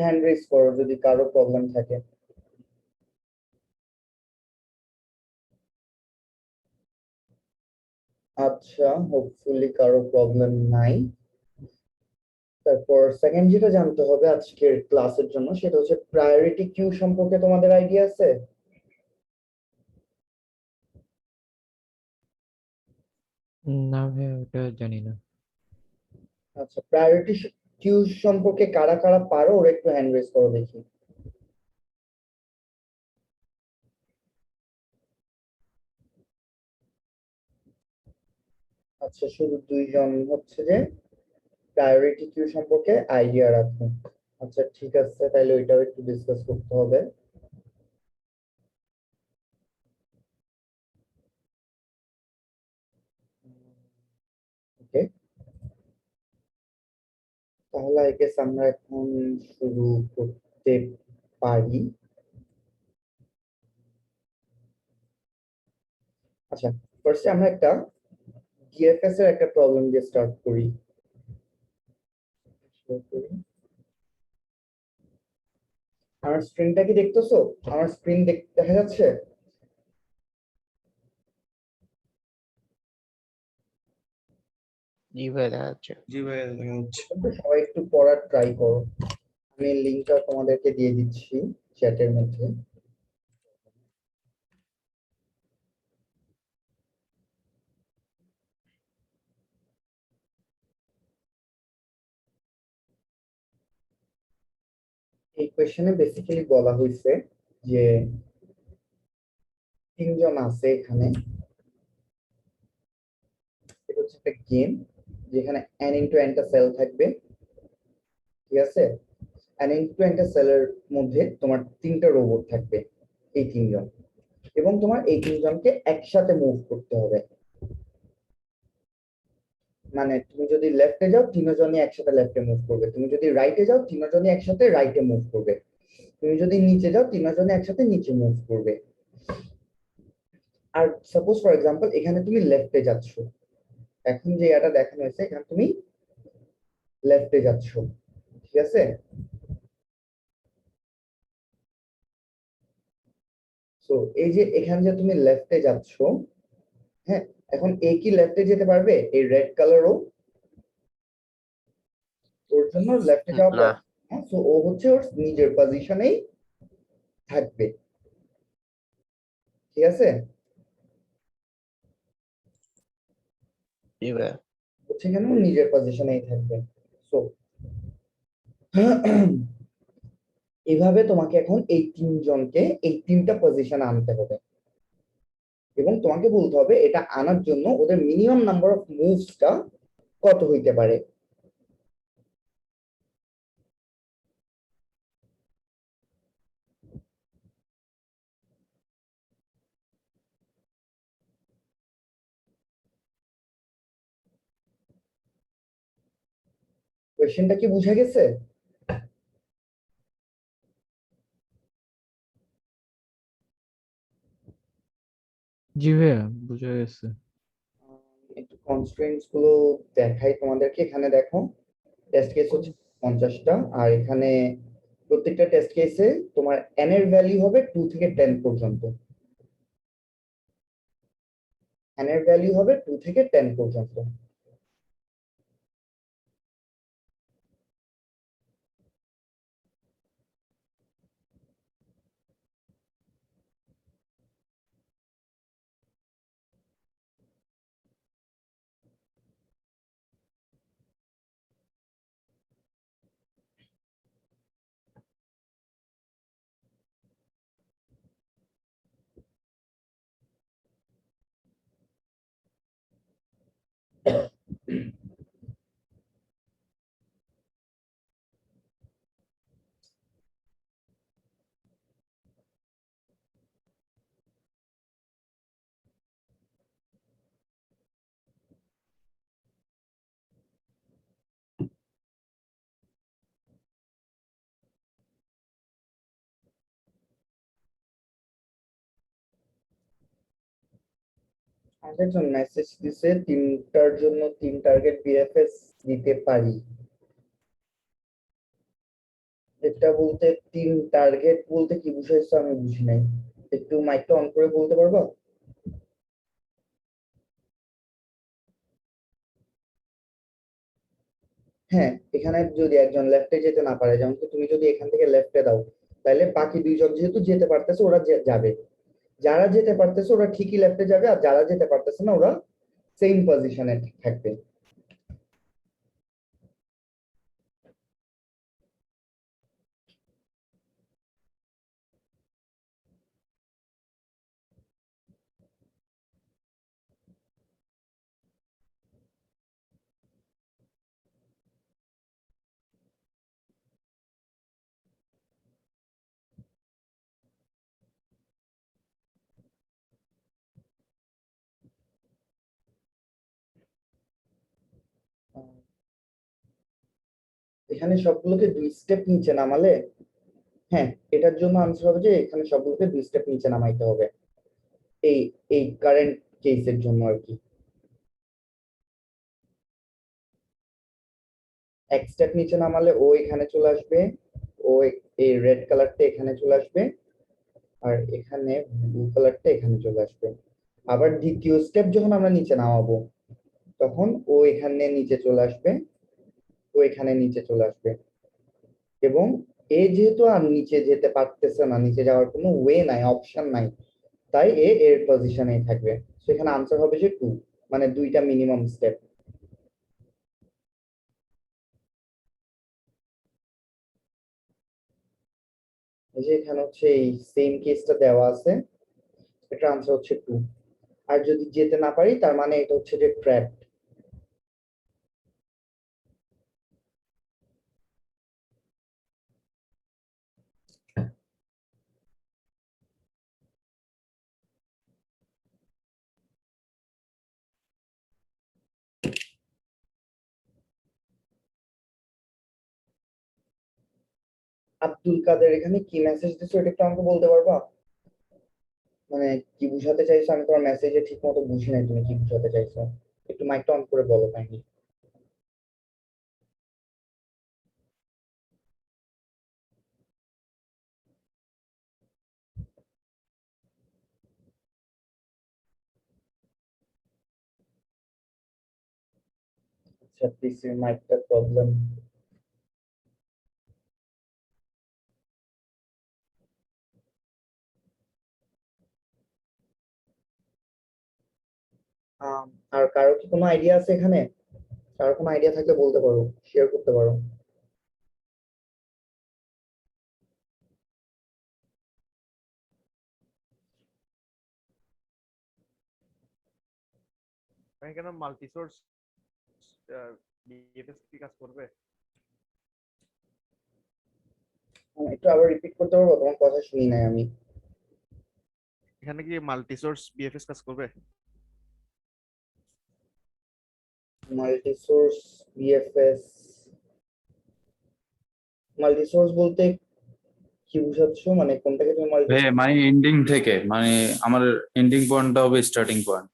Hand raise করো যদি কারো প্রবলেম থাকে। আচ্ছা, হোপফুলি কারো প্রবলেম নাই। তারপর সেকেন্ড যেটা জানতে হবে আজকের ক্লাসের জন্য সেটা হচ্ছে প্রায়োরিটি কিউ সম্পর্কে তোমাদের আইডিয়া আছে? না ভাই, ওটা জানি না। আচ্ছা, প্রায়োরিটি কিউ সম্পর্কে কারা কারা পারো ওরা একটু হ্যান্ড রেজ করো দেখি। আচ্ছা, শুধু দুইজন হচ্ছে যে প্রায়োরিটি কিউ সম্পর্কে আইডিয়া রাখো। আচ্ছা ঠিক আছে, তাহলে ওইটাও একটু ডিসকাস করতে হবে। ওকে, তাহলে আই গেস আমরা এখন শুরু করতে পারি। আচ্ছা, ফার্স্টে আমরা একটা ডিএফএস এর একটা প্রবলেম দিয়ে স্টার্ট করি। আমার স্ক্রিনটা কি দেখতেছো? আমার স্ক্রিন দেখা যাচ্ছে? জি ভাই, দেখা যাচ্ছে। জি ভাইয়া দেখা যাচ্ছে। সবাই একটু পড়ার ট্রাই করো। আমি লিংকটা তোমাদেরকে দিয়ে দিচ্ছি চ্যাটের মধ্যে। এই কোয়েশ্চেনে বেসিক্যালি বলা হয়েছে যে তিনজন আছে এখানে। এটা হচ্ছে একটা গেম যেখানে n ইনটু n টা সেল থাকবে, ঠিক আছে? n ইনটু n টা সেলের মধ্যে তোমার তিনটা রোবট থাকবে, এই তিনজন, এবং তোমার এই তিনজনকে একসাথে মুভ করতে হবে। মানে তুমি যদি লেফটে যাও তিনজনই একসাথে লেফটে মুভ করবে, তুমি যদি রাইটে যাও তিনজনই একসাথে রাইটে মুভ করবে, তুমি যদি নিচে যাও তিনজনই একসাথে নিচে মুভ করবে। আর সাপোজ ফর এক্সাম্পল এখানে তুমি লেফটে যাচ্ছ, এখন যে এটা দেখানো হয়েছে এখানে তুমি লেফটে যাচ্ছ, ঠিক আছে? সো এই যে এখানে যে তুমি লেফটে যাচ্ছ, হ্যাঁ, এখন এ কি লেফটে যেতে পারবে? এই রেড কালারও ওর জন্য লেফটে যাওয়া না। হ্যাঁ, সো ও হচ্ছে ওর নিজের পজিশনেই থাকবে, ঠিক আছে? জি ভাই। হচ্ছে কেন নিজের পজিশনেই থাকবে। সো এভাবে তোমাকে এখন এই তিনজনকে এই তিনটা পজিশনে আনতে হবে, এবং তোমাকে বলতে হবে এটা আনার জন্য ওদের মিনিমাম নাম্বার অফ মুভসটা কত হইতে পারে। কোয়েশ্চেনটা কি বুঝা গেছে? জি ভাইয়া, বুঝা গেছে। একটু কনস্ট্রেন্টস গুলো দেখাই তোমাদেরকে। এখানে দেখো টেস্ট কেস হচ্ছে 50টা, আর এখানে প্রত্যেকটা টেস্ট কেসে তোমার n এর ভ্যালু হবে 2 থেকে 10 পর্যন্ত। n এর ভ্যালু হবে 2 থেকে 10 পর্যন্ত। আরেকজন মেসেজ দিছে তিনটার জন্য 3 টার্গেট বিএফএস দিতে পারি। এটা বলতে তিন টার্গেট বলতে কি বুঝাইছো আমি বুঝি নাই, একটু মাইকটা অন করে বলতে পারবা? হ্যাঁ, এখানে যদি একজন লেফটে যেতে না পারে, যেমন কি তুমি যদি এখান থেকে লেফটে দাও, তাহলে বাকি দুইজন যেহেতু যেতে পারতেছে ওরা যাবে, যারা যেতে পারতেছে ওরা ঠিকই লেফটে যাবে, আর যারা যেতে পারতেছে না ওরা সেম পজিশনে থাকবে। এখানে সবগুলোকে দুই স্টেপ নিচে নামালে, হ্যাঁ, এটার জন্য আনসার হবে যে এখানে সবগুলোকে দুই স্টেপ নিচে নামাইতে হবে, এই এই কারেন্ট কেসের জন্য আর কি। এক স্টেপ নিচে নামালে ও এখানে চলে আসবে, ও এই রেড কালারটা এখানে চলে আসবে, আর এখানে ব্লু কালারটা এখানে চলে আসবে। আবার দ্বিতীয় স্টেপ যখন আমরা নিচে নামাবো, তখন ও এখানে নিচে চলে আসবে, ও এখানে নিচে চলে আসবে, এবং এ যেহেতু আর নিচে যেতে পারতেছে না, নিচে যাওয়ার কোনো ওয়ে নাই, অপশন নাই, তাই এ এর পজিশনেই থাকবে। সেখানে আনসার হবে যে 2, মানে দুইটা মিনিমাম স্টেপ। এই যে এখানে হচ্ছে এই সেম কেসটা দেওয়া আছে, এটা আনসার হচ্ছে 2। আর যদি যেতে না পারি তার মানে এটা হচ্ছে যে ট্র্যাপ। আব্দুল কাদের এখানে কি মেসেজ দিছো এটা একটু আমাকে বলতে পারবা? মানে কি বুঝাতে চাইছো, আমি তোমার মেসেজে ঠিক মতো বুঝি নাই তুমি কি বুঝাতে চাইছো, একটু মাইকটা অন করে বলো কাইন্ডলি। আচ্ছা, পিসির মাইকটা প্রবলেম। আর কারো কি কোনো আইডিয়া আছে এখানে? কারো কোনো আইডিয়া থাকলে বলতে পারো, শেয়ার করতে পারো। কেন মাল্টি সোর্স বিএফএস কি কাজ করবে? একটু আবার রিপিট করতে পারবো, তোমার কথা শুনি নাই আমি। এখানে কি মাল্টি সোর্স বিএফএস কাজ করবে? Multi source BFS, multi source বলতে কি বুঝাচ্ছ, মানে কোনটাকে তুমি মাল্টি? মানে এন্ডিং থেকে, মানে আমার এন্ডিং পয়েন্টটা হবে স্টার্টিং পয়েন্ট।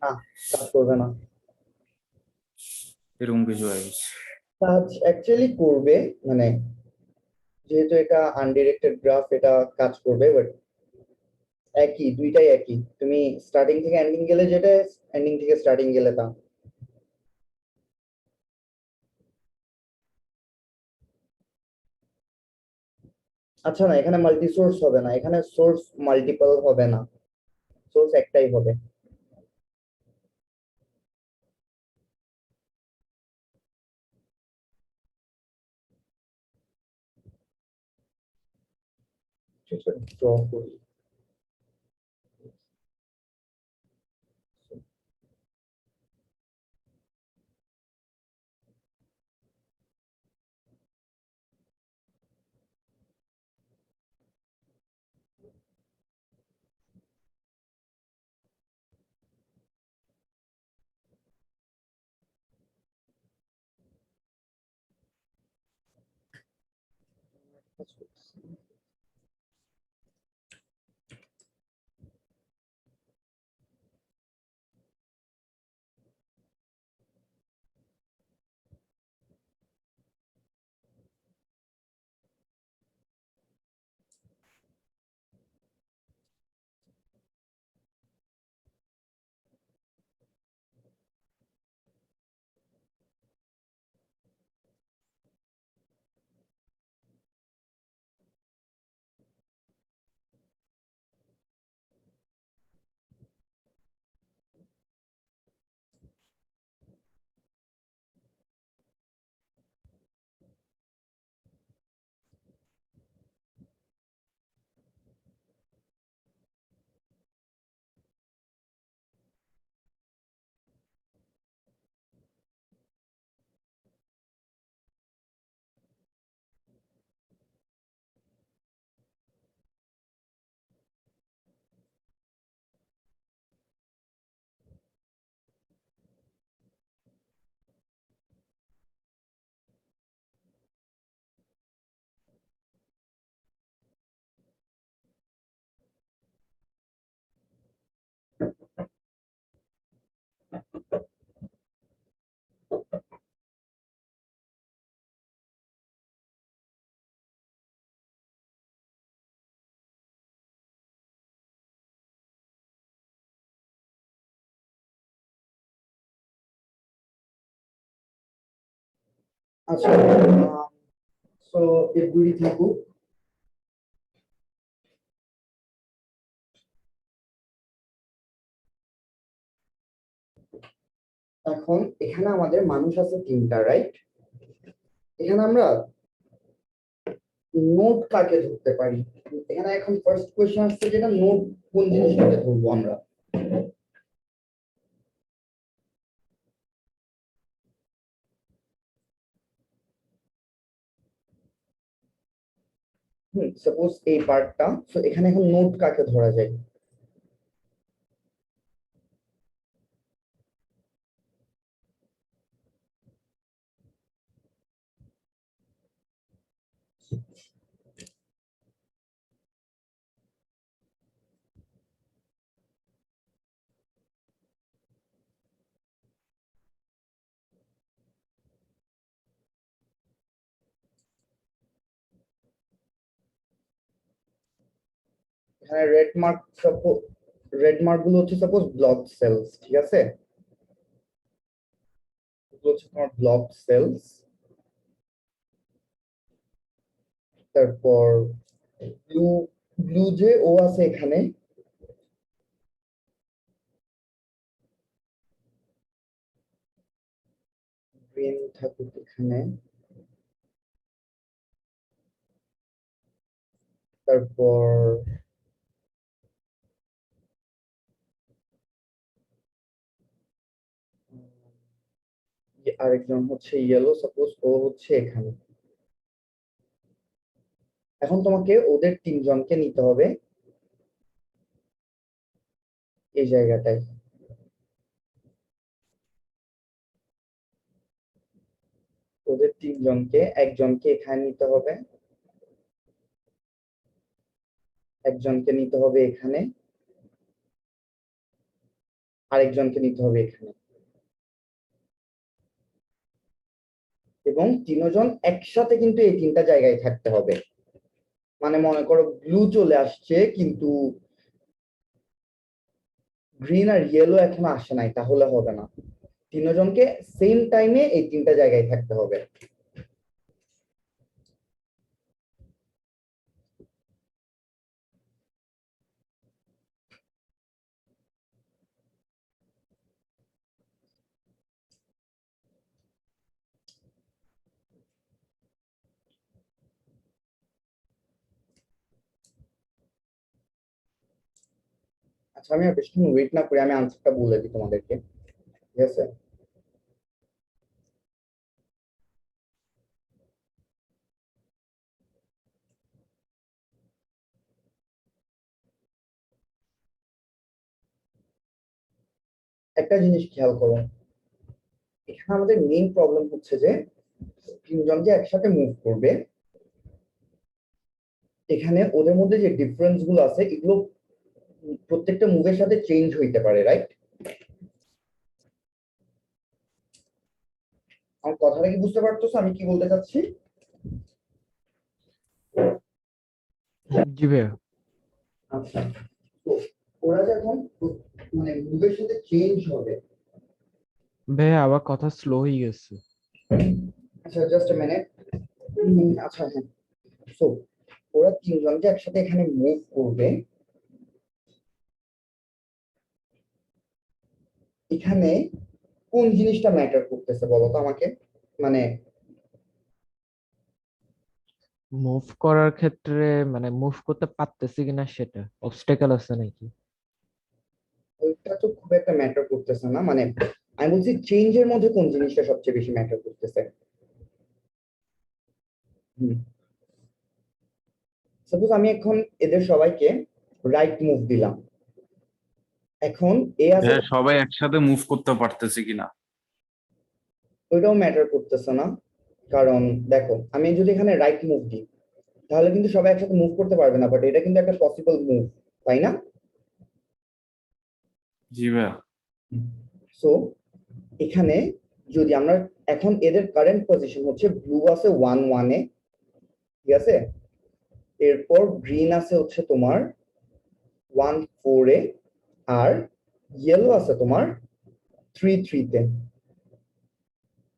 না, কাজ করবে না। এরকম কিছু হয়। কাজ অ্যাকচুয়ালি করবে, মানে যেহেতু এটা আনডিরেক্টেড গ্রাফ, এটা কাজ করবে, বাট একই, দুইটাই একই, তুমি স্টার্টিং থেকে এন্ডিং গেলে যেটা, এন্ডিং থেকে স্টার্টিং গেলে তা। আচ্ছা, না, এখানে মাল্টি সোর্স হবে না, এখানে সোর্স মাল্টিপল হবে না, সোর্স একটাই হবে। ড্র করি। আচ্ছা, সো এগুলি থাকুক। এখন এখানে আমাদের মানুষ আছে তিনটা, রাইট? এখানে আমরা নোট কাকে ধরতে পারি? এখানে এখন ফার্স্ট কোয়েশ্চেন আসছে যেটা নোট কোন জিনিসটাকে ধরবো আমরা? সাপোজ এই পার্টটা, সো এখানে এখন নোট কাকে ধরা যায়? এখানে রেড মার্ক গুলো হচ্ছে সাপোজ ব্লক সেলস, ঠিক আছে? এগুলো হচ্ছে তোমার ব্লক সেলস। তারপর ব্লু ব্লু যে ও আছে এখানে, গ্রিন থাকুক এখানে। তারপর আরেকজন হচ্ছে ইয়েলো, সাপোজ ও হচ্ছে এখানে। এখন তোমাকে ওদের তিনজনকে নিতে হবে এই জায়গাটায়। ওদের তিনজনকে, একজনকে এখানে নিতে হবে, একজনকে নিতে হবে এখানে, আরেকজনকে নিতে হবে এখানে। এবং তিনজন একসাথে কিন্তু এই তিনটা জায়গায় থাকতে হবে। মানে মনে করো ব্লু চলে আসছে কিন্তু গ্রিন আর ইয়েলো এখনো আসে নাই, তাহলে হবে না। তিনজনকে সেম টাইমে এই তিনটা জায়গায় থাকতে হবে। আচ্ছা, আমি আর বেশিক্ষণ ওয়েট না করে আমি আনসারটা বলে দিই তোমাদেরকে, ঠিক আছে? একটা জিনিস খেয়াল করো, এখানে আমাদের মেইন প্রবলেম হচ্ছে যে তিনজন যে একসাথে মুভ করবে, এখানে ওদের মধ্যে যে ডিফারেন্স গুলো আছে এগুলো প্রত্যেকটা মুভের সাথে চেঞ্জ হইতে পারে, রাইট? আমার কথাটা কি বুঝতে পারতেছো আমি কি বলতে চাচ্ছি? জি ভাইয়া। আচ্ছা, তো ওরা যখন মানে মুভের সাথে চেঞ্জ হবে। ভাইয়া আবার কথা স্লো হয়ে গেছে। আচ্ছা, জাস্ট আ মিনিট। আচ্ছা, হ্যাঁ। সো ওরা তিনজন যে একসাথে এখানে মুভ করবে, এখানে কোন জিনিসটা ম্যাটার করতেছে বলো তো আমাকে? মানে মুভ করার ক্ষেত্রে মানে মুভ করতে পারতেছি কিনা সেটা, অবস্টাকেল আছে নাকি? ওইটা তো খুব একটা ম্যাটার করতেছে না, মানে আমি বলছি চেঞ্জের মধ্যে কোন জিনিসটা সবচেয়ে বেশি ম্যাটার করতেছে। সাপোজ আমি এখন এদের সবাইকে রাইট মুভ দিলাম, এখন এ আছে, হ্যাঁ, সবাই একসাথে মুভ করতে পারতেছে কিনা? ওইটাও ম্যাটার করতেছে না। কারণ দেখো আমি যদি এখানে রাইট মুভ দিই তাহলে কিন্তু সবাই একসাথে মুভ করতে পারবে না, বাট এটা কিন্তু একটা পসিবল মুভ, তাই না? জি ভাইয়া। সো এখানে যদি আমরা এখন এদের কারেন্ট পজিশন হচ্ছে ব্লু আছে 1-1-এ, ঠিক আছে? এরপর গ্রিন আছে হচ্ছে তোমার 1-4-এ, আর ইয়েলো আছে তোমার 3-3-তে,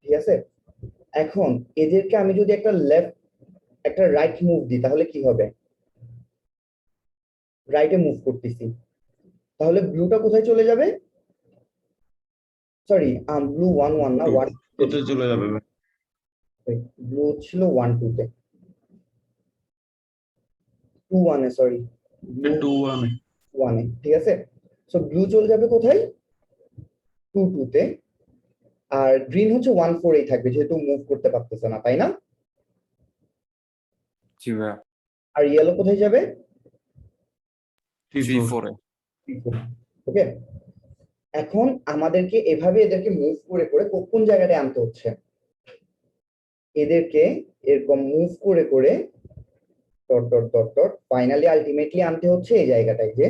ঠিক আছে? এখন এদেরকে আমি যদি একটা লেফট একটা রাইট মুভ দিই তাহলে কি হবে? রাইটে মুভ করতেছি, তাহলে ব্লুটা কোথায় চলে যাবে? সরি, ব্লু 1 1 না, ওয়ান কোথায় চলে যাবে? ব্লু ছিল 1 2 তে, 2 1 এ, সরি, ব্লু 2 1 1 এ, ঠিক আছে। সো ব্লু চলে যাবে কোথায়? 2 2 তে, আর গ্রিন হচ্ছে 1 4 এই থাকবে যেহেতু মুভ করতে পারতেছে না, তাই না? জি ভাইয়া। আর ইয়েলো কোথায় যাবে? 3 4 এ। ওকে, এখন আমাদেরকে এভাবে এদেরকে মুভ করে করে কোন জায়গাটায় আনতে হচ্ছে? এদেরকে এরকম মুভ করে করে dot dot dot dot finally ultimately আনতে হচ্ছে এই জায়গাটায়, যে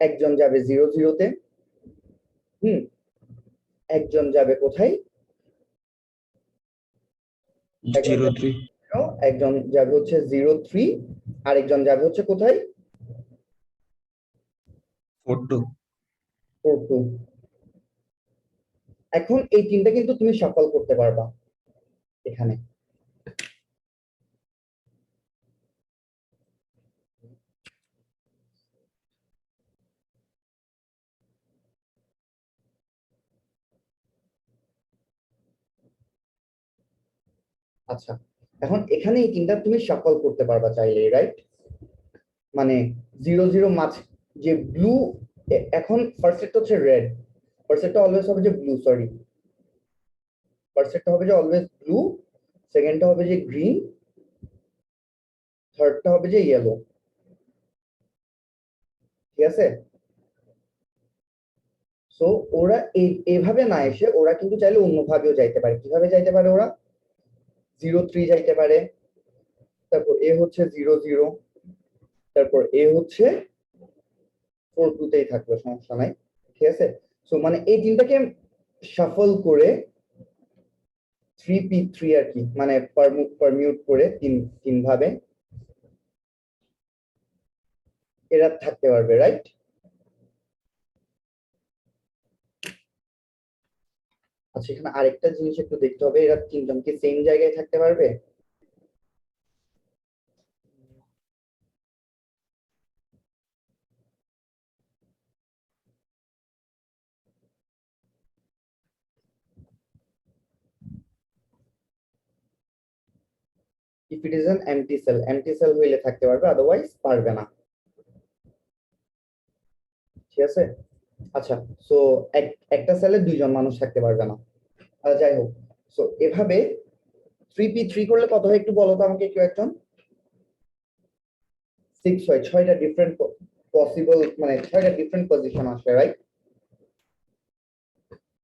একজন যাবে 0 0 তে, একজন যাবে কোথায়? 0 3 একজন যাবে হচ্ছে 0 3, আরেকজন যাবে হচ্ছে কোথায়? 4 2। 4 2। এখন এই তিনটা কিন্তু তুমি সফল করতে পারবা এখানে। আচ্ছা, এখন এখানে এই তিনটা তুমি সফল করতে পারবা চাইলে, রাইট? মানে 0 0 মাঝ যে ব্লু, এখন ফার্স্ট সেটটা হচ্ছে রেড, ফার্স্ট সেটটা অলওয়েজ হবে যে ব্লু, সরি, ফার্স্ট সেটটা হবে যে অলওয়েজ ব্লু, সেকেন্ডটা হবে যে গ্রিন, থার্ডটা হবে যে ইয়েলো, ঠিক আছে। সো ওরা এইভাবে না এসে ওরা কিন্তু চাইলে অন্যভাবেও যাইতে পারে। কিভাবে যাইতে পারে? ওরা 0 3 যাইতে পারে, তারপর এ হচ্ছে 0 0, তারপর এ হচ্ছে 4 2 তেই থাকবে, সমস্যা নাই, ঠিক আছে। সো মানে এই তিনটাকে শাফল করে 3 P 3 আর কি, মানে পারমিউট করে তিন ভাবে এরা থাকতে পারবে, রাইট? আচ্ছা, এখানে আরেকটা জিনিস একটু দেখতে হবে, এরা তিনজন কি সেম জায়গায় থাকতে পারবে? If it is an empty cell হইলে থাকতে পারবে, আদারওয়াইজ পারবে না, ঠিক আছে। আচ্ছা, সো একটা সেলে দুইজন মানুষ থাকতে পারবে না, যাই হোক। সো এভাবে 3p3 করলে কত হয় একটু বলো তো আমাকে কেউ একজন। 6 হয়, 6টা ডিফারেন্ট পসিবল, মানে 6টা ডিফারেন্ট পজিশন আসে, রাইট?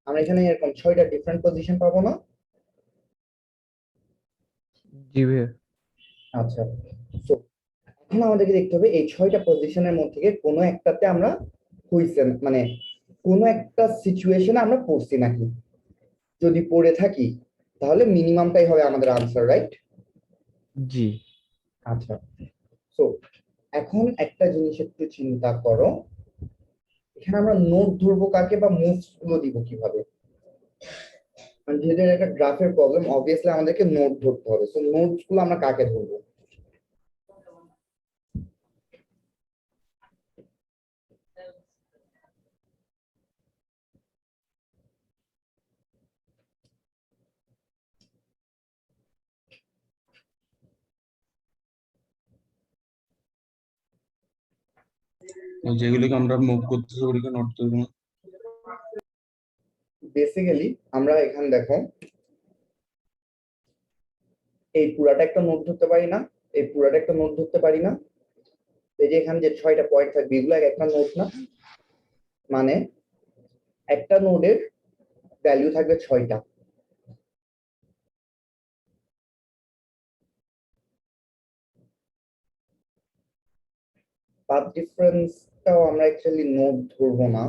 আমরা এখানে এরকম 6টা ডিফারেন্ট পজিশন পাবো না? জি ভাইয়া। আচ্ছা, সো এখন আমাদেরকে দেখতে হবে এই 6টা পজিশনের মধ্যে থেকে কোনো একটাতে আমরা হইছে, মানে কোনো একটা সিচুয়েশনে আমরা পড়ছি নাকি। যদি পড়ে থাকি তাহলে মিনিমামটাই হবে আমাদের আনসার, রাইট? জি। আচ্ছা, সো এখন একটা জিনিস একটু চিন্তা করো, এখানে আমরা নোট ধরবো কাকে, বা মুভস গুলো দিব কিভাবে? মানে যেহেতু এটা একটা গ্রাফের প্রবলেম, অবভিয়াসলি আমাদেরকে নোট ধরতে হবে। সো নোটস গুলো আমরা কাকে ধরবো? যেগুলোকে আমরা মুভ করতেছি ওগুলোকে নোট করব না। বেসিক্যালি আমরা এখানে দেখো, এই পুরাটা একটা নোট ধরতে পারি না, এই পুরাটা একটা নোট ধরতে পারি না, এই যে এখানে যে 6টা পয়েন্ট থাকবে এগুলো একটা নোট না, মানে একটা নোডের ভ্যালু থাকবে 6টা। পাথ ডিফারেন্সটাও আমরা অ্যাকচুয়ালি নোট ধরবো না।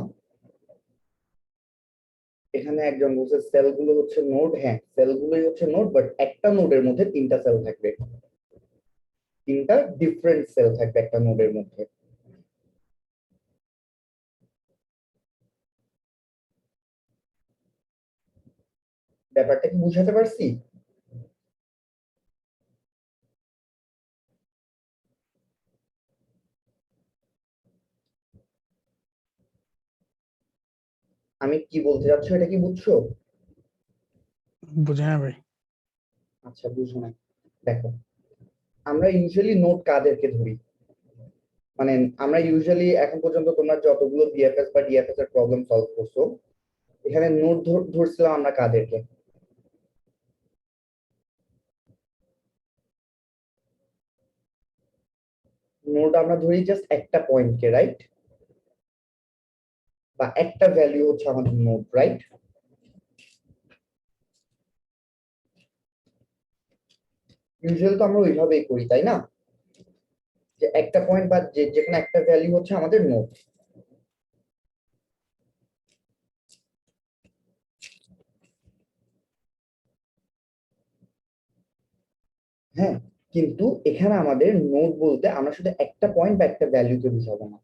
এখানে একজন বলছে সেলগুলো হচ্ছে নোড, হ্যাঁ সেলগুলোই হচ্ছে নোড, বাট একটা নোডের মধ্যে 3টা সেল থাকবে, 3টা ডিফারেন্ট সেল থাকবে একটা নোডের মধ্যে। ব্যাপারটা কি বুঝাতে পারছি? আমি কি বলতে যাচ্ছি এটা কি বুঝছো? বুঝে না ভাই। আচ্ছা, বুঝো না। দেখো, আমরা ইউজুয়ালি নোট কাদেরকে ধরি? মানে আমরা ইউজুয়ালি এখন পর্যন্ত তোমরা যতগুলো বিএফএস বা ডিএফএস এর প্রবলেম সলভ করছো, এখানে নোট ধরছিলাম আমরা কাদেরকে? নোট আমরা ধরি জাস্ট একটা পয়েন্টকে, রাইট? বা একটা ভ্যালু হচ্ছে আমাদের নোট, রাইট? ইউজুয়ালি তো আমরা ওইভাবেই করি, তাই না? যে একটা পয়েন্ট বা যে কোনো একটা ভ্যালু হচ্ছে আমাদের নোট। হ্যাঁ, কিন্তু এখানে আমাদের নোট বলতে আমরা শুধু একটা পয়েন্ট বা একটা ভ্যালুকে বুঝাবো না।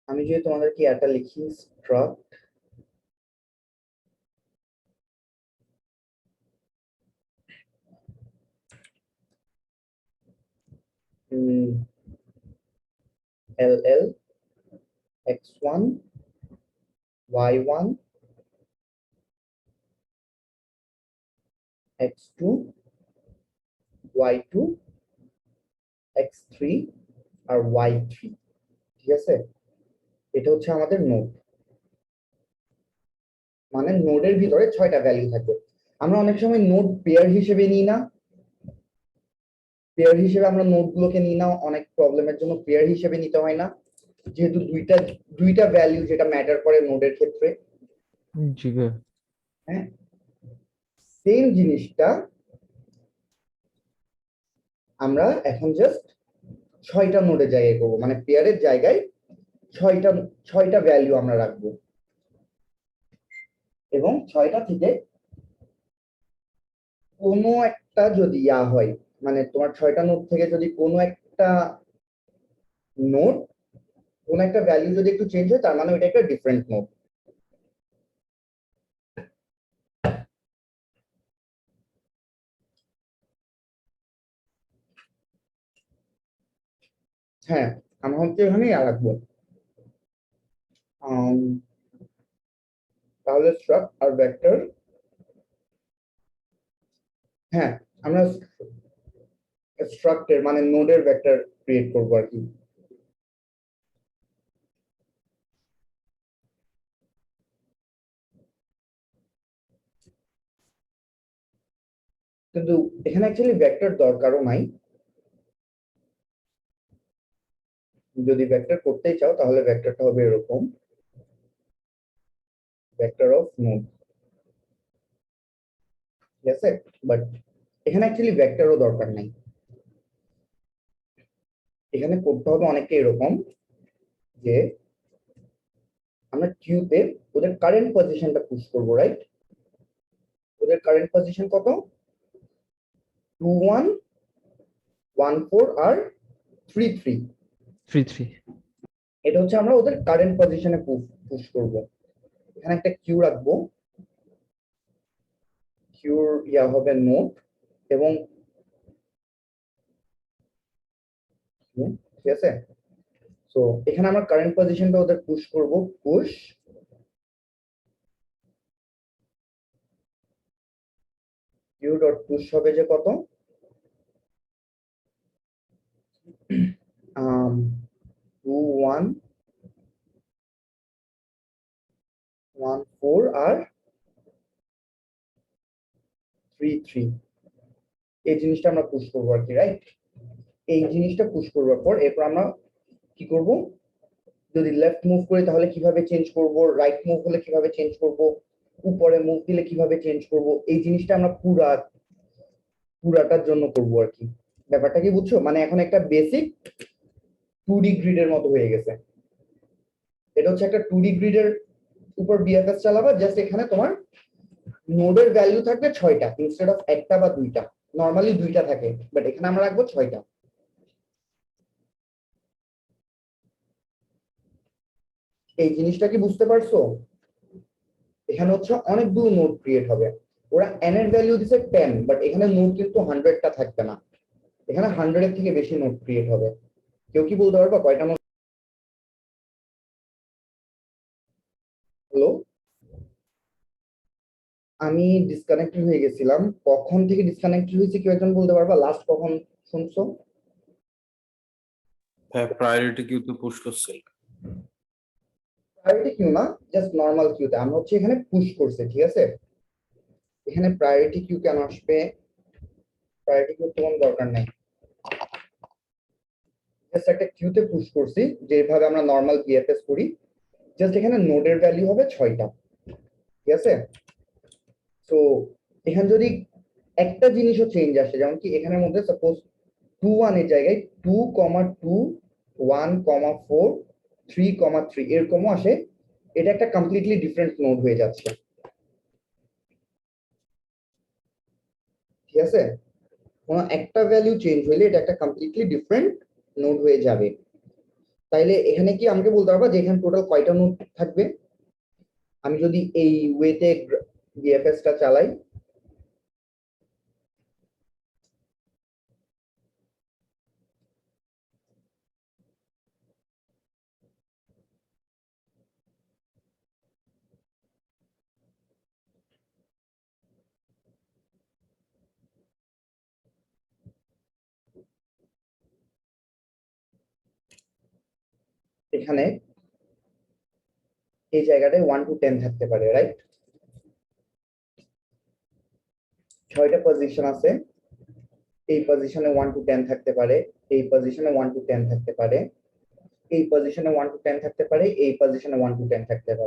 আমি যদি তোমাদেরকে এটা লিখি, struct LL X1 Y1 X2 Y2 X3 আর Y3, ঠিক আছে? এটা হচ্ছে আমাদের নোট। মানে নোডের ভিতরে 6টা ভ্যালু থাকবে। আমরা অনেক সময় নোড পেয়ার হিসেবে নিই না? পেয়ার হিসেবে আমরা নোটগুলোকে নিই না, অনেক প্রবলেমের জন্য পেয়ার হিসেবে নিতে হয় না, যেহেতু দুইটা ভ্যালু যেটা ম্যাটার করে নোডের ক্ষেত্রে। জি ভাই। হ্যাঁ, সেম জিনিসটা আমরা এখন জাস্ট 6টা নোডের জায়গায় করবো, মানে পেয়ারের জায়গায় 6টা ভ্যালু আমরা রাখবো, এবং 6টা থেকে কোনো একটা যদি হয়, মানে তোমার 6টা নোড থেকে যদি কোনো একটা নোড, কোন একটা ভ্যালু যদি একটু চেঞ্জ হয়, তার মানে ওইটা একটা ডিফারেন্ট নোড। হ্যাঁ, আমরা হচ্ছে এখানেই রাখবো। তাহলে স্ট্রাক্ট আর ভেক্টর, হ্যাঁ আমরা স্ট্রাক্টের মানে নোডের ভেক্টর ক্রিয়েট করবো আর কি। কিন্তু এখানে অ্যাকচুয়ালি ভেক্টর দরকারও নাই। যদি ভেক্টর করতেই চাও তাহলে ভেক্টরটা হবে এরকম, ভেক্টর অফ নোড, ঠিক আছে? বাট এখানে অ্যাকচুয়ালি ভেক্টরও দরকার নাই। এখানে করতে হবে অনেকটা এরকম যে আমরা কিউতে ওদের কারেন্ট পজিশনটা পুশ করবো, রাইট? ওদের কারেন্ট পজিশন কত? 2 1 1 4 আর 3 3। 3 3। এটা হচ্ছে আমরা ওদের কারেন্ট পজিশনে পুশ করব। এখানে একটা কিউ রাখবো, কিউর হবে নোট এবং ঠিক আছে। সো এখানে আমরা কারেন্ট পজিশনটা ওদের পুশ করব, পুশ কিউ ডট পুশ হবে যে কত, 2 1 1 4 আর 3 3। এই জিনিসটা আমরা পুশ করবো আর কি, রাইট? এই জিনিসটা পুশ করবার পর এরপর আমরা কি করব, যদি লেফট মুভ করি তাহলে কিভাবে চেঞ্জ করব, রাইট মুভ হলে কিভাবে চেঞ্জ করব, উপরে মুভ দিলে কিভাবে চেঞ্জ করব, এই জিনিসটা আমরা পুরাটার জন্য করব আর কি। ব্যাপারটা কি বুঝছো? মানে এখন একটা বেসিক 2D গ্রিডের মতো হয়ে গেছে। এটা হচ্ছে একটা 2D গ্রিডের উপর বিএফএস চালাবা, জাস্ট এখানে তোমার নোডের ভ্যালু থাকবে 6টা ইনস্টেড অফ একটা বা দুইটা। নরমালি 2টা থাকে, বাট এখানে আমরা রাখবো 6টা। এই জিনিসটা কি বুঝতে পারছো? এখানে হচ্ছে অনেকগুলো নোড ক্রিয়েট হবে। ওরা n এর ভ্যালু দিছে 10, বাট এখানে নোড কিন্তু 100টা থাকবে না, এখানে 100 এর থেকে বেশি নোড ক্রিয়েট হবে। কেউ কি বলতে পারবা কয়টা নোড? হ্যালো, আমি ডিসকানেক্টেড হয়ে গেছিলাম, কখন থেকে ডিসকানেক্টেড হয়েছে কেউ একজন বলতে পারবা? লাস্ট কখন শুনছো? হ্যাঁ, প্রায়োরিটি কিউতে পুশ করছে। প্রায়োরিটি কিউ না, জাস্ট নরমাল কিউতে আমরা হচ্ছে এখানে পুশ করছে, ঠিক আছে? এখানে প্রায়োরিটি কিউ কেন আসবে? প্রায়োরিটি কিউ তো কোনো দরকার নাই, জাস্ট একটা কিউতে পুশ করছি যেভাবে আমরা নরমাল বিএফএস করি। জাস্ট এখানে নোডের ভ্যালু হবে 6টা, ঠিক আছে? তো এখানে যদি একটা জিনিসও চেঞ্জ আসে, যেমন কি এখানের মধ্যে সাপোজ 2 1 এর জায়গায় 2,2 1,4 3,3 এরকমও আসে, এটা একটা কমপ্লিটলি ডিফারেন্ট নোড হয়ে যাচ্ছে, ঠিক আছে? কোনো একটা ভ্যালু চেঞ্জ হইলে এটা একটা কমপ্লিটলি ডিফারেন্ট নোড হয়ে যাবে। তাইলে এখানে কি আমাকে বলতে পারবা যে এখানে টোটাল কয়টা নোড থাকবে? আমি যদি এই ওয়েতে বিএফএস টা চালাই, এখানে এই জায়গাটায় 1 to 10 থাকতে পারে, রাইট? 6টা পজিশন আছে, এই পজিশনে 1 to 10 থাকতে পারে, এই পজিশনে 1 to 10 থাকতে পারে, এই পজিশনে 1 to 10 থাকতে পারে, এই পজিশনে 1 to 10 থাকতে পারে,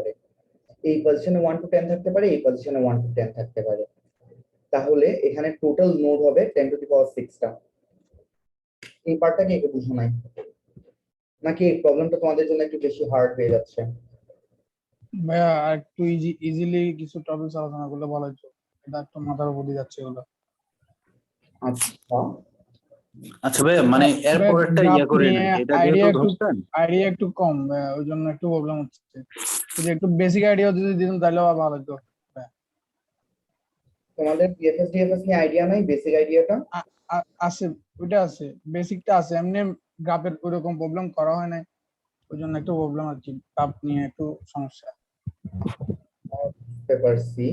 এই পজিশনে 1 to 10 থাকতে পারে, এই পজিশনে 1 to 10 থাকতে পারে। তাহলে এখানে টোটাল নোড হবে 10 to the power 6টা। এই পার্টটা কি একটু বুঝো নাই, নাকি এই প্রবলেমটা তোমাদের জন্য একটু বেশি হার্ড হয়ে যাচ্ছে? ভাইয়া আর একটু ইজিলি কিছু টপিক আলোচনা করলে ভালো হতো, এটা একটু মাথার উপর দিয়ে যাচ্ছে ওগুলো। আচ্ছা, আচ্ছা ভাইয়া, মানে এরপর একটা ইয়া করে নেন, এটা যেহেতু ধরছেন। আইডিয়া একটু কম ভাইয়া, ওই জন্য একটু প্রবলেম হচ্ছে। যদি একটু বেসিক আইডিয়া যদি দিতেন তাহলে ভালো হতো। তোমাদের বিএফএস ডিএফএস নিয়ে আইডিয়া নাই? বেসিক আইডিয়াটা আছে, ওইটা আছে, বেসিকটা আছে, এমনি গ্রাফের ওইরকম প্রবলেম করা হয় না, ওই জন্য একটু প্রবলেম আছে, গ্রাফ নিয়ে একটু সমস্যা। Paper C.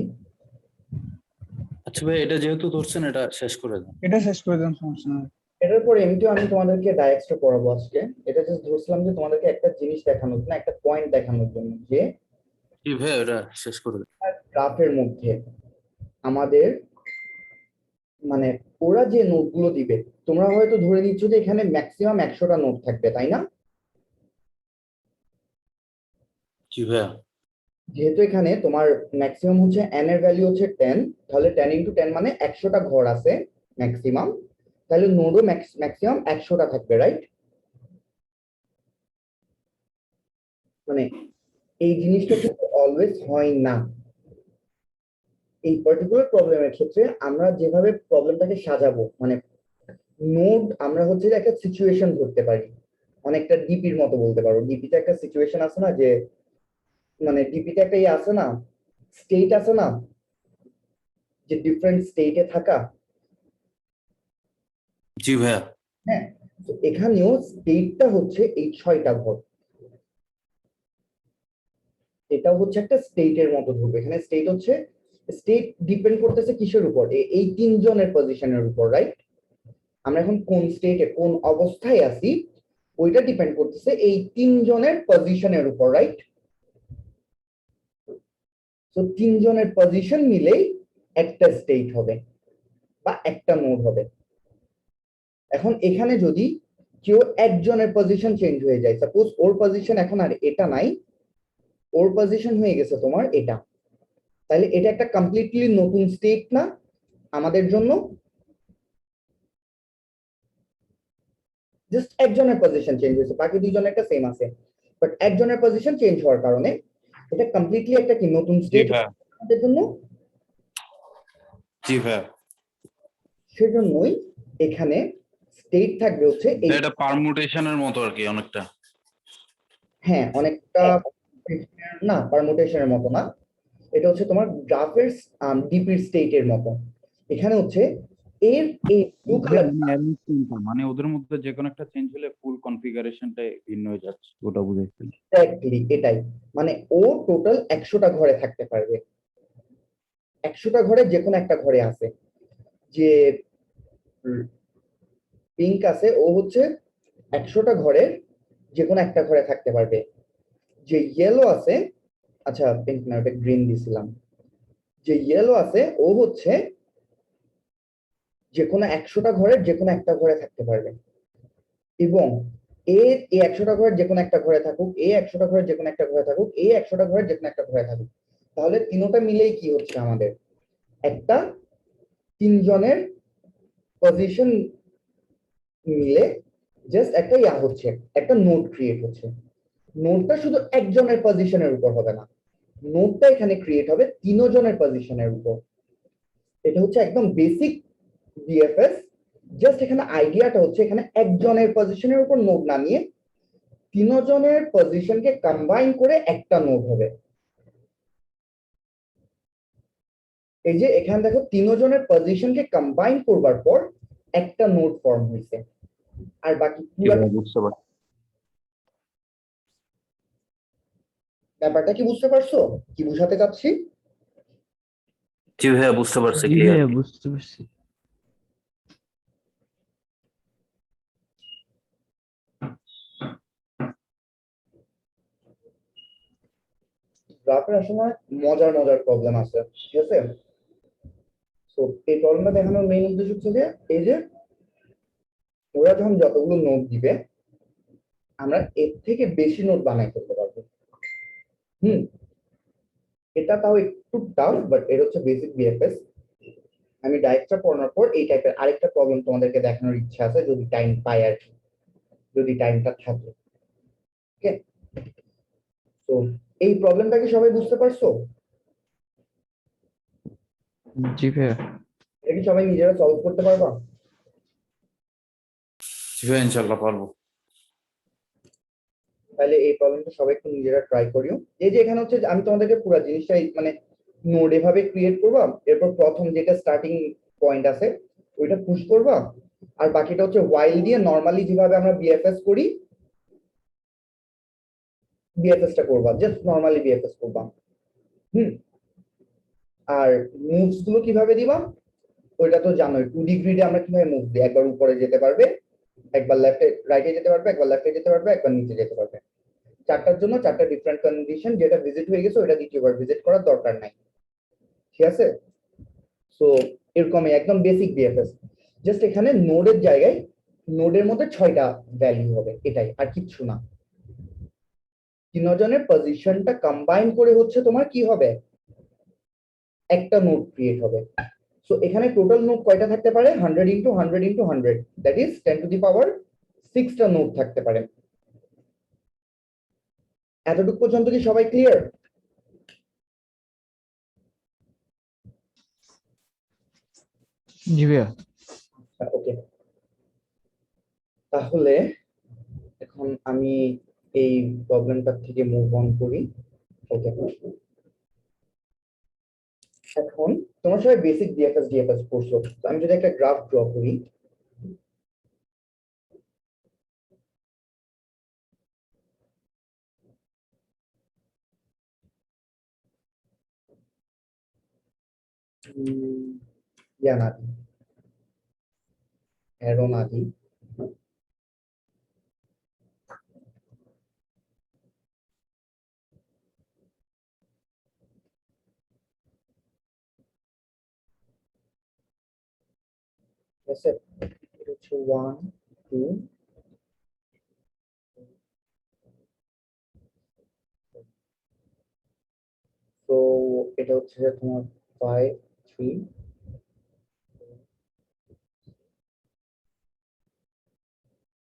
আচ্ছা ভাই, এটা যেহেতু ধরছেন এটা শেষ করে দেন। এটা শেষ করে দেন, সমস্যা নেই। এটার পর এমনিতেও আমি তোমাদেরকে ডায়াক্সটা পড়াবো আজকে। এটা জাস্ট ধরছিলাম যে তোমাদেরকে একটা জিনিস দেখানোর জন্য, একটা পয়েন্ট দেখানোর জন্য যে কি ভাই, এটা শেষ করে দেন। গ্রাফের মধ্যে আমাদের মানে ওরা যে নোটগুলো দিবে, তোমরা হয়তো ধরে নিচ্ছ যে এখানে ম্যাক্সিমাম 100টা নোট থাকবে, তাই না? জি ভাইয়া। যেহেতু এখানে তোমার ম্যাক্সিমাম হচ্ছে n এর ভ্যালু হচ্ছে 10, তাহলে 10 into 10 মানে 100টা ঘর আছে ম্যাক্সিমাম, তাহলে নোডও ম্যাক্সিমাম 100টা থাকবে, রাইট? মানে এই জিনিসটা কিন্তু অলওয়েজ হয় না। এই পার্টিকুলার প্রবলেমের ক্ষেত্রে আমরা যেভাবে প্রবলেমটাকে সাজাবো, মানে নোড আমরা হচ্ছে যে একটা সিচুয়েশন ধরতে পারি, অনেকটা ডিপির মতো বলতে পারো। ডিপিতে একটা সিচুয়েশন আছে না, যে মানে ডিপিতে একটা ইয়ে আছে না, স্টেট আছে না, যে ডিফারেন্ট স্টেটে থাকা। জি ভাইয়া। হ্যাঁ, তো এখানেও স্টেটটা হচ্ছে এই 6টা ঘর, এটাও হচ্ছে একটা স্টেটের মতো ধরবে। এখানে স্টেট হচ্ছে, স্টেট ডিপেন্ড করতেছে কিসের উপর? এই 3 জনের পজিশনের উপর, রাইট? আমরা এখন কোন স্টেটে কোন অবস্থায় আছি ওইটা ডিপেন্ড করতেছে এই 3 জনের পজিশনের উপর, রাইট? তো 3 জনের পজিশন মিলেই একটা স্টেট হবে বা একটা নোড হবে। এখন এখানে যদি কেউ একজনের পজিশন চেঞ্জ হয়ে যায়, সাপোজ ওর পজিশন এখন আর এটা নাই, ওর পজিশন হয়ে গেছে তোমার এটা, তাহলে এটা একটা কমপ্লিটলি নতুন স্টেট না আমাদের জন্য? জাস্ট একজনের পজিশন চেঞ্জ হয়েছে, বাকি 2 জনের একটা সেম আছে, বাট একজনের পজিশন চেঞ্জ হওয়ার কারণে এটা কমপ্লিটলি একটা কি নতুন স্টেট আমাদের জন্য। জি ভাইয়া। সেজন্যই এখানে স্টেট থাকবে হচ্ছে এই, এটা পারমুটেশনের মতো আর কি অনেকটা। হ্যাঁ অনেকটা, না পারমুটেশনের মতো না, এটা হচ্ছে তোমার গ্রাফের ডিপির স্টেটের মতো। এখানে হচ্ছে এর এই ব্লু কালার মানে ওদের মধ্যে যে কোনো একটা চেঞ্জ হলে ফুল কনফিগারেশনটাই ভিন্ন হয়ে যাচ্ছে, ওটা বুঝাইছিল। এক্স্যাক্টলি এটাই, মানে ও টোটাল 100টা ঘরে থাকতে পারবে, 100টা ঘরে যে কোনো একটা ঘরে আছে। যে পিঙ্ক আছে ও হচ্ছে 100টা ঘরের যে কোনো একটা ঘরে থাকতে পারবে। যে ইয়েলো আছে, আচ্ছা পিঙ্ক না ওটা গ্রিন দিছিলাম, যে ইয়েলো আছে ও হচ্ছে যে কোনো 100টা ঘরের যে কোনো একটা ঘরে থাকতে পারবে। এবং এই 100টা ঘরের যে কোনো একটা ঘরে থাকুক, এই 100টা ঘরের যে কোনো একটা ঘরে থাকুক, এই 100টা ঘরের যে কোনো একটা ঘরে থাকুক, তাহলে তিনটা মিলেই কি হচ্ছে আমাদের একটা তিনজনের পজিশন মিলে জাস্ট একটা হচ্ছে, একটা নোড ক্রিয়েট হচ্ছে। নোডটা শুধু একজনের পজিশনের উপর হবে না, নোডটা এখানে ক্রিয়েট হবে তিনজনের পজিশনের উপর। এটা হচ্ছে একদম বেসিক বিএফএস। জাস্ট এখানে আইডিয়াটা হচ্ছে এখানে একজনের পজিশনের উপর নোড না নিয়ে তিনজনের পজিশনকে কম্বাইন করে একটা নোড হবে। এই যে এখানে দেখো তিনজনের পজিশনকে কম্বাইন করবার পর একটা নোড ফর্ম হয়েছে। আর বাকি পুরো বুঝতে পারছি। ব্যাপারটা কি বুঝতে পারছো, কি বুঝাতে চাচ্ছি? জি ভাইয়া বুঝতে পারছি, জি ক্লিয়ার। ভাইয়া বুঝতে পারছি। গ্রাফের আসলে মজার মজার প্রবলেম আছে, ঠিক আছে? তো এই প্রবলেমটা দেখানোর মেইন উদ্দেশ্য হচ্ছে যে এই যে ওরা যখন যতগুলো নোট দিবে আমরা এর থেকে বেশি নোট বানাই ফেলতে পারবো। হুম, এটা তাও একটু টাফ, বাট এর হচ্ছে বেসিক বিএফএস। আমি ডাইরেক্টটা পড়ানোর পর এই টাইপের আরেকটা প্রবলেম তোমাদেরকে দেখানোর ইচ্ছা আছে, যদি টাইম পাই আর কি, যদি টাইমটা থাকে। ওকে, তো এই প্রবলেমটা কি সবাই বুঝতে পারছো? জি ভাইয়া। এটা কি সবাই নিজেরা সলভ করতে পারবা? জি ভাইয়া ইনশাল্লাহ পারবো। তাহলে এই প্রবলেমটা সবাই একটু নিজেরা ট্রাই করিও। এই যে এখানে হচ্ছে যে আমি তোমাদেরকে পুরো জিনিসটাই মানে নোড এভাবে ক্রিয়েট করবা, এরপর প্রথম যেটা স্টার্টিং পয়েন্ট আছে ওইটা পুশ করবা, আর বাকিটা হচ্ছে ওয়াইল দিয়ে নরমালি যেভাবে আমরা বিএফএস করি বিএফএসটা করবা, জাস্ট নরমালি বিএফএস করবা। হুম, আর মুভস গুলো কিভাবে দিবা ওইটা তো জানোই, 2D গ্রিডে আমরা কিভাবে মুভ দিই, একবার উপরে যেতে পারবে, একবার লেফটে রাইটে যেতে পারবে, একবার লেফটে যেতে পারবে, একবার নিচে যেতে পারবে। চারটার জন্য চারটা ডিফারেন্ট কন্ডিশন, যেটা ভিজিট হয়ে গেছে ওটা দ্বিতীয়বার ভিজিট করার দরকার নাই, ঠিক আছে? সো এরকমই একদম বেসিক বিএফএস। জাস্ট এখানে নোডের জায়গায় নোডের মধ্যে 6টা ভ্যালু হবে, এটাই আর কিচ্ছু না। তিনজনের পজিশনটা কম্বাইন করে হচ্ছে তোমার কি হবে, একটা নোড ক্রিয়েট হবে। সো এখানে টোটাল নোড কয়টা থাকতে পারে, 100 ইন্টু 100 ইন্টু 100, দ্যাট ইজ 10⁻6টা নোড থাকতে পারে। এতটুকু পর্যন্ত কি সবাই ক্লিয়ার? জি ভাইয়া। ওকে, তাহলে এখন আমি এই প্রবলেমটা থেকে মুভ অন করি। ওকে, এখন তোমার সবাই বেসিক ডিএফএস পড়ছো, তো আমি যদি একটা গ্রাফ ড্র করি, ইয়া না দিই, অ্যারো না দিই, ঠিক আছে? এটা হচ্ছে 1 2, তো এটা হচ্ছে তোমার 5 3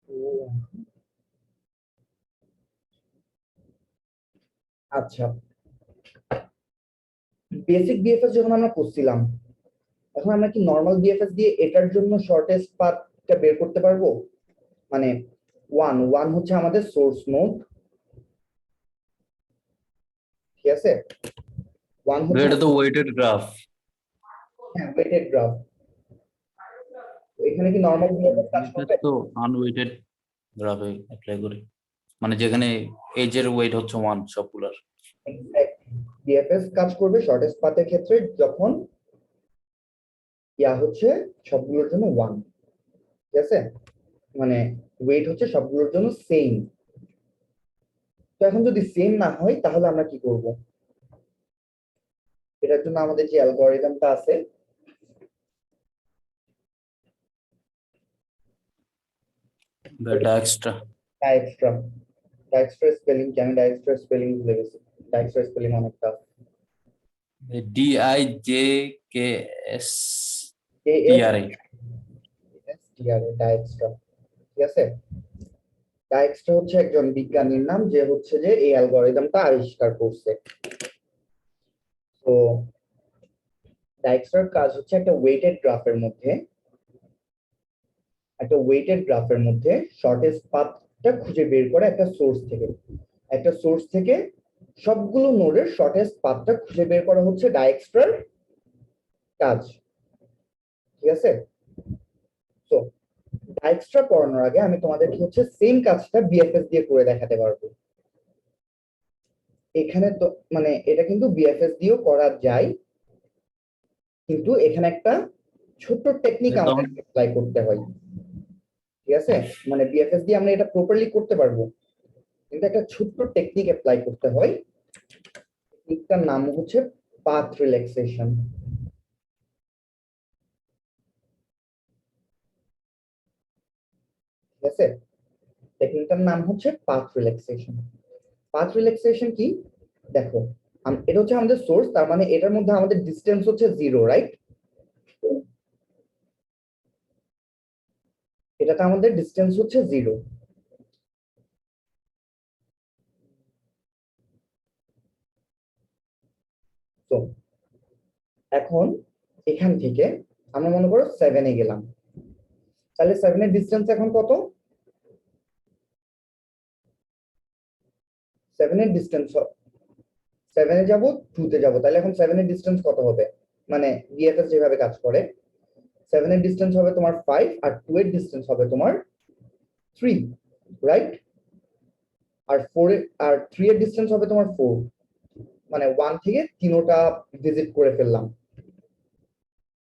2 1। আচ্ছা, বেসিক বিএফএস যখন আমরা করছিলাম, এখন আমরা কি নরমাল বিএফএস দিয়ে এটার জন্য শর্টেস্ট পাথটা বের করতে পারবো? মানে 1 1 হচ্ছে আমাদের সোর্স নোড, ঠিক আছে? 1 ভাই হচ্ছে এটা তো ওয়েটেড গ্রাফ। Weighted graph. এখানে কি নরমাল বিএফএস কাজ করবে? তো আনওয়েটেড গ্রাফে অ্যাপ্লাই করি, মানে যেখানে এজের ওয়েট হচ্ছে 1 সবগুলার। বিএফএস কাজ করবে শর্টেস্ট পাথের ক্ষেত্রে যখন ইয়া হচ্ছে সবগুলোর জন্য 1, ঠিক আছে, মানে ওয়েট হচ্ছে সবগুলোর জন্য সেম। তো এখন যদি সেম না হয় তাহলে আমরা কি করব? এটার জন্য আমাদের যে অ্যালগরিদমটা আছে ডায়াক্সট্রা। ডায়াক্সট্রা স্পেলিং কি? আমি ডায়াক্সট্রা স্পেলিং ভুলে গেছি। ডায়াক্সট্রা স্পেলিং অনেকটা DIJKS AS TRA। ডায়াক্সট্রা, ঠিক আছে। ডায়াক্সট্রা হচ্ছে একজন বিজ্ঞানীর নাম যে হচ্ছে যে এই অ্যালগরিদমটা আবিষ্কার করছে। তো ডায়াক্সট্রার কাজ হচ্ছে একটা ওয়েটেড গ্রাফের মধ্যে শর্টেস্ট পাথটা খুঁজে বের করে একটা সোর্স থেকে সবগুলো নোডের শর্টেস্ট পাথটা খুঁজে বের করা হচ্ছে ডায়াক্সট্রার কাজ, ঠিক আছে। তো ডায়াক্সট্রা পড়ানোর আগে আমি তোমাদেরকে হচ্ছে সেম কাজটা বিএফএস দিয়ে করে দেখাতে পারবো। এখানে তো মানে এটা কিন্তু বিএফএস দিয়েও করা যায়, কিন্তু এখানে একটা ছোট্ট টেকনিক আমাদের অ্যাপ্লাই করতে হয়, ঠিক আছে। মানে বিএফএস দিয়ে আমরা এটা প্রপারলি করতে পারবো, কিন্তু একটা ছোট্ট টেকনিক অ্যাপ্লাই করতে হয়। টেকনিকটার নাম হচ্ছে পাথ রিল্যাক্সেশন, ঠিক আছে। টেকনিকটার নাম হচ্ছে পাথ রিল্যাক্সেশন। পাথ রিল্যাক্সেশন কি? দেখো, এটা হচ্ছে আমাদের সোর্স, তার মানে এটার মধ্যে আমাদের ডিসটেন্স হচ্ছে 0, রাইট? এটাতে আমাদের ডিসটেন্স হচ্ছে 0। তো এখন এখান থেকে আমরা মনে করো 7 এ গেলাম, তাহলে 7 এর ডিসটেন্স এখন কত? 7 এর ডিসটেন্স 7 এ যাব 2 তে যাব, তাহলে এখন 7 এর ডিসটেন্স কত হবে? মানে বিএফএস যেভাবে কাজ করে 7 এর ডিসটেন্স হবে তোমার 5 আর 2 এর ডিসটেন্স হবে তোমার 3, রাইট? আর 3 এর ডিসটেন্স হবে তোমার 4, মানে 1 থেকে 3টা ভিজিট করে ফেললাম।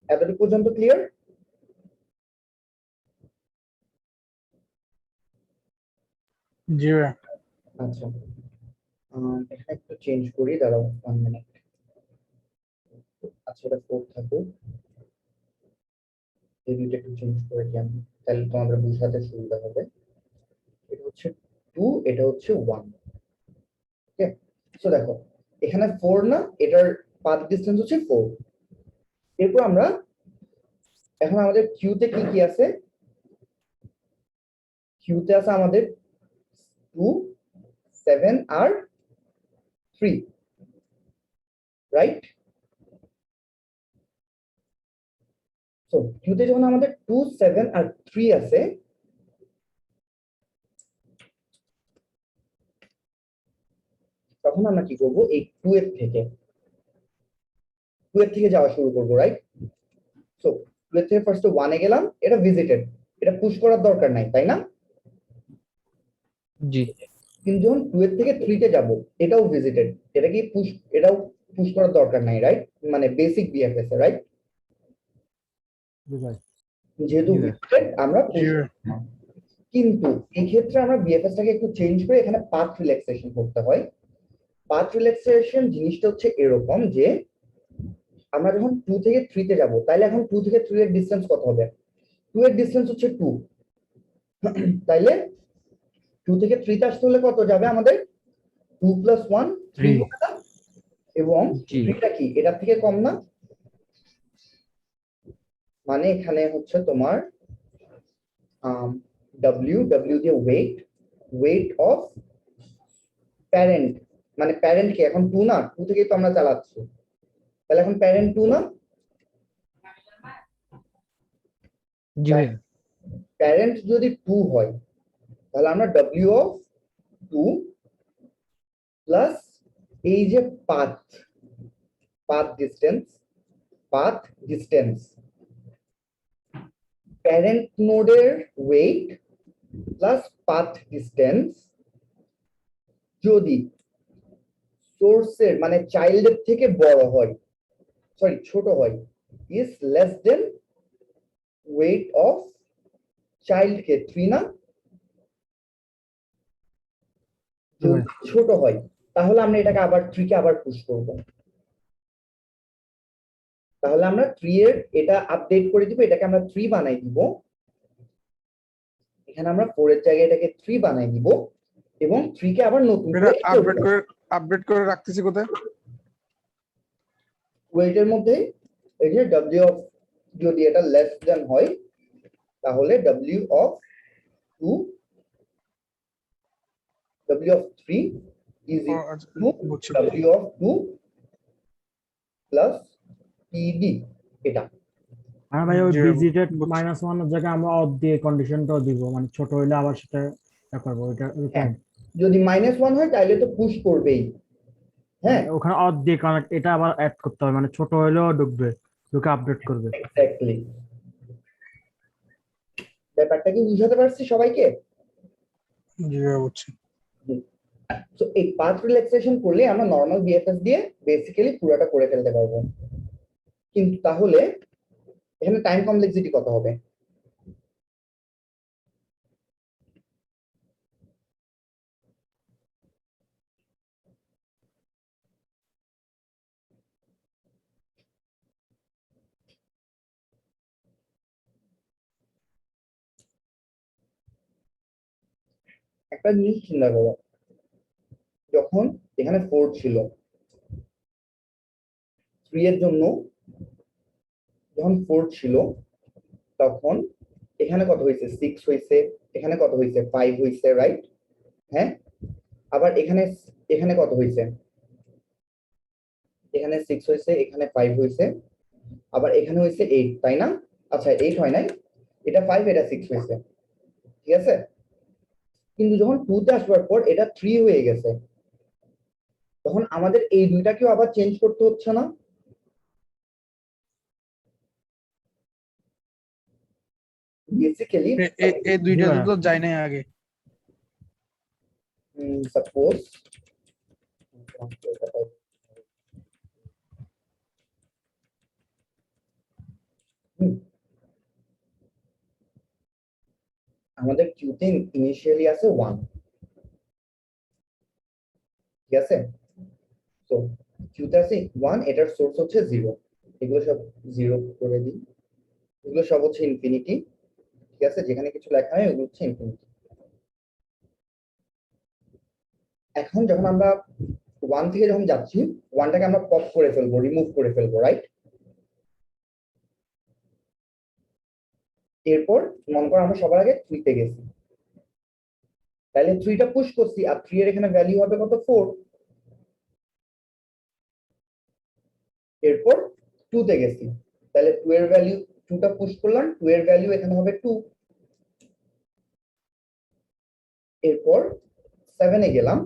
এতটুকু পর্যন্ত ক্লিয়ার? জি ভাই। আচ্ছা, এখানে একটু চেঞ্জ করি, দাঁড়াও 1 মিনিট। আচ্ছা, এটা 4 থাকুক, এই দুইটা একটু চেঞ্জ করে দিই আমি, তাহলে তোমাদের বুঝাতে সুবিধা হবে। এটা হচ্ছে 2, এটা হচ্ছে 1, ওকে। সো দেখো এখানে 4 না, এটার পাথ ডিসটেন্স হচ্ছে 4। এরপর আমরা এখন আমাদের কিউতে কি কি আছে? কিউতে আছে আমাদের 2, 7 আর 3, রাইট? সো কিউতে যখন আমাদের 2, 7 আর 3 আছে, তখন আমরা কি করব? এই 2 এর থেকে যাওয়া শুরু করব, রাইট? সো 2 এর থেকে ফার্স্টে 1 এ গেলাম, এটা ভিজিটেড, এটা পুশ করার দরকার নাই, তাই না? জি। কিন্তু যখন 2 এর থেকে 3 তে যাব, এটাও ভিজিটেড, এটাও পুশ করার দরকার নাই, রাইট? মানে বেসিক বিএফএস এ, রাইট? যেহেতু জি। visited, আমরা জি push ভাই। করব না। কিন্তু এই ক্ষেত্রে আমরা বিএফএস টাকে একটু চেঞ্জ করে এখানে পাথ রিল্যাক্সেশন করতে হয়। পাথ রিল্যাক্সেশন জিনিসটা হচ্ছে এরকম যে আমরা যখন 2 থেকে 3 তে যাব, তাহলে এখন 2 থেকে 3 এর ডিসটেন্স কত হবে? 2 এর ডিসটেন্স হচ্ছে 2, তাইলে 2 থেকে 3 তে আসতে হলে কত যাবে আমাদের? 2 + 1 3 3। হবে না? এবং জি। 3 টা কি এটার থেকে কম না? মানে এখানে হচ্ছে তোমার ডব্লিউ দিয়ে ওয়েট অফ প্যারেন্ট, মানে প্যারেন্ট কি এখন 2 না? 2 থেকেই তো আমরা চালাচ্ছি, তাহলে এখন প্যারেন্ট 2 না? জি ভাইয়া। প্যারেন্ট যদি 2 হয় তাহলে আমরা ডব্লিউ অফ 2 প্লাস এই যে পাথ, path distance parent নোডের weight plus path distance যদি সোর্সের মানে চাইল্ডের থেকে বড় হয় ছোট হয় is less than weight of child কে 3 না যদি ছোট হয় তাহলে আমরা এটাকে আবার 3 কে আবার পুশ করব তাহলে আমরা 3 এর এটা আপডেট করে দিব এটাকে আমরা 3 বানাই দিব এখানে আমরা 4 এর জায়গায় এটাকে 3 বানাই দিব এবং 3 কে আবার নতুন এটা আপডেট করে রাখতেছি কোথায় ওয়েটের মধ্যে এই যে w অফ যদি এটা লেস দ্যান হয় তাহলে w of 2 w of 3 is equal to w of 2 plus pd এটা আর ভাই ওই ভিজিটেড -1 এর জায়গায় আমরা অফ দিয়ে কন্ডিশনটাও দিব মানে ছোট হইলে আবার সেটা করব ওটা যদি -1 হয় তাহলে তো পুশ করবেই হ্যাঁ ওখানে অফ দিয়ে কানেক্ট এটা আবার অ্যাড করতে হবে মানে ছোট হইলেও ঢুকে আপডেট করবে এক্স্যাক্টলি ব্যাপারটা কি বুঝাতে পারছি সবাইকে জি বুঝছি তো এই পাথ রিল্যাক্সেশন করলে আমরা নরমাল বিএফএস দিয়ে বেসিক্যালি পুরোটা করে ফেলতে পারবো কিন্তু তাহলে এখানে টাইম কমপ্লেক্সিটি কত হবে একটা জিনিস চিন্তা করো যখন এখানে 4 ছিল 3 এর জন্য যখন 4 ছিল তখন এখানে কত হয়েছে 6 হয়েছে এখানে কত হয়েছে 5 হয়েছে রাইট হ্যাঁ আবার এখানে কত হয়েছে এখানে 6 হয়েছে এখানে 5 হয়েছে আবার এখানে হয়েছে 8 তাই না আচ্ছা 8 হয় নাই এটা 5 এটা 6 হয়েছে ঠিক আছে কিন্তু যখন 2 তে আসবার পর এটা 3 হয়ে গেছে তখন আমাদের এই দুইটাকেও আবার চেঞ্জ করতে হচ্ছে না বেসিক্যালি এই দুইটা তো যায় নাই আগে সাপোজ আমাদের কিউতে ইনিশিয়ালি আছে 1 ঠিক আছে তো কিউতে আছে 1 এটার সোর্স হচ্ছে 0 এগুলো সব 0 করে দিই এগুলো সব হচ্ছে ইনফিনিটি ঠিক আছে যেখানে কিছু লেখা হয় ওগুলো হচ্ছে ইনফিনিটি এখন যখন আমরা 1 থেকে যখন যাচ্ছি 1টাকে আমরা পপ করে ফেলবো রিমুভ করে ফেলবো রাইট এরপর মনে করো আমরা সবার আগে 3 তে গেছি তাহলে 3টা পুশ করছি আর 3 এর এখানে ভ্যালু হবে কত 4 এরপর 2 তে গেছি তাহলে 2 এর ভ্যালু 2টা পুশ করলাম 2 এর ভ্যালু এখানে হবে 2 এরপর 7 এ গেলাম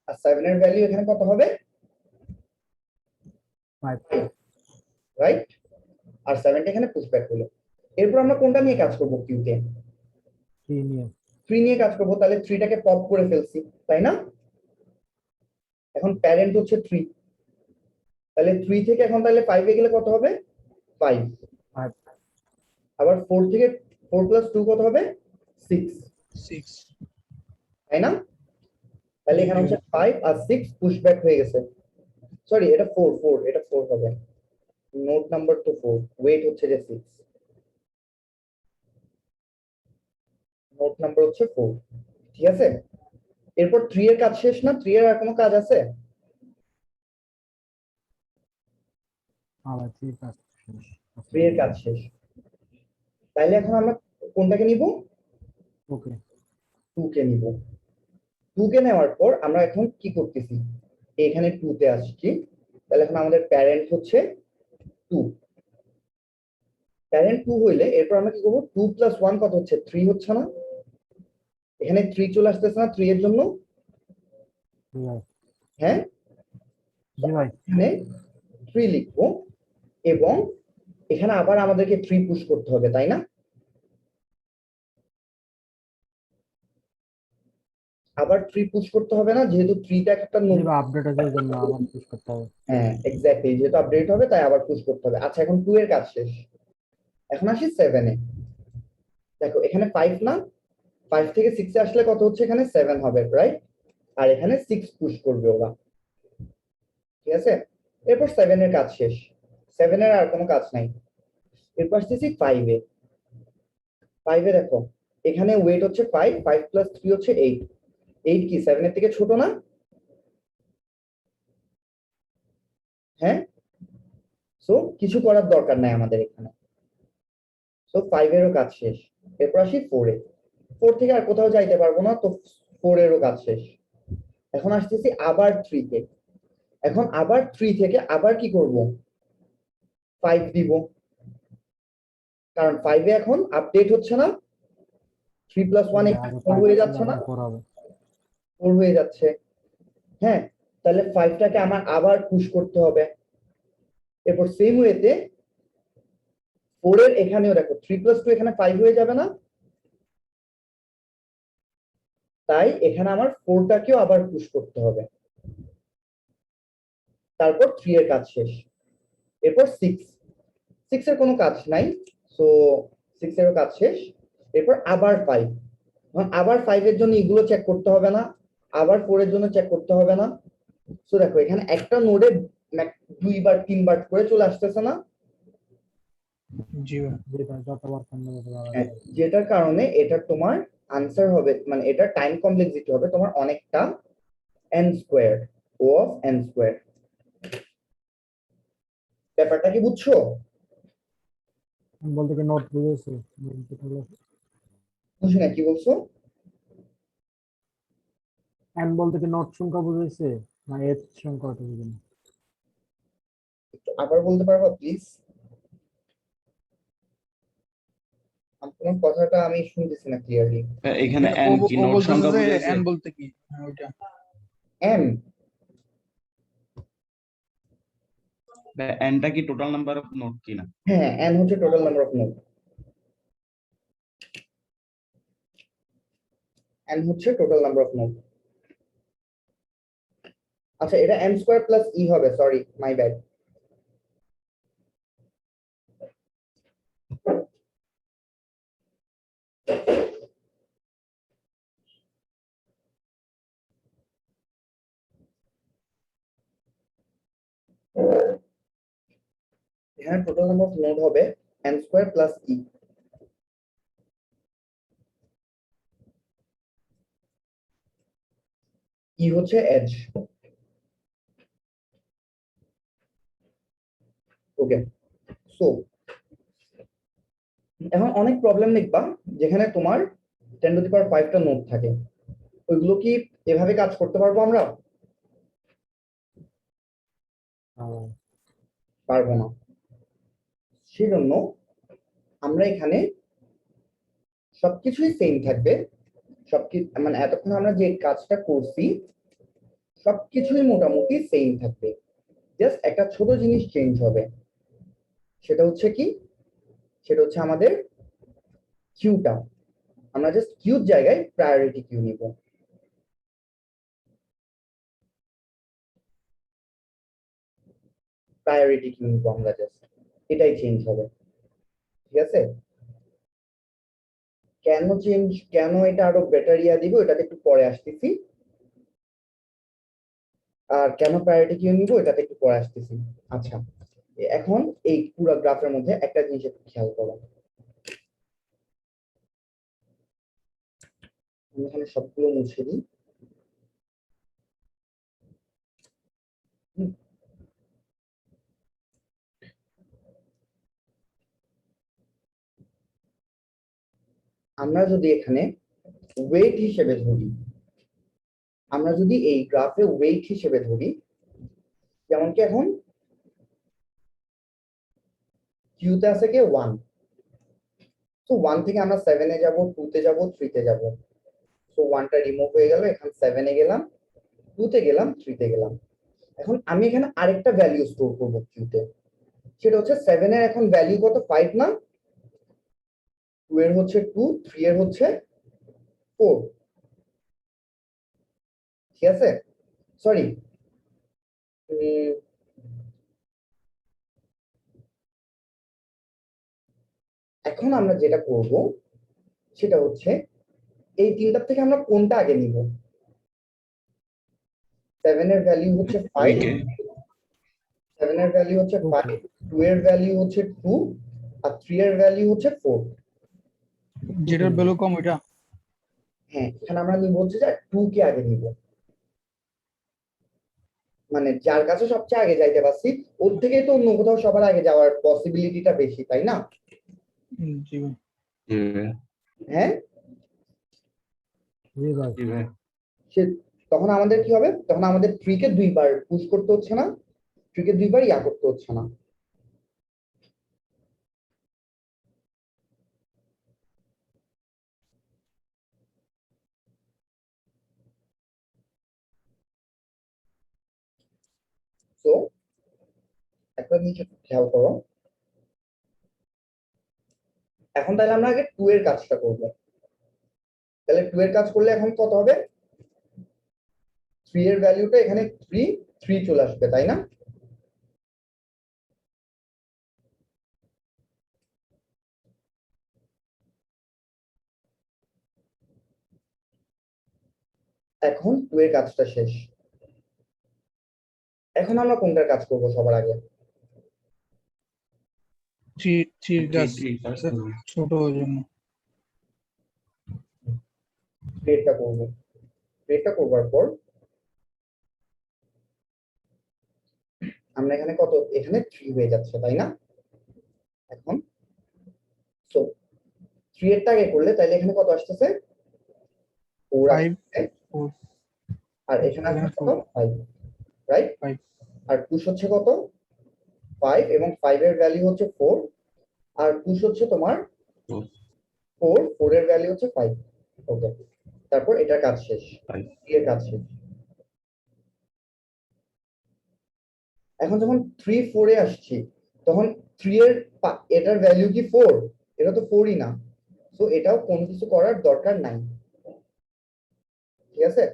আর 7 এর ভ্যালু এখানে কত হবে 5 রাইট আর 7টা এখানে পুশ ব্যাক হলো এরপর আমরা কোনটা নিয়ে কাজ করব কিউতে 3 নিয়ে 3 নিয়ে কাজ করব তাহলে 3টাকে পপ করে ফেলছি তাই না এখন প্যারেন্ট হচ্ছে 3 তাহলে 3 থেকে এখন তাহলে 5 এ গেলে কত হবে 5 আবার 4 থেকে 4 প্লাস 2 কত হবে 6 তাই না তাহলে এখানে হচ্ছে 5 আর 6 পুশ ব্যাক হয়ে গেছে সরি এটা 4 এটা 4 হবে নোট নাম্বার তো 4 ওয়েট হচ্ছে যে 6 নোট নাম্বার হচ্ছে 4 ঠিক আছে এরপর 3 এর কাজ শেষ না 3 এর আর কোনো কাজ আছে আবার ঠিক আছে 3 এর কাজ শেষ তাইলে এখন আমরা কোনটাকে নিব ওকে 2 কে নিব 2 কে নেওয়ার পর আমরা এখন কি করতেছি এখানে 2 তে আসছি তাহলে এখন আমাদের প্যারেন্ট হচ্ছে 2 প্যারেন্ট 2 হইলে এরপর আমরা কি করব 2 প্লাস 1 কত হচ্ছে 3 হচ্ছে না এখানে 3 চলে আসতেছে না 3 এর জন্য হ্যাঁ জি ভাই এখানে 3 লিখবো এবং এখানে আবার আমাদেরকে 3 পুশ করতে হবে, তাই না? আবার 3 পুশ করতে হবে না, যেহেতু 3টা একটা আপডেটের জন্য আবার পুশ করতে হবে। হ্যাঁ এক্স্যাক্টলি, যেহেতু আপডেট হবে তাই আবার পুশ করতে হবে। আচ্ছা এখন 2 এর কাজ শেষ, এখন আসি 7 এ। দেখো এখানে 5 না, 5 থেকে 6 এ আসলে কত হচ্ছে, এখানে 7 হবে, রাইট? আর এখানে 6 পুশ করবে ওরা, ঠিক আছে? এরপর 7 এর কাজ শেষ, 7 এর আর কোনো কাজ নাই। এরপর আসতেছি 5 এ। 5 এ দেখো এখানে ওয়েট হচ্ছে 5, 5 প্লাস 3 হচ্ছে 8। 8 কি 7 এর থেকে ছোট না? হ্যাঁ, সো কিছু করার দরকার নাই আমাদের এখানে। সো 5 এরও কাজ শেষ। এরপর আসি 4 এ। 4 থেকে আর কোথাও যাইতে পারবো না, তো 4 এরও কাজ শেষ। এখন আসতেছি আবার 3 তে। এখন আবার 3 থেকে আবার কি করব, 5 দিব, কারণ 5 এ এখন আপডেট হচ্ছে না, 3 প্লাস 1 4 হয়ে যাচ্ছে না, 4 হয়ে যাচ্ছে। হ্যাঁ, তাহলে 5টাকে আমার আবার পুশ করতে হবে। এরপর সেম ওয়েতে 4 এর এখানেও দেখো 3 প্লাস 2 এখানে 5 হয়ে যাবে না, তাই এখানে আমার 4টাকেও আবার পুশ করতে হবে। তারপর 3 এর কাজ শেষ। এরপর 6 এর কোনো কাজ নাই, সো 6 এরও কাজ শেষ। এরপর আবার 5, আবার 5 এর জন্য এগুলো চেক করতে হবে না, আবার 4 এর জন্য চেক করতে হবে না। সো দেখো এখানে একটা নোডে 2বার 3বার করে চলে আসতেছে না, জি ভাই। যতবার সম্ভব হবে। হ্যাঁ, যেটার কারণে এটা তোমার আনসার হবে, মানে এটা টাইম কমপ্লেক্সিটি হবে তোমার অনেকটা n square, O of n square. ব্যাপারটা কি বুঝছো? বলতে কি নোট বুঝেছি? বুঝি না, কি বলছো? এন বলতে কি নোট সংখ্যা বুঝেছে না এর সংখ্যাটা বুঝেন? একটু আবার বলতে পারবা প্লিজ? তোমার কথাটা আমি শুনতেছি না ক্লিয়ারলি। এখানে ও n কি ও নোট বলতেছে সংখ্যা যে বুঝাইছে? এন বলতে কি, হ্যাঁ ওইটা। m nটা কি টোটাল নাম্বার অফ নোট কিনা? হ্যাঁ, n হচ্ছে total number of node, n হচ্ছে টোটাল নাম্বার অফ নোড। আচ্ছা এটা m স্কয়ার প্লাস e হবে, সরি মাই ব্যাড। এখানে টোটাল নাম্বার অফ নোড হবে n square plus e। e হচ্ছে এজ। ওকে, সো এখন অনেক প্রবলেম দেখবা যেখানে তোমার 10⁵ টা নোড থাকে, ওইগুলো কি এভাবে কাজ করতে পারবো আমরা? পারবো না। সেজন্য আমরা এখানে সবকিছুই সেম থাকবে, সবকিছু মানে এতক্ষণ আমরা যে কাজটা করছি সবকিছুই মোটামুটি সেম থাকবে, জাস্ট একটা ছোট জিনিস চেঞ্জ হবে। সেটা হচ্ছে কি, সেটা হচ্ছে আমাদের কিউটা। আমরা জাস্ট কিউর জায়গায় প্রায়োরিটি কিউ নিব। প্রায়োরিটি কিউ নিব আমরা জাস্ট, এটাই চেঞ্জ হবে, ঠিক আছে? কেন চেঞ্জ, কেন এটা আরো বেটার ইয়া দিব এটাতে একটু পরে আসতেছি, আর কেন প্রায়োরিটি কিউ নিব এটাতে একটু পরে আসতেছি। আচ্ছা এখন এই পুরো গ্রাফের মধ্যে একটা জিনিস একটু খেয়াল করো, আমি এখানে সবগুলো মুছে দিই। আমরা যদি এখানে ওয়েট হিসেবে ধরি, আমরা যদি এই গ্রাফে ওয়েট হিসেবে ধরি, যেমন কি এখন কিউতে আছে কি 1, তো 1 থেকে আমরা 7 এ যাব, 2 তে যাব, 3 তে যাব। সো 1টা রিমুভ হয়ে গেল, এখন 7 এ গেলাম, 2 তে গেলাম, 3 তে গেলাম। এখন আমি এখানে আরেকটা ভ্যালু স্টোর করবো কিউতে, সেটা হচ্ছে 7 এর এখন ভ্যালু কত 5 না, 2 এর হচ্ছে 2, 3 এর হচ্ছে 4, ঠিক আছে? সরি, এখন আমরা যেটা করব সেটা হচ্ছে এই তিনটার থেকে আমরা কোনটা আগে নিব। 7 এর ভ্যালু হচ্ছে 5, 7 এর ভ্যালু হচ্ছে 5, 2 এর ভ্যালু হচ্ছে 2, আর 3 এর ভ্যালু হচ্ছে 4। যেটার ভ্যালু কম ওইটা। হ্যাঁ, এখানে আমরা নিব হচ্ছে যে 2 কে আগে নিব, মানে যার কাছে সবচেয়ে আগে যাইতে পারছি ওর থেকেই তো অন্য কোথাও সবার আগে যাওয়ার পসিবিলিটিটা বেশি, তাই না? জি ভাই। হ্যাঁ, জি ভাই। সে তখন আমাদের কি হবে, তখন আমাদের 3 কে দুইবার পুশ করতে হচ্ছে না, 3 কে দুইবার ইয়া করতে হচ্ছে না। তো একটা জিনিস একটু খেয়াল করো, এখন তাহলে আমরা আগে 2 এর কাজটা করব। তাহলে 2 এর কাজ করলে এখন কত হবে, 3 এর ভ্যালুটা এখানে 3 চলে আসবে, তাই না? এখন 2 এর কাজটা শেষ। এখন আমরা কোনটার কাজ করব সবার আগে? থ্রির কাজ ছোট ওই জন্য। গ্রেডটা করব, গ্রেডটা করবার পর আমরা এখানে কত, এখানে 3 হয়ে যাচ্ছে, তাই না? এখন সো 3 এরটা আগে করলে তাহলে এখানে কত আসতেছে, 4 5 আসছে, 4 আর এখানে আসছে কত 5, রাইট? 5 আর পুশ হচ্ছে কত 5, এবং 5 এর ভ্যালু হচ্ছে 4, আর পুশ হচ্ছে তোমার 4 এর ভ্যালু হচ্ছে 5। ওকে, তারপর এটার কাজ শেষ, 3 এর কাজ শেষ। এখন যখন 3 4 এ আসছি তখন 3 এর এটার ভ্যালু কি 4? এটা তো 4ই না, সো এটাও কোনো কিছু করার দরকার নাই, ঠিক আছে?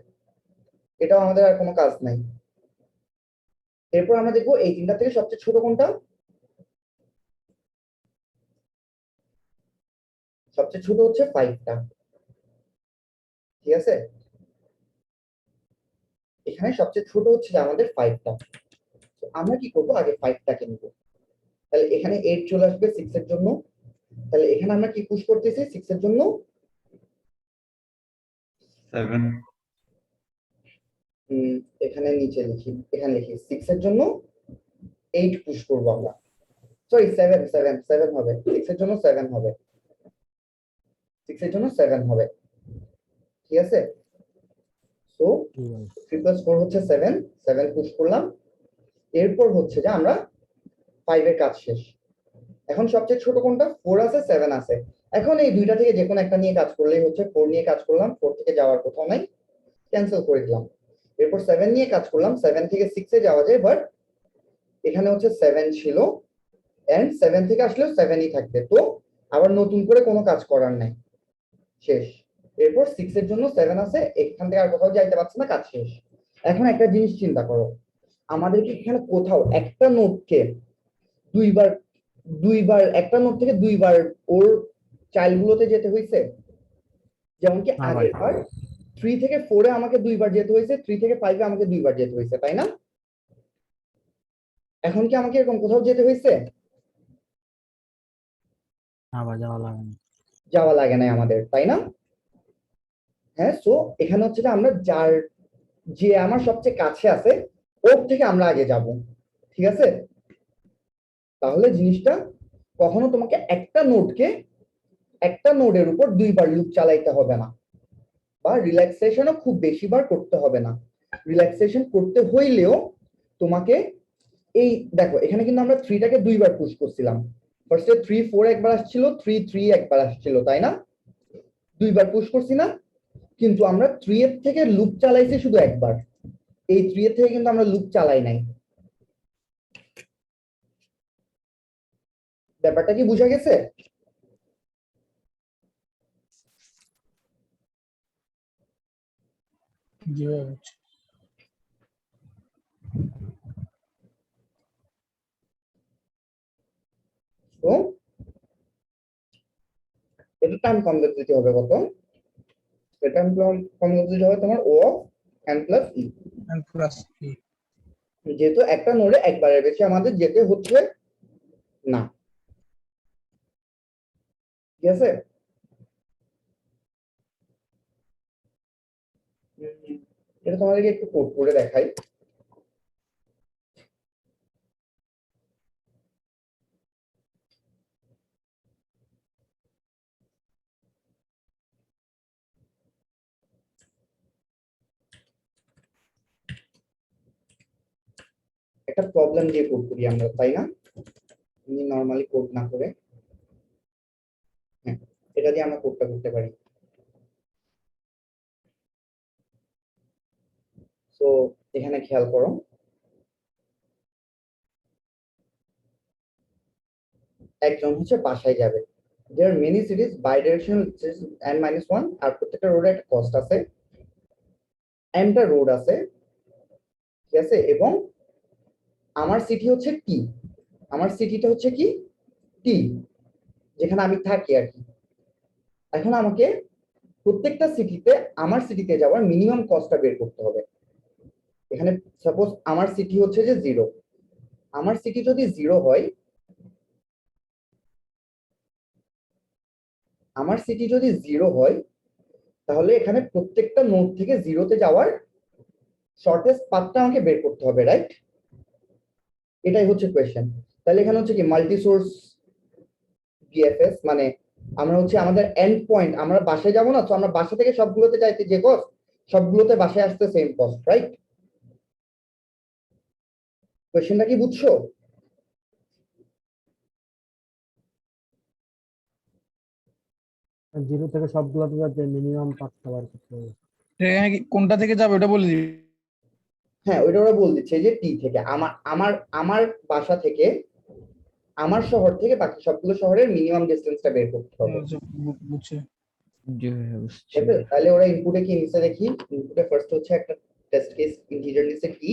এটাও আমাদের আর কোনো কাজ নাই। এরপর আমরা দেখবো এই তিনটা থেকে সবচেয়ে ছোট কোনটা, সবচেয়ে ছোট হচ্ছে 5টা, ঠিক আছে? এখানে সবচেয়ে ছোট হচ্ছে যে আমাদের 5টা। তো আমরা কি করব, আগে 5টাকে নিব। তাহলে এখানে 8 চলে আসবে 6 এর জন্য, তাহলে এখানে আমরা কি পুশ করতেছি 6 এর জন্য 7 এখানে নিচে লিখি, এখানে লিখি 6 এর জন্য 8 পুশ করব আমরা, সরি 7 হবে, 6 এর জন্য 7 হবে, 6 এর জন্য 7 হবে, ঠিক আছে? সো 3 + 4 হচ্ছে 7 পুশ করলাম। এরপর হচ্ছে যে আমরা 5 এর কাজ শেষ। এখন সবচেয়ে ছোট কোনটা, 4 আছে 7 আছে, এখন এই দুইটা থেকে যে কোনো একটা নিয়ে কাজ করলেই হচ্ছে। 4 নিয়ে কাজ করলাম, 4 থেকে যাওয়ার কোথাও নাই, ক্যান্সেল করে দিলাম। এরপর 7 নিয়ে কাজ করলাম, 7 থেকে 6 এ যাওয়া যায়, বাট এখানে হচ্ছে 7 ছিল, এন্ড 7 থেকে আসলেও 7ই থাকবে, তো আবার নতুন করে কোনো কাজ করার নাই, শেষ। এরপর 6 এর জন্য 7 আছে, এখান থেকে আর কোথাও যাইতে পারছে না, কাজ শেষ। এখন একটা জিনিস চিন্তা করো, আমাদেরকে এখানে কোথাও একটা নোটকে দুইবার দুইবার একটা নোট থেকে দুইবার ওর চাইল্ড গুলোতে যেতে হয়েছে? যেমন কি না ভাই। আগের বার 3 থেকে 4 এ আমাকে দুইবার যেতে হয়েছে, 3 থেকে 5 এ আমাকে দুইবার যেতে হয়েছে, তাই না? এখন কি আমাকে এরকম কোথাও যেতে হয়েছে? না ভাই, যাওয়া লাগে না। যাওয়া লাগে না আমাদের, তাই না? হ্যাঁ, সো এখানে হচ্ছে যে আমরা যে আমার সবচেয়ে কাছে আছে ওর থেকে আমরা আগে যাব, ঠিক আছে? তাহলে জিনিসটা কখনো তোমাকে একটা নোডের উপর দুইবার লুপ চালাইতে হবে না, বা রিল্যাক্সেশনও খুব বেশি বার করতে হবে না। রিল্যাক্সেশন করতে হইলেও তোমাকে এই দেখো, এখানে কিন্তু আমরা 3টাকে দুইবার পুশ করছিলাম। ফার্স্টে 3 4 একবার আসছিল, 3 3 একবার আসছিল, তাই না? দুইবার পুশ করছি না, কিন্তু আমরা 3 এর থেকে লুপ চালাইছি শুধু একবার। এই 3 এর থেকে কিন্তু আমরা লুপ চালাই নাই। ব্যাপারটা কি বুঝা গেছে? জি ভাই বুঝছি। তো এটা টাইম কমপ্লেক্সিটি হবে কত? এটা টাইম কমপ্লেক্সিটি হবে তোমার O of n plus E. n plus e যেহেতু একটা নোডে একবারের বেশি আমাদের যেতে হচ্ছে না, ঠিক আছে? এটা তোমাদেরকে একটু কোড করে দেখাই। একটা প্রবলেম দিয়ে কোড করি আমরা, তাই না? এমনি নরমালি কোড না করে হ্যাঁ এটা দিয়ে আমরা কোডটা করতে পারি। তো এখানে খেয়াল করো, একজন হচ্ছে বাসায় যাবে, there many cities bi direction n-1 আর প্রত্যেকটা রোডে একটা কস্ট আছে, nটা রোড আছে, ঠিক আছে? এবং আমার সিটি হচ্ছে টি, আমার সিটিটা হচ্ছে কি টি, যেখানে আমি থাকি আর কি। এখন আমাকে প্রত্যেকটা সিটিতে আমার সিটিতে যাওয়ার মিনিমাম কস্টটা বের করতে হবে। এখানে সাপোজ আমার সিটি হচ্ছে যে 0, আমার সিটি যদি 0 হয়, আমার সিটি যদি 0 হয় তাহলে এখানে প্রত্যেকটা নোড থেকে 0-তে যাওয়ার শর্টেস্ট পাথটা আমাকে বের করতে হবে, রাইট? এটাই হচ্ছে কোয়েশ্চেন। তাহলে এখানে হচ্ছে কি মাল্টি সোর্স বিএফএস, মানে আমরা হচ্ছে আমাদের এন্ড পয়েন্ট, আমরা বাসায় যাব না, তো আমরা বাসা থেকে সবগুলোতে যাইতে যে কস্ট, সবগুলোতে বাসায় আসতে সেম কস্ট, রাইট? কোয়েশ্চেনটা কি বুঝছো? জিরো থেকে সবগুলোতে যাতে মিনিমাম পাঁচটা বার করতে হবে। এখানে কি কোনটা থেকে যাবে ওটা বলে দিবি। হ্যাঁ ওইটা ওরা বল দিচ্ছে যে টি থেকে আমার আমার আমার বাসা থেকে আমার শহর থেকে বাকি সবগুলো শহরের মিনিমাম ডিসটেন্সটা বের করতে হবে। বুঝছি। জি ভাইয়া বুঝছি। ঠিক আছে, তাহলে ওরা ইনপুটে কি নিচে দেখি, ইনপুটে ফার্স্ট হচ্ছে একটা টেস্ট কেস ইন্টিজার নিচে টি,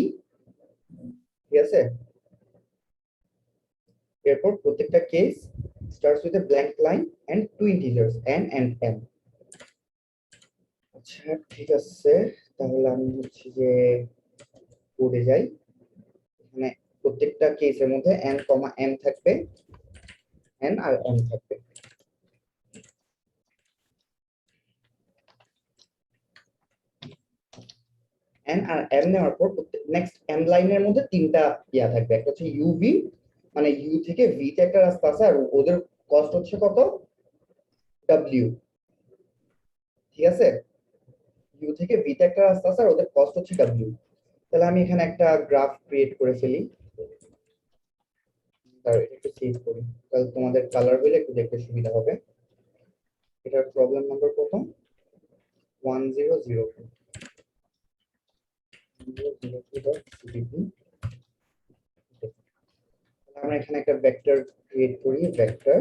ঠিক আছে? এরপর প্রত্যেকটা case starts with a blank line and two integers n and m। আচ্ছা ঠিক আছে, তাহলে আমি হচ্ছে যে কোডে যাই। এখানে প্রত্যেকটা কেসের মধ্যে n, m থাকবে, n আর m থাকবে। n আর m নেওয়ার পর নেক্সট m লাইনের মধ্যে তিনটা ইয়া থাকবে, একটা হচ্ছে uv, মানে u থেকে v তে একটা রাস্তা আছে, আর ওদের কস্ট হচ্ছে কত w, ঠিক আছে? u থেকে v তে একটা রাস্তা আছে আর ওদের কস্ট হচ্ছে w। তাহলে আমি এখানে একটা গ্রাফ ক্রিয়েট করে ফেলি, তার একটু সেভ করি, তাহলে তোমাদের কালার হলে একটু দেখতে সুবিধা হবে। এটার প্রবলেম নাম্বার কত? 1002 আমরা এখানে একটা ভেক্টর ক্রিয়েট করি, ভেক্টর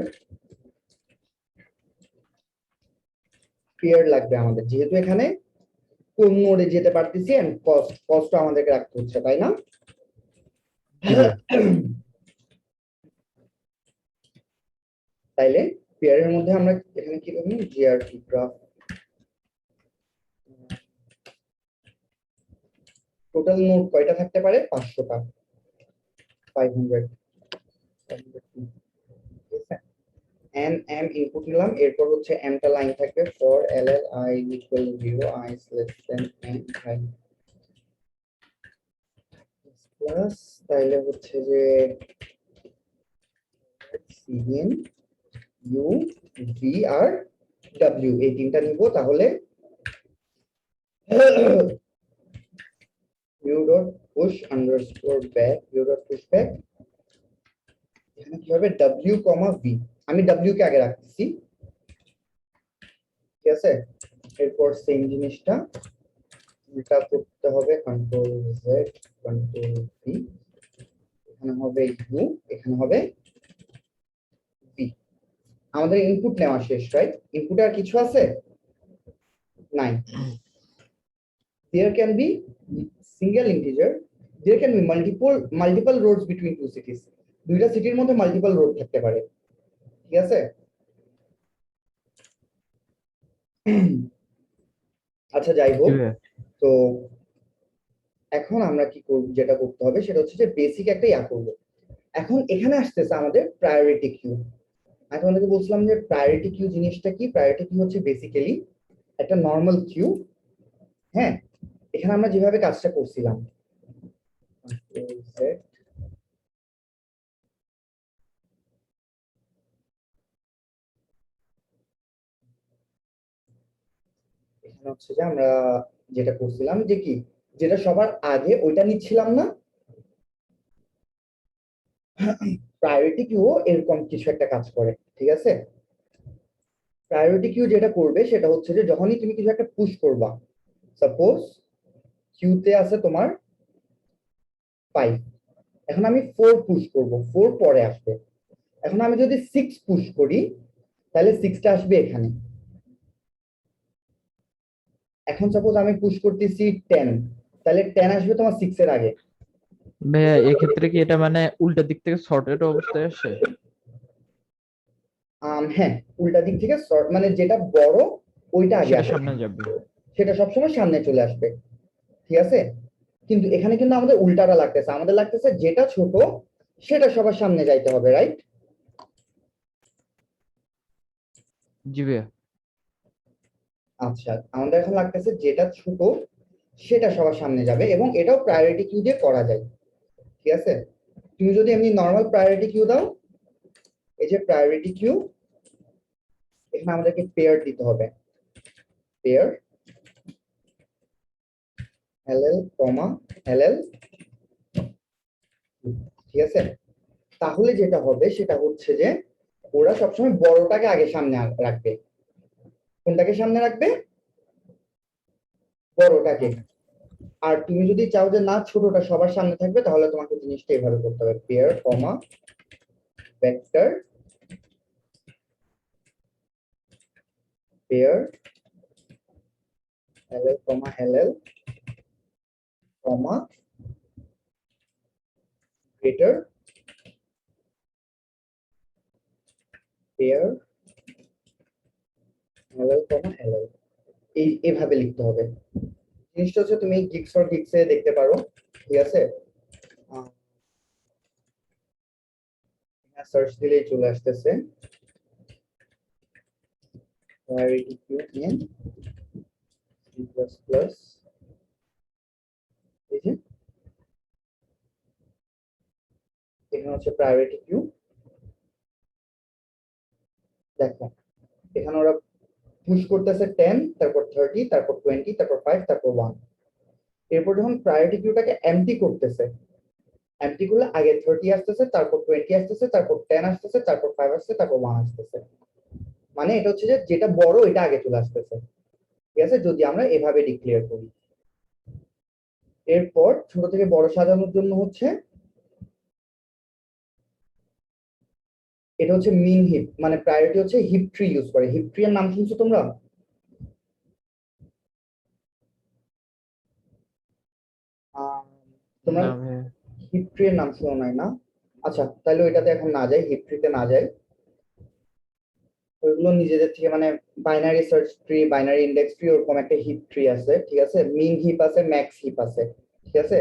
পেয়ার লাগবে আমাদের, যেহেতু এখানে কোন নোডে যেতে পারতেছি এন্ড কস্ট আমাদেরকে রাখতে হচ্ছে, তাই না? তাইলে পেয়ারের মধ্যে আমরা এখানে কি করব, জিআরটি গ্রাফ, টোটাল নোড কয়টা থাকতে পারে? 500টা, 500, n m ইনপুট নিলাম, এরপর হচ্ছে m টা লাইন থাকবে for ll I equal 0 I is less than n i plus, তাইলে হচ্ছে যে cin u v আর w এই তিনটা নিব, তাহলে u dot push underscore back, u dot push back, এখানে কি হবে w, v, আমি w কে আগে রাখতেছি, ঠিক আছে? এরপর সেম জিনিসটা উল্টা করতে হবে, কন্ট্রোল জেড কন্ট্রোল ভি, এখানে হবে ইউ, এখানে হবে ভি। আমাদের ইনপুট নেওয়া শেষ, রাইট? ইনপুটে আর কিছু আছে নাই। There can be single integer, there can be multiple roads between two cities. দুইটা সিটির মধ্যে মাল্টিপল রোড থাকতে পারে, ঠিক আছে? আচ্ছা যাই হোক, জি ভাইয়া। তো এখন আমরা কি করব, যেটা করতে হবে সেটা হচ্ছে যে বেসিক একটা ইয়া করবো। এখন এখানে আসতেছে আমাদের প্রায়োরিটি কিউ। আমি তোমাদেরকে বলছিলাম যে প্রায়োরিটি কিউ জিনিসটা কি। প্রায়োরিটি কিউ হচ্ছে বেসিক্যালি একটা নর্মাল কিউ। হ্যাঁ, এখানে আমরা যেভাবে কাজটা করছিলাম, এখানে হচ্ছে যে আমরা যেটা করছিলাম যে কি, যেটা সবার আগে ওইটা নিচ্ছিলাম না। প্রায়োরিটি কিউ এরকম কিছু একটা কাজ করে, ঠিক আছে? প্রায়োরিটি কিউ যেটা করবে সেটা হচ্ছে যে যখনই তুমি কিছু একটা পুশ করবা, সাপোজ কিউতে আছে তোমার 5, এখন আমি 4 পুশ করব, 4 পরে আসবে। এখন আমি যদি 6 পুশ করি তাহলে 6টা আসবে এখানে। এখন সাপোজ আমি পুশ করতেছি 10, তাহলে 10 আসবে তোমার 6 এর আগে। ভাইয়া এক্ষেত্রে কি এটা মানে উল্টা দিক থেকে সর্টেড অবস্থায় আসে? হ্যাঁ, উল্টা দিক থেকে মানে যেটা বড় ওইটা আগে সেটা আসবে, সামনে যাবে। সেটা সবসময় সামনে চলে আসবে, ঠিক আছে? কিন্তু এখানে কিন্তু আমাদের উল্টাটা লাগতেছে, আমাদের লাগতেছে যেটা ছোট সেটা সবার সামনে যাইতে হবে, রাইট? জি ভাইয়া। আচ্ছা, আমাদের এখন লাগতেছে যেটা ছোট সেটা সবার সামনে যাবে, এবং এটাও প্রায়োরিটি কিউ দিয়ে করা যায়, ঠিক আছে? তুমি যদি এমনি নর্মাল প্রায়োরিটি কিউ দাও, এই যে প্রায়োরিটি কিউ, এখানে আমাদেরকে পেয়ার দিতে হবে, পেয়ার এলএল কমা এলএল, ঠিক আছে? তাহলে যেটা হবে সেটা হচ্ছে যে ওরা সবসময় বড়টাকে আগে সামনে রাখবে। কোনটাকে সামনে রাখবে? বড়টাকে। আর তুমি যদি চাও যে না ছোটটা সবার সামনে থাকবে, তাহলে তোমাকে জিনিসটা এভাবে করতে হবে, পেয়ার কমা ভেক্টর পেয়ার এলএল কমা এলএল কমা গ্রেটার পেয়ার এলএল কমা এলএল। এইভাবে লিখতে হবে। জিনিসটা হচ্ছে তুমি গিগস ফর গিগসে দেখতে পারো, ঠিক আছে? সার্চ দিলেই চলে আসতেছে priority queue in C++, এই যে এখানে হচ্ছে প্রায়োরিটি কিউ। দেখো এখানে ওরা পুশ করতেছে 10, তারপর 30, তারপর 20, তারপর 5, তারপর 1। এরপর যখন প্রায়োরিটি কিউটাকে এমটি করতেছে, এমটি করলে আগে 30 আসতেছে, তারপর 20 আসতেছে, তারপর 10 আসতেছে, তারপর 5 আসছে, তারপর 1 আসতেছে। মানে এটা হচ্ছে যে যেটা বড় এটা আগে চলে আসতেছে, ঠিক আছে? যদি আমরা এভাবে ডিক্লেয়ার করি। এরপর ছোট থেকে বড় সাজানোর জন্য হচ্ছে এটা হচ্ছে মিন হিপ, মানে প্রায়োরিটি হচ্ছে হিপ ট্রি ইউজ করে। হিপ ট্রি এর নাম শুনছো তোমরা? তোমরা না ভাইয়া। হিপ ট্রি এর নাম শুনো নাই না? আচ্ছা, তাহলে ওইটাতে এখন না যাই, হিপ ট্রিতে না যাই। ওইগুলো নিজেদের থেকে মানে binary search tree, binary index tree, ওরকম একটা হিপ ট্রি আছে, ঠিক আছে? মিন হিপ আছে, ম্যাক্স হিপ আছে, ঠিক আছে?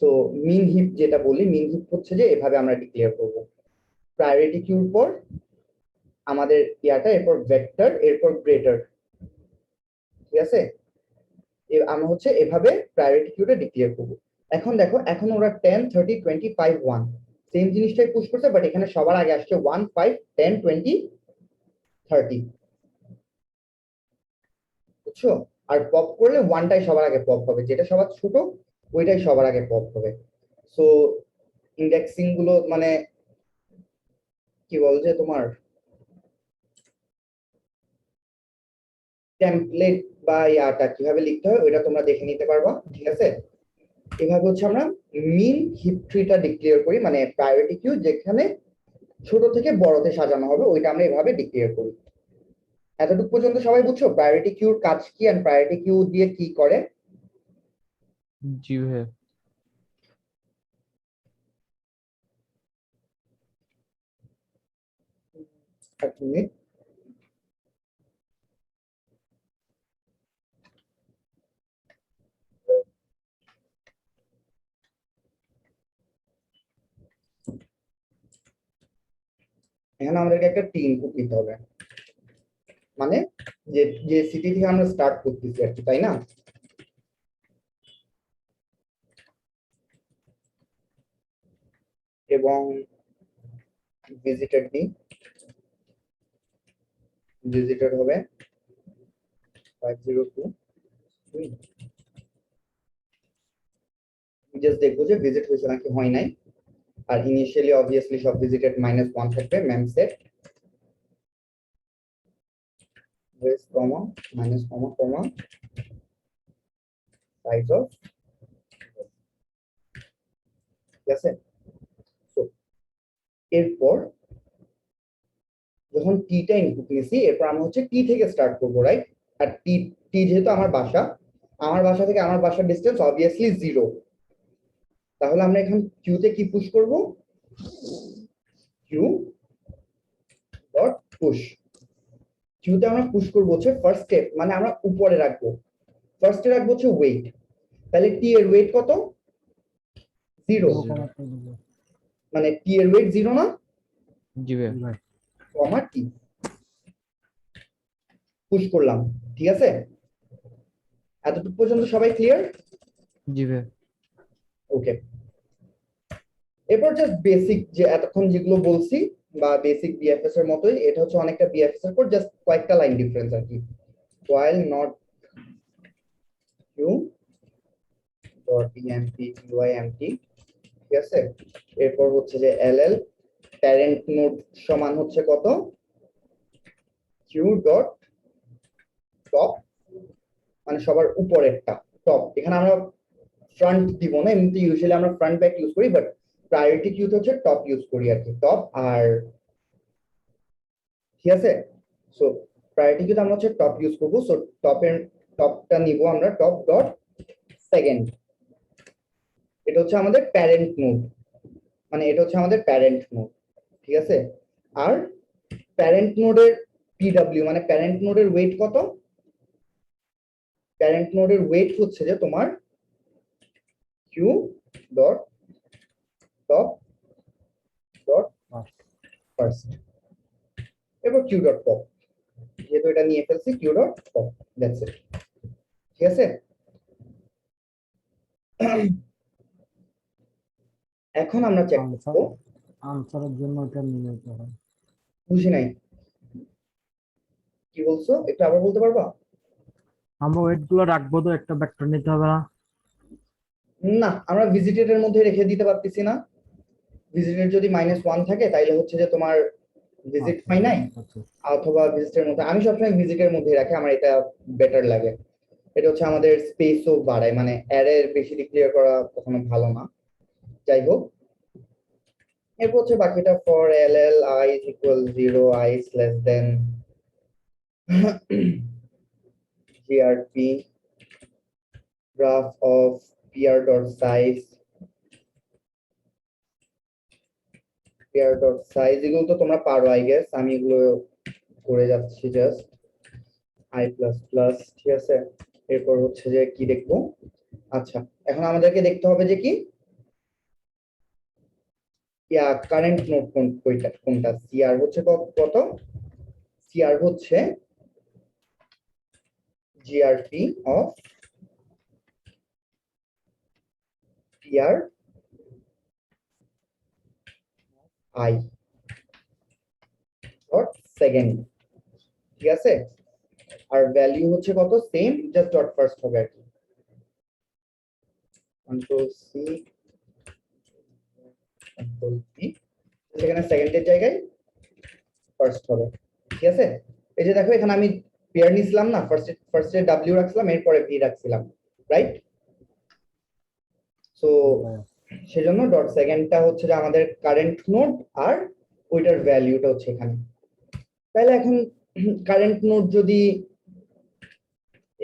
সো মিন হিপ যেটা বলি, মিন হিপ হচ্ছে যে এভাবে আমরা ডিক্লেয়ার করব, প্রায়োরিটি কিউর পর আমাদের ইয়াটা, এরপর ভেক্টর, এরপর গ্রেটার, ঠিক আছে? আমরা হচ্ছে এভাবে প্রায়োরিটি কিউটা ডিক্লেয়ার করব। এখন দেখো, এখন ওরা 10, 30, 20, 5, 1 সেম জিনিসটাই পুশ করছে, বাট এখানে সবার আগে আসছে 1, 5, 10, 20, 30, বুঝছো? আর পপ করলে 1টাই সবার আগে পপ হবে, যেটা সবার ছোট ওইটাই সবার আগে পপ হবে। সো ইন্ডেক্সিং গুলো মানে কি বল যে তোমার টেমপ্লেট বা ইয়াটা কিভাবে লিখতে হয় ওইটা তোমরা দেখে নিতে পারবা, ঠিক আছে? এভাবে হচ্ছে আমরা মিন হিপ ট্রিটা ডিক্লেয়ার করি, মানে প্রায়োরিটি কিউ যেখানে ছোট থেকে বড়তে সাজানো হবে ওইটা আমরা এভাবে ডিক্লেয়ার করি। এতটুকু পর্যন্ত সবাই বুঝছো প্রায়োরিটি কিউর কাজ কি এন্ড প্রায়োরিটি কিউ দিয়ে কি করে? জি ভাইয়া। এক মিনিট। এখানে আমাদেরকে একটা টি ইনপুট দিতে হবে, মানে যে যে সিটি থেকে আমরা স্টার্ট করতেছি আর কি, তাই না? এবং ভিজিটেড দিই, ভিজিটেড হবে 502। জাস্ট দেখবো যে ভিজিট হয়েছে নাকি হয় নাই। আর ইনিশিয়ালি অবভিয়াসলি সব ভিজিটেড -1 থাকবে, ma'am set race comma minus comma comma size of, ঠিক আছে? So, এরপর যখন টিটা ইনপুট নিছি এরপর আমরা হচ্ছে টি থেকে স্টার্ট করবো, রাইট? আর টি টি যেহেতু আমার বাসা থেকে আমার বাসার ডিসটেন্স অবভিয়াসলি 0, তাহলে আমরা এখন কিউতে কি পুশ করব? Q dot push. কিউতে আমরা পুশ করবো হচ্ছে ফার্স্ট স্টেপ, মানে আমরা উপরে রাখবো, ফার্স্টে রাখবো হচ্ছে ওয়েট। তাহলে টি এর ওয়েট কত? 0, মানে টি এর ওয়েট 0 না? জি ভাইয়া। কমা টি পুশ করলাম, ঠিক আছে? এতটুকু পর্যন্ত সবাই ক্লিয়ার? জি ভাইয়া। ওকে, এরপর জাস্ট বেসিক যে এতক্ষণ যেগুলো বলছি বা বেসিক বিএফএস এর মতোই, এটা হচ্ছে অনেকটা বিএফএস এর পর জাস্ট কয়েকটা লাইন ডিফারেন্স আর কি। while not q dot empty ui empty, ঠিক আছে? এরপর হচ্ছে যে ll প্যারেন্ট নোড সমান হচ্ছে কত? q dot top, মানে সবার উপরেরটা টপ। এখানে আমরা ফ্রন্ট দিব না, এমনিতে ইউজুয়ালি আমরা ফ্রন্ট ব্যাক ইউজ করি, বাট প্রায়োরিটি কিউতে হচ্ছে টপ ইউজ করি আর কি, টপ। আর ঠিক আছে, সো প্রায়োরিটি কিউতে আমরা হচ্ছে টপ ইউজ করব। সো টপটা নিব আমরা, টপ ডট সেকেন্ড। এটা হচ্ছে আমাদের প্যারেন্ট নোড, মানে এটা হচ্ছে আমাদের প্যারেন্ট নোড, ঠিক আছে? আর প্যারেন্ট নোডের পিডব্লিউ মানে প্যারেন্ট নোডের ওয়েট কত? প্যারেন্ট নোডের ওয়েট হচ্ছে যে তোমার Q dot top dot first, এরপর কিউ ডট টপ, যেহেতু এটা নিয়ে ফেলছি Q dot top, that's it, ঠিক আছে? এখন আমরা চেক করব, আনসারের জন্য এটা নিয়ে নিতে হয়। বুঝি নাই কি বলছো, একটু আবার বলতে পারবা? আমরা ওয়েট গুলো রাখবো তো, একটা ভেক্টর নিতে হবে না? না, আমরা ভিজিটের মধ্যে রেখে দিতে পারতেছি না। ভিজিটের যদি -1 থাকে তাইলে হচ্ছে যে তোমার ভিজিট হয় নাই, অথবা ভিজিটের মধ্যে, আমি সবসময় ভিজিটের মধ্যে রাখি, আমার এটা বেটার লাগে। এটা হচ্ছে আমাদের স্পেসও বাড়ায়, মানে অ্যারে বেশি ডিক্লেয়ার করা কখনো ভালো না। যাই হোক, এরপর হচ্ছে বাকিটা for ll I is equal 0, I is less than grp graph of pr dot size, pr dot size এগুলো তো তোমরা পারো আই গেস, আমি এগুলো করে যাচ্ছি জাস্ট i প্লাস প্লাস, ঠিক আছে? এরপর হচ্ছে যে কি দেখবো, আচ্ছা এখন আমাদেরকে দেখতে হবে যে কি কারেন্ট নোড কোনটা। সিআর হচ্ছে কত? সিআর হচ্ছে GRP of PR I dot second, ঠিক আছে? আর ভ্যালু হচ্ছে কত? সেম, জাস্ট ডট ফার্স্ট হবে আর কি। কন্ট্রোল সি কন্ট্রোল পি, সেখানে সেকেন্ডের জায়গায় ফার্স্ট হবে, ঠিক আছে? এই যে দেখো এখানে আমি পেয়ার নিছিলাম না, ফার্স্টে ডাব্লিউ রাখছিলাম, এরপরে ভি রাখছিলাম, রাইট? সো সেজন্য ডট সেকেন্ডটা হচ্ছে যে আমাদের কারেন্ট নোড, আর ওইটার ভ্যালুটা হচ্ছে এখানে। তাহলে এখন কারেন্ট নোড যদি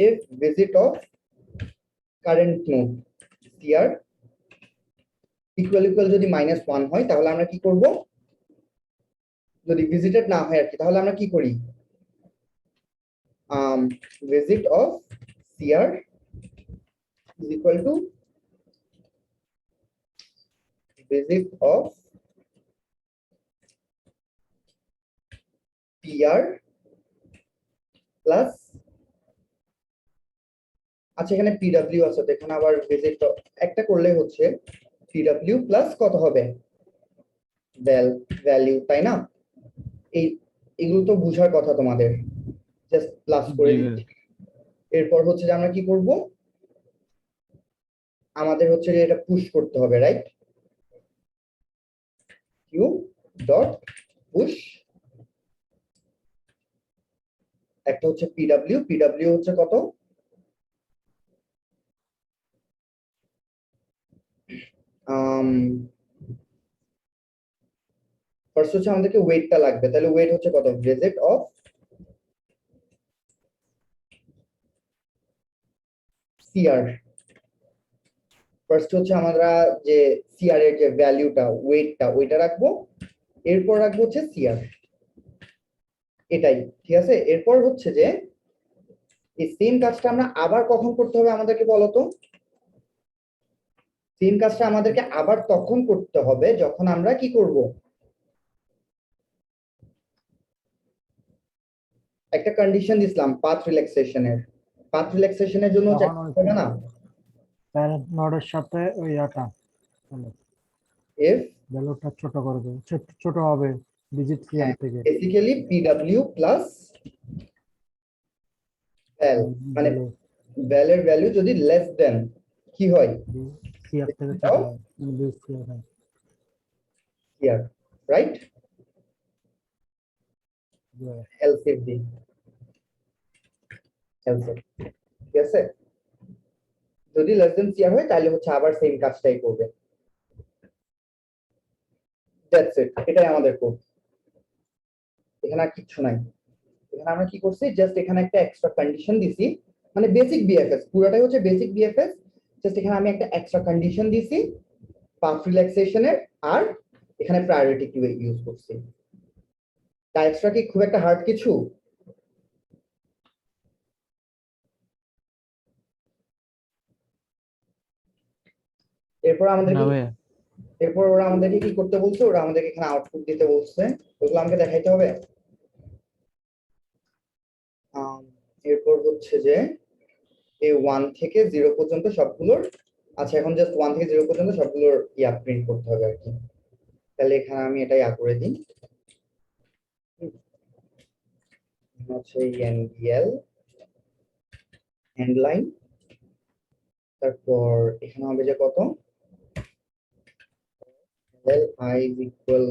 if visit of current node cr equal যদি -1 হয়, তাহলে আমরা কি করব? যদি ভিজিটেড না হয় আর কি, তাহলে আমরা কি করি? visit of cr is equal to visit of pr plus, আচ্ছা এখানে pw আছে, তো এখানে আবার ভিজিট একটা করলে হচ্ছে pw প্লাস কত হবে? ভ্যালু, তাই না? এগুলো তো বুঝার কথা তোমাদের, জাস্ট প্লাস করে জি দিচ্ছি। এরপর হচ্ছে যে আমরা কি করব? আমাদের হচ্ছে যে এটা পুশ করতে হবে, রাইট? কিউ ডট পুশ, একটা হচ্ছে পিডব্লিউ হচ্ছে কত? ফার্স্ট হচ্ছে আমাদেরকে ওয়েটটা লাগবে, তাহলে ওয়েট হচ্ছে কত? Visit of CR. ফার্স্ট হচ্ছে আমরা যে সিআর এর যে ভ্যালুটা, ওয়েটটা, ওইটা রাখবো, এরপর রাখবো হচ্ছে সিআর, এটাই ঠিক আছে। এরপর হচ্ছে যে এই সেম কাজটা আমরা আবার কখন করতে হবে আমাদেরকে বলো তো? সেম কাজটা আমাদেরকে আবার তখন করতে হবে যখন আমরা কি করব? একটা কন্ডিশন দিছিলাম পাথ রিল্যাক্সেশনের। পাথ রিল্যাক্সেশনের জন্য হচ্ছে তখন ওই হবে না, প্যারেন্ট নোডের সাথে ওই ইয়াটা if ভ্যালুটা ছোট করে দেবে, ছোট হবে ডিজিট সিআর থেকে। বেসিক্যালি pw প্লাস ভ্যাল, মানে ভ্যালু ভ্যালের ভ্যালু যদি লেস দেন কি হয়? সিআর থেকে ছোট হয়, সিআর হয়। here, right? Yeah. else if the else if, ঠিক আছে? যদি লেস দেন সিআর হয় তাহলে হচ্ছে আবার সেম কাজটাই করবে। দ্যাটস ইট, এটাই আমাদের কোড। এখানে আর কিছু নাই। এখানে আমরা কি করছি? জাস্ট এখানে একটা এক্সট্রা কন্ডিশন দিছি, মানে বেসিক বিএফএস, পুরোটাই হচ্ছে বেসিক বিএফএস। জাস্ট এখানে আমি একটা এক্সট্রা কন্ডিশন দিছি পাথ রিল্যাক্সেশনের, আর এখানে প্রায়োরিটি কিউ ইউজ করছি। তা এক্সট্রা কি খুব একটা হার্ড কিছু? এরপর আমাদের না ভাইয়া, এরপর ওরা আমাদেরকে কি করতে বলছে? ওরা আমাদেরকে এখানে আউটপুট দিতে বলছে, ওগুলো আমাকে দেখাইতে হবে। এরপর হচ্ছে যে এই 1 থেকে 0 পর্যন্ত সবগুলোর, আচ্ছা এখন জাস্ট 1 থেকে 0 পর্যন্ত সবগুলোর ইয়া প্রিন্ট করতে হবে আর কি। তাহলে এখানে আমি এটা ইয়া করে দিই, হচ্ছে এনডিএল এন্ড লাইন, তারপর এখানে হবে যে কত? i is equal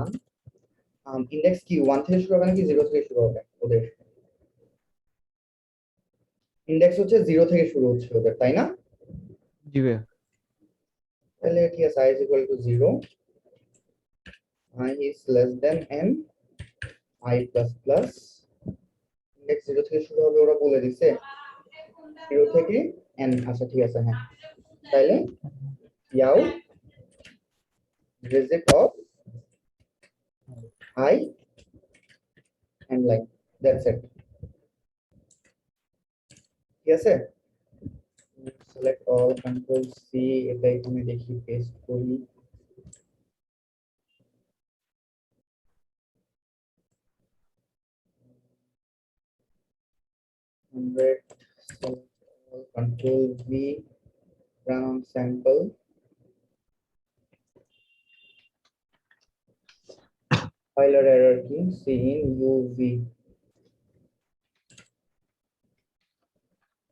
1, ইন্ডেক্স কি 1 থেকে শুরু হবে নাকি 0 থেকে শুরু হবে? ওদের ইন্ডেক্স হচ্ছে 0 থেকে শুরু হচ্ছে ওদের, তাই না? জি ভাইয়া। তাহলে ঠিক আছে, i is equal to 0, i is less than n, i plus plus, index 0 থেকে শুরু হবে ওরা বলে দিছে, 0 থেকে n। আচ্ছা ঠিক আছে, হ্যাঁ। তাহলে ইয়াও visit of I and line, that's it, ঠিক আছে। select all, control c, এটা এখানে দেখি পেস্ট করি, control v, run on sample, compiler error কি? c in uv,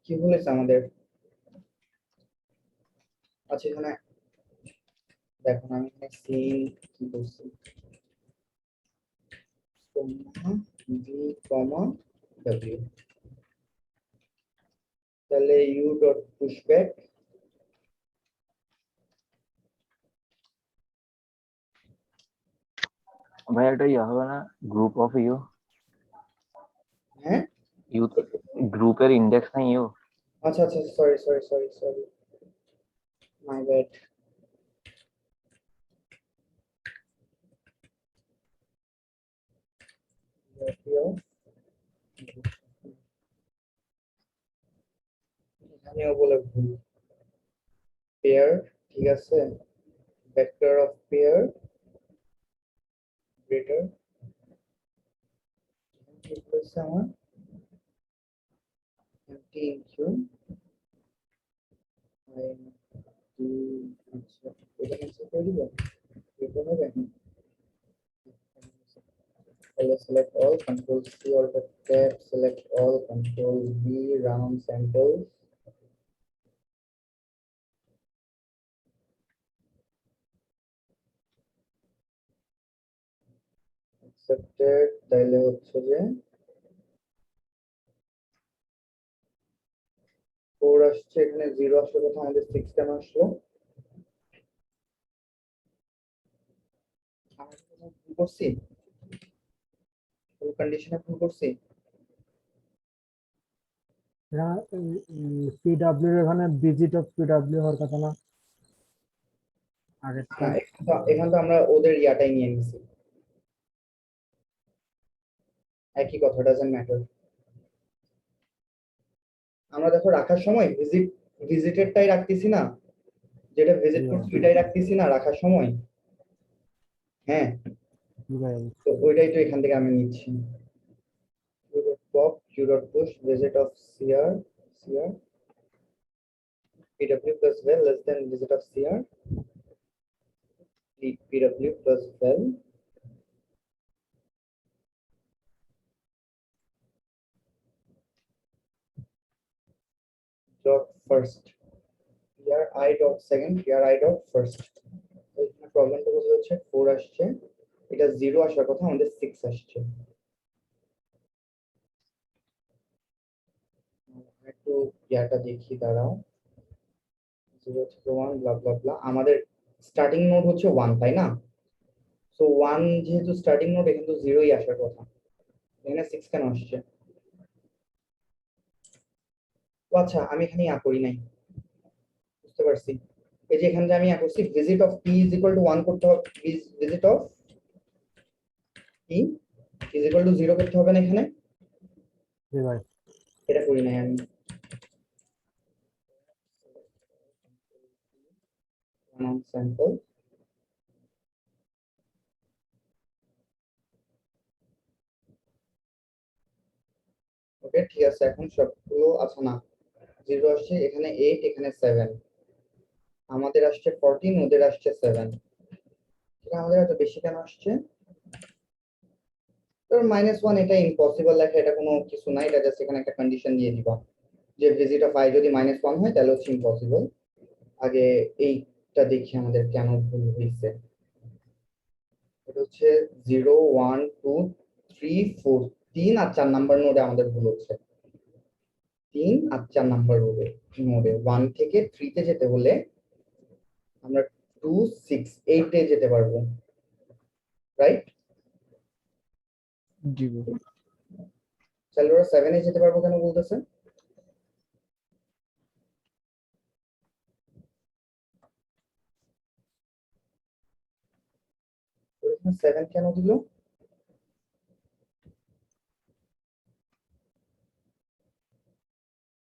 কি বলেছে আমাদের? আচ্ছা এখানে দেখো, আমি এখানে c কি করছি, তো ভি কমা ডব্লিউ, তাহলে ইউ ডট পুশব্যাক ভাই এটা ইয়ে হবে না, গ্রুপ অফ ইউ, হ্যাঁ ইউ গ্রুপের ইন্ডেক্স নাই ইউ। আচ্ছা আচ্ছা sorry sorry sorry sorry my bad. এখানেও বলে ভুল, পেয়ার ঠিক আছে, ভেক্টর অফ পেয়ার গ্রেটার ঠিক হচ্ছে আমার এমটি ইনকিউ আচ্ছা এটা ক্যান্সেল করে দিব, এটা হবে তাহলে select all, control C or the tab, select all, control V, round samples. Accepted, তাহলে হচ্ছে যে 4 আসছে, এখানে 0 আসলে কথা আমাদের 6 কেন আসলো? আমরা কি কোনো ভুল করছি? কোন কন্ডিশনে ভুল করছি? পিডব্লিউ এখানে ভিজিট অফ পিডব্লিউ হওয়ার কথা না আগে হ্যাঁ এখানে তো আমরা ওদের ইয়াটাই নিয়ে নিছি, একই কথা, ডাজন্ট ম্যাটার। আমরা দেখো রাখার সময় ভিজিটেডটাই রাখতেছি না, যেটা ভিজিট করছি ওইটাই রাখতেছি না রাখার সময়, হ্যাঁ তো ওইটাই তো এখান থেকে আমি নিচ্ছি। pop q dot push visit of cr pw plus val less than visit of cr pw plus val dot first pri dot second pri dot first। এখানে প্রবলেমটা বোঝা যাচ্ছে 4 আসছে, এটা 0 আসার কথা, আমাদের 6 আসছে। একটু ইয়াটা দেখি, দাঁড়াও, 0 থেকে 1 ব্লা ব্লা ব্লা, আমাদের স্টার্টিং নোড হচ্ছে 1 তাই না? সো 1 যেহেতু স্টার্টিং নোড, এখানে তো 0ই আসার কথা, এখানে 6 কেন আসছে? ও আচ্ছা আমি এখানে ইয়া করি নাই, বুঝতে পারছি। এই যে এখানে যে আমি ইয়া করছি visit of p is equal to 1 করতে হবে, visit of p is equal to 0 করতে হবে না এখানে, ভাই এটা করি নাই আমি। স্যাম্পল ওকে ঠিক আছে, এখন সবগুলো আছে না, 0 আসছে, এখানে 8, এখানে 7, আমাদের আসছে 14, ওদের আসছে 7, এটা আমাদের এত বেশি কেন আসছে? তো -1 এটা ইম্পসিবল লেখা, এটা কোনো কিছু নাই, এটা জাস্ট এখানে একটা কন্ডিশন দিয়ে দিবা যে ভিজিট অফ i যদি -1 হয় তাহলে হচ্ছে ইম্পসিবল। আগে এইটা দেখি আমাদের কেন ভুল হয়েছে, এটা হচ্ছে 0 1 2 3 4, 3 আর 4 নাম্বার নোডে আমাদের ভুল হচ্ছে, 3 আর 4 নাম্বার নোডে 1 থেকে 3 তে যেতে হলে আমরা 2 6 8 এ যেতে পারবো, রাইট? জি তাহলে ওরা 7 এ যেতে পারবো কেন বলতেছে? ওখানে 7 কেন দিল?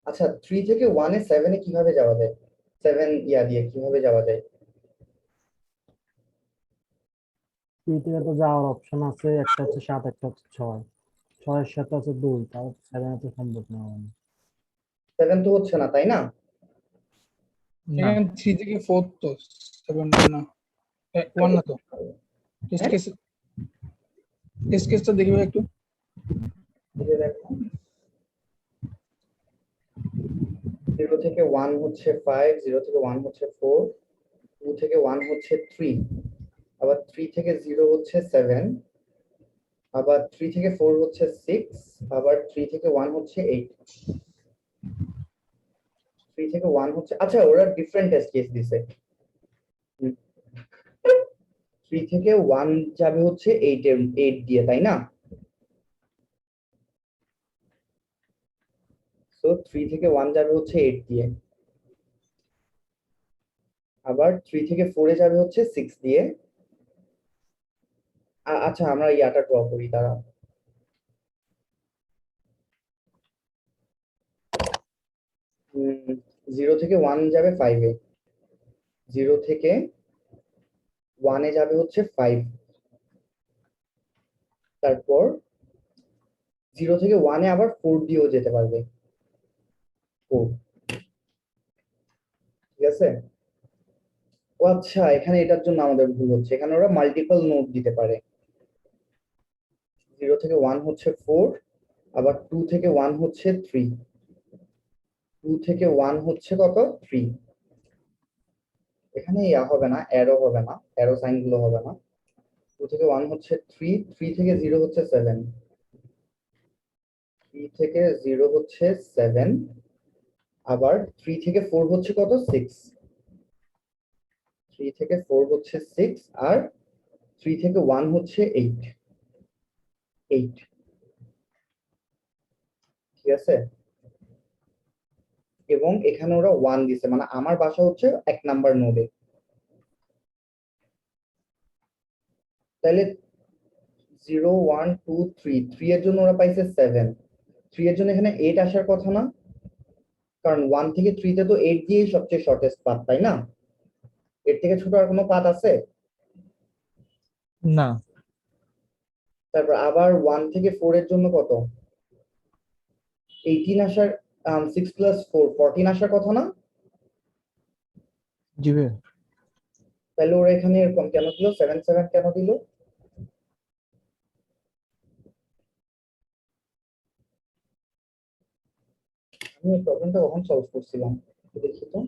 আচ্ছা 3 থেকে 1 এ 7 এ কিভাবে যাওয়া যায়? 7 ইয়া দিয়ে কিভাবে যাওয়া যায়? পি থেকে তো যাওয়ার অপশন আছে, একটা হচ্ছে 7, একটা হচ্ছে 6, 6 এর সাথে আছে 2, তাও 7 তো সম্ভব না। 7 তো হচ্ছে না তাই না? না এখানে 3 থেকে 4 তো 7 না 1 না তো। টেস্ট কেসটা দেখবে একটু। এই যে দেখো 0 থেকে 1 হচ্ছে 5, 0 থেকে 1 হচ্ছে 4, 2 থেকে 1 হচ্ছে 3, আবার 3 থেকে 0 হচ্ছে 7, আবার 3 থেকে 4 হচ্ছে 6, আবার 3 থেকে 1 হচ্ছে 8। 3 থেকে 1 হচ্ছে, আচ্ছা ওরা ডিফারেন্ট টেস্ট কেস দিছে। 3 থেকে 1 যাবে হচ্ছে 8 দিয়ে, তাই না? সো 3 থেকে 1 যাবে হচ্ছে 8 দিয়ে, আবার 3 থেকে 4 এ যাবে হচ্ছে 6 দিয়ে। আচ্ছা আমরা ইয়াটা ড্র করি, দাঁড়াও। 0 থেকে 1 যাবে 5 এ, 0 থেকে 1 এ যাবে হচ্ছে 5, তারপর 0 থেকে 1 এ আবার 4 দিয়েও যেতে পারবে, 4। ঠিক আছে? ও আচ্ছা, এখানে এটার জন্য আমাদের ভুল হচ্ছে, এখানে ওরা মাল্টিপল নোড দিতে পারে। 0 থেকে 1 হচ্ছে 4, আবার 2 থেকে 1 হচ্ছে 3, 2 থেকে 1 হচ্ছে কত? 3। এখানে ইয়া হবে না, অ্যারো হবে না, অ্যারো সাইন গুলো হবে না। 2 থেকে 1 হচ্ছে 3, 3 থেকে 0 হচ্ছে 7, 3 থেকে 0 হচ্ছে 7, আবার 3 থেকে 4 হচ্ছে কত? 6। 3 থেকে 4 হচ্ছে 6, আর 3 থেকে 1 হচ্ছে 8। 8, ঠিক আছে? এবং এখানে ওরা 1 দিছে, মানে আমার বাসা হচ্ছে 1 নাম্বার নোডে। তাহলে 0 1 2 3, 3 এর জন্য ওরা পাইছে 7, 3 এর জন্য এখানে 8 আসার কথা না, কারণ 1 থেকে 3 তে তো 8 দিয়েই সবচেয়ে শর্টেস্ট পাথ, তাই না? এর থেকে ছোট আর কোনো পাথ আছে? না, তারপর আবার 1 থেকে 4 এর জন্য কত? 18 আসার, 6 প্লাস 4 14 আসার কথা না? জি ভাইয়া। তাহলে ওরা এখানে এরকম কেন দিল? 7 7 কেন দিল? আমি এই প্রবলেমটা কখন সলভ করছিলাম দেখি তো।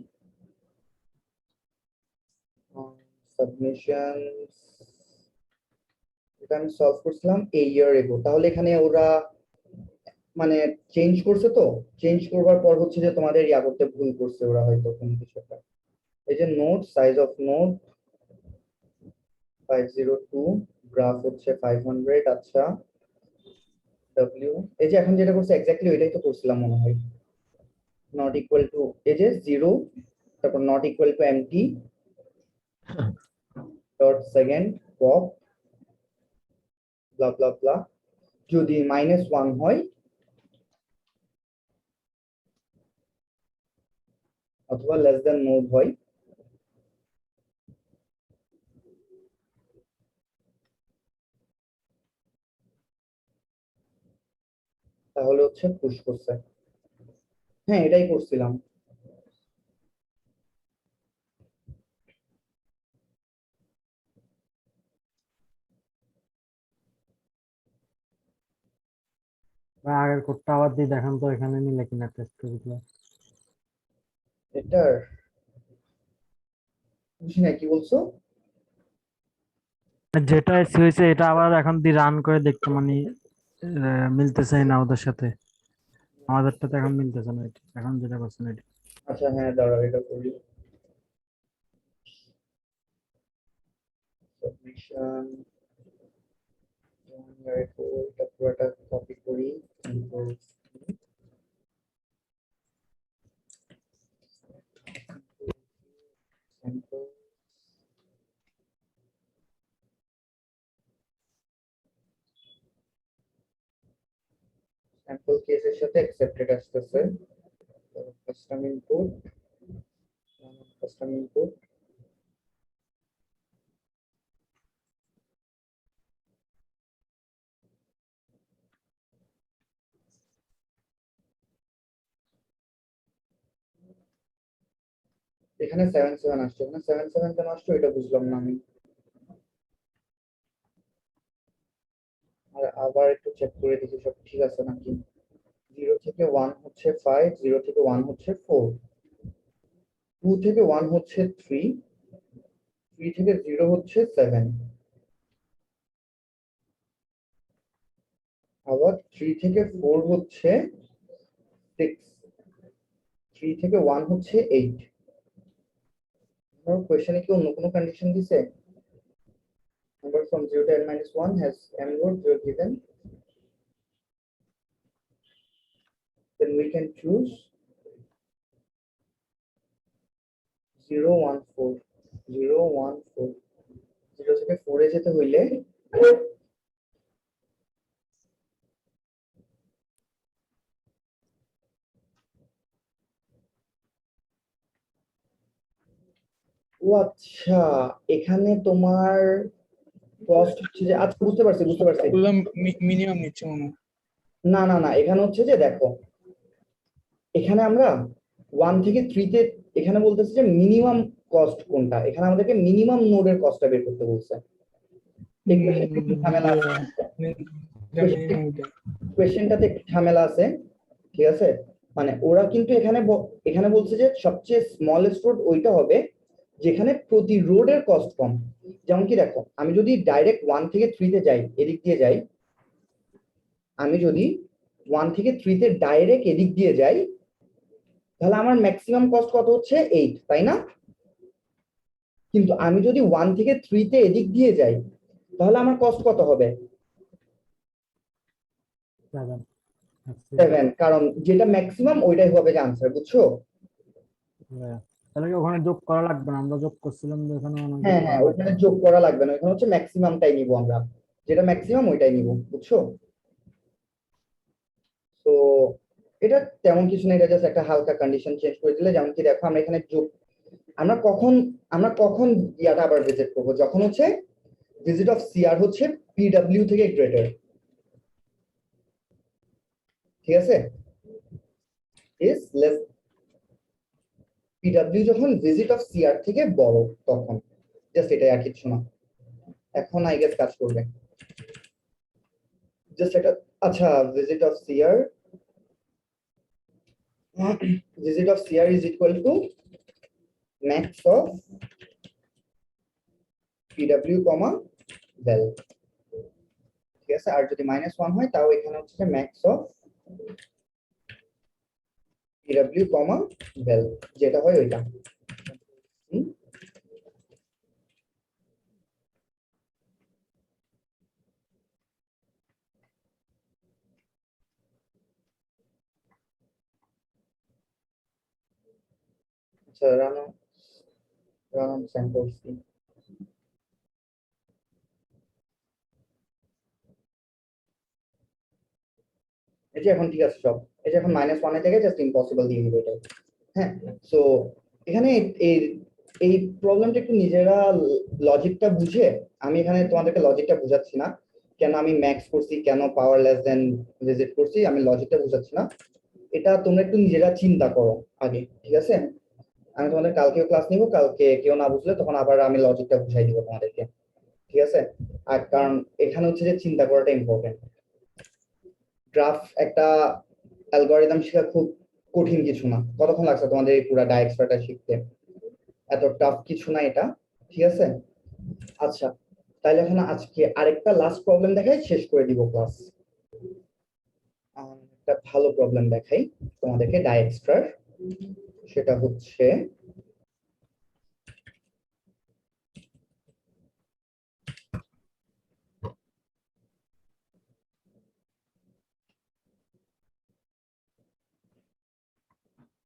সাবমিশন, এটা আমি সলভ করছিলাম এই ইয়ার এগো। তাহলে এখানে ওরা মানে চেঞ্জ করছে, তো চেঞ্জ করবার পর হচ্ছে যে তোমাদের ইয়া করতে ভুল করছে ওরা হয়তো কোনো কিছু একটা। এই যে node, size of node 502, graph হচ্ছে 500। আচ্ছা ডব্লিউ, এই যে এখন যেটা করছে এক্স্যাক্টলি ওইটাই তো করছিলাম মনে হয়। নট ইকুয়াল টু, এই যে 0, তারপর not equal to empty dot second pop blah blah blah, যদি -1 হয় অথবা লেস দ্যান নোড হয়, তাহলে হচ্ছে পুশ করছে। হ্যাঁ এটাই করছিলাম। ভাই, আগের কোডটা আবার দিয়ে দেখান তো, এখানে মিলে কিনা টেস্ট করে। এটার বুঝি না, কি বলছো? যেটা এসে হয়েছে এটা আবার এখন দিয়ে রান করে দেখতে, মানে মিলতেছে না ওদের সাথে। আমাদেরটা তো এখন মিলতেছে না, এটা এখন যেটা করছেন এটা। আচ্ছা হ্যাঁ দাঁড়াও এটা করি। সাবমিশন, এটা পুরোটা কপি করি, sample, স্যাম্পল কেসের সাথে অ্যাকসেপ্টেড আসতেছে, কাস্টম ইনপুট, কাস্টম ইনপুট। এখানে 7 7 আসছে, এখানে 7 7 কেন আসছে এটা বুঝলাম না আমি। আর আবার একটু চেক করে দেখি সব ঠিক আছে নাকি। 0 থেকে 1 হচ্ছে 5, 0 থেকে 1 হচ্ছে 4, 2 থেকে 1 হচ্ছে 3, 3 থেকে 0 হচ্ছে 7, আবার 3 থেকে 4 হচ্ছে 6, 3 থেকে 1 হচ্ছে 8। কোয়েশ্চেনে কি অন্য কোনো কন্ডিশন দিছে? Number from 0 to n minus 1 has m rows, you are given. Then we can choose 0, 1, 4, 0, 1, 4. 0 থেকে 4 এ যেতে হইলে ও আচ্ছা, এখানে তোমার কস্ট হচ্ছে যে, আচ্ছা বুঝতে পারছি। ওগুলো মিনিমাম নিচ্ছে মনে হয়। না, এখানে হচ্ছে যে দেখো, এখানে আমরা 1 থেকে 3 তে এখানে বলতেছে যে মিনিমাম কস্ট কোনটা, এখানে আমাদেরকে মিনিমাম নোডের কস্টটা বের করতে বলছে। কোয়েশ্চেনটাতে একটু ঝামেলা আছে, ঠিক আছে? মানে ওরা কিন্তু এখানে বলছে যে সবচেয়ে স্মলেস্ট রোড ওইটা হবে যেখানে প্রতি রোডের কস্ট কম। যেমন কি দেখো, আমি যদি ডাইরেক্ট 1 থেকে 3 তে যাই, এদিক দিয়ে যাই, আমি যদি 1 থেকে 3 তে ডাইরেক্ট এদিক দিয়ে যাই, তাহলে আমার ম্যাক্সিমাম কস্ট কত হচ্ছে 8, তাই না? কিন্তু আমি যদি 1 থেকে 3 তে এদিক দিয়ে যাই, তাহলে আমার কস্ট কত হবে? 7, কারণ যেটা ম্যাক্সিমাম ওইটাই হবে যে আনসার, বুঝছো? তাহলে কি ওখানে যোগ করা লাগবে না? আমরা যোগ করছিলাম যে ওখানে হ্যাঁ, ওখানে যোগ করা লাগবে না, ওখানে হচ্ছে ম্যাক্সিমামটাই নিব আমরা, যেটা ম্যাক্সিমাম ওইটাই নিব, বুঝছো? তো এটা তেমন কিছু না, এটা জাস্ট একটা হালকা কন্ডিশন চেঞ্জ করে দিলে। যেমন কি দেখো, আমরা এখানে যোগ, আমরা কখন ইয়াটা আবার ভিজিট করব, যখন হচ্ছে ভিজিট অফ সিআর হচ্ছে পিডব্লিউ থেকে গ্রেটার, ঠিক আছে? ইজ লেস, পিডব্লিউ যখন ভিজিট অফ সিআর থেকে বড় তখন, জাস্ট এটাই আর কিছু না। এখন আই গেস কাজ করবে জাস্ট এটা। আচ্ছা, visit of CR is equal to max of pw comma val, ঠিক আছে? আর যদি -1 হয় তাও এখানে হচ্ছে max of pw comma val, যেটা হয় ওইটা। আচ্ছা, run on sample C. এই যে এখন ঠিক আছে সব, এই যে এখন -1 এর জায়গায় জাস্ট ইম্পসিবল দিয়ে দিব এটা। হ্যাঁ, সো এখানে এই এই প্রবলেমটা একটু নিজেরা লজিকটা বুঝে, আমি এখানে তোমাদেরকে লজিকটা বুঝাচ্ছি না, কেন আমি ম্যাক্স করছি, কেন পাওয়ার লেস দেন ভিজিট করছি, আমি লজিকটা বুঝাচ্ছি না। এটা তোমরা একটু নিজেরা চিন্তা করো আগে, ঠিক আছে? আমি তোমাদের কালকেও ক্লাস নিব, কালকে কেউ না বুঝলে তখন আবার আমি লজিকটা বুঝাই দিব তোমাদেরকে, ঠিক আছে? আর কারণ এখানে হচ্ছে যে চিন্তা করাটা ইম্পর্টেন্ট। গ্রাফ একটা অ্যালগরিদম শেখা খুব কঠিন কিছু না। কতক্ষণ লাগছে তোমাদের এই পুরো ডায়াক্সট্রাটা শিখতে? এত টাফ কিছু না এটা, ঠিক আছে? আচ্ছা, তাহলে এখন আজকে আরেকটা লাস্ট প্রবলেম দেখাই, শেষ করে দিব ক্লাস। একটা ভালো প্রবলেম দেখাই তোমাদেরকে ডায়াক্সট্রার, সেটা হচ্ছে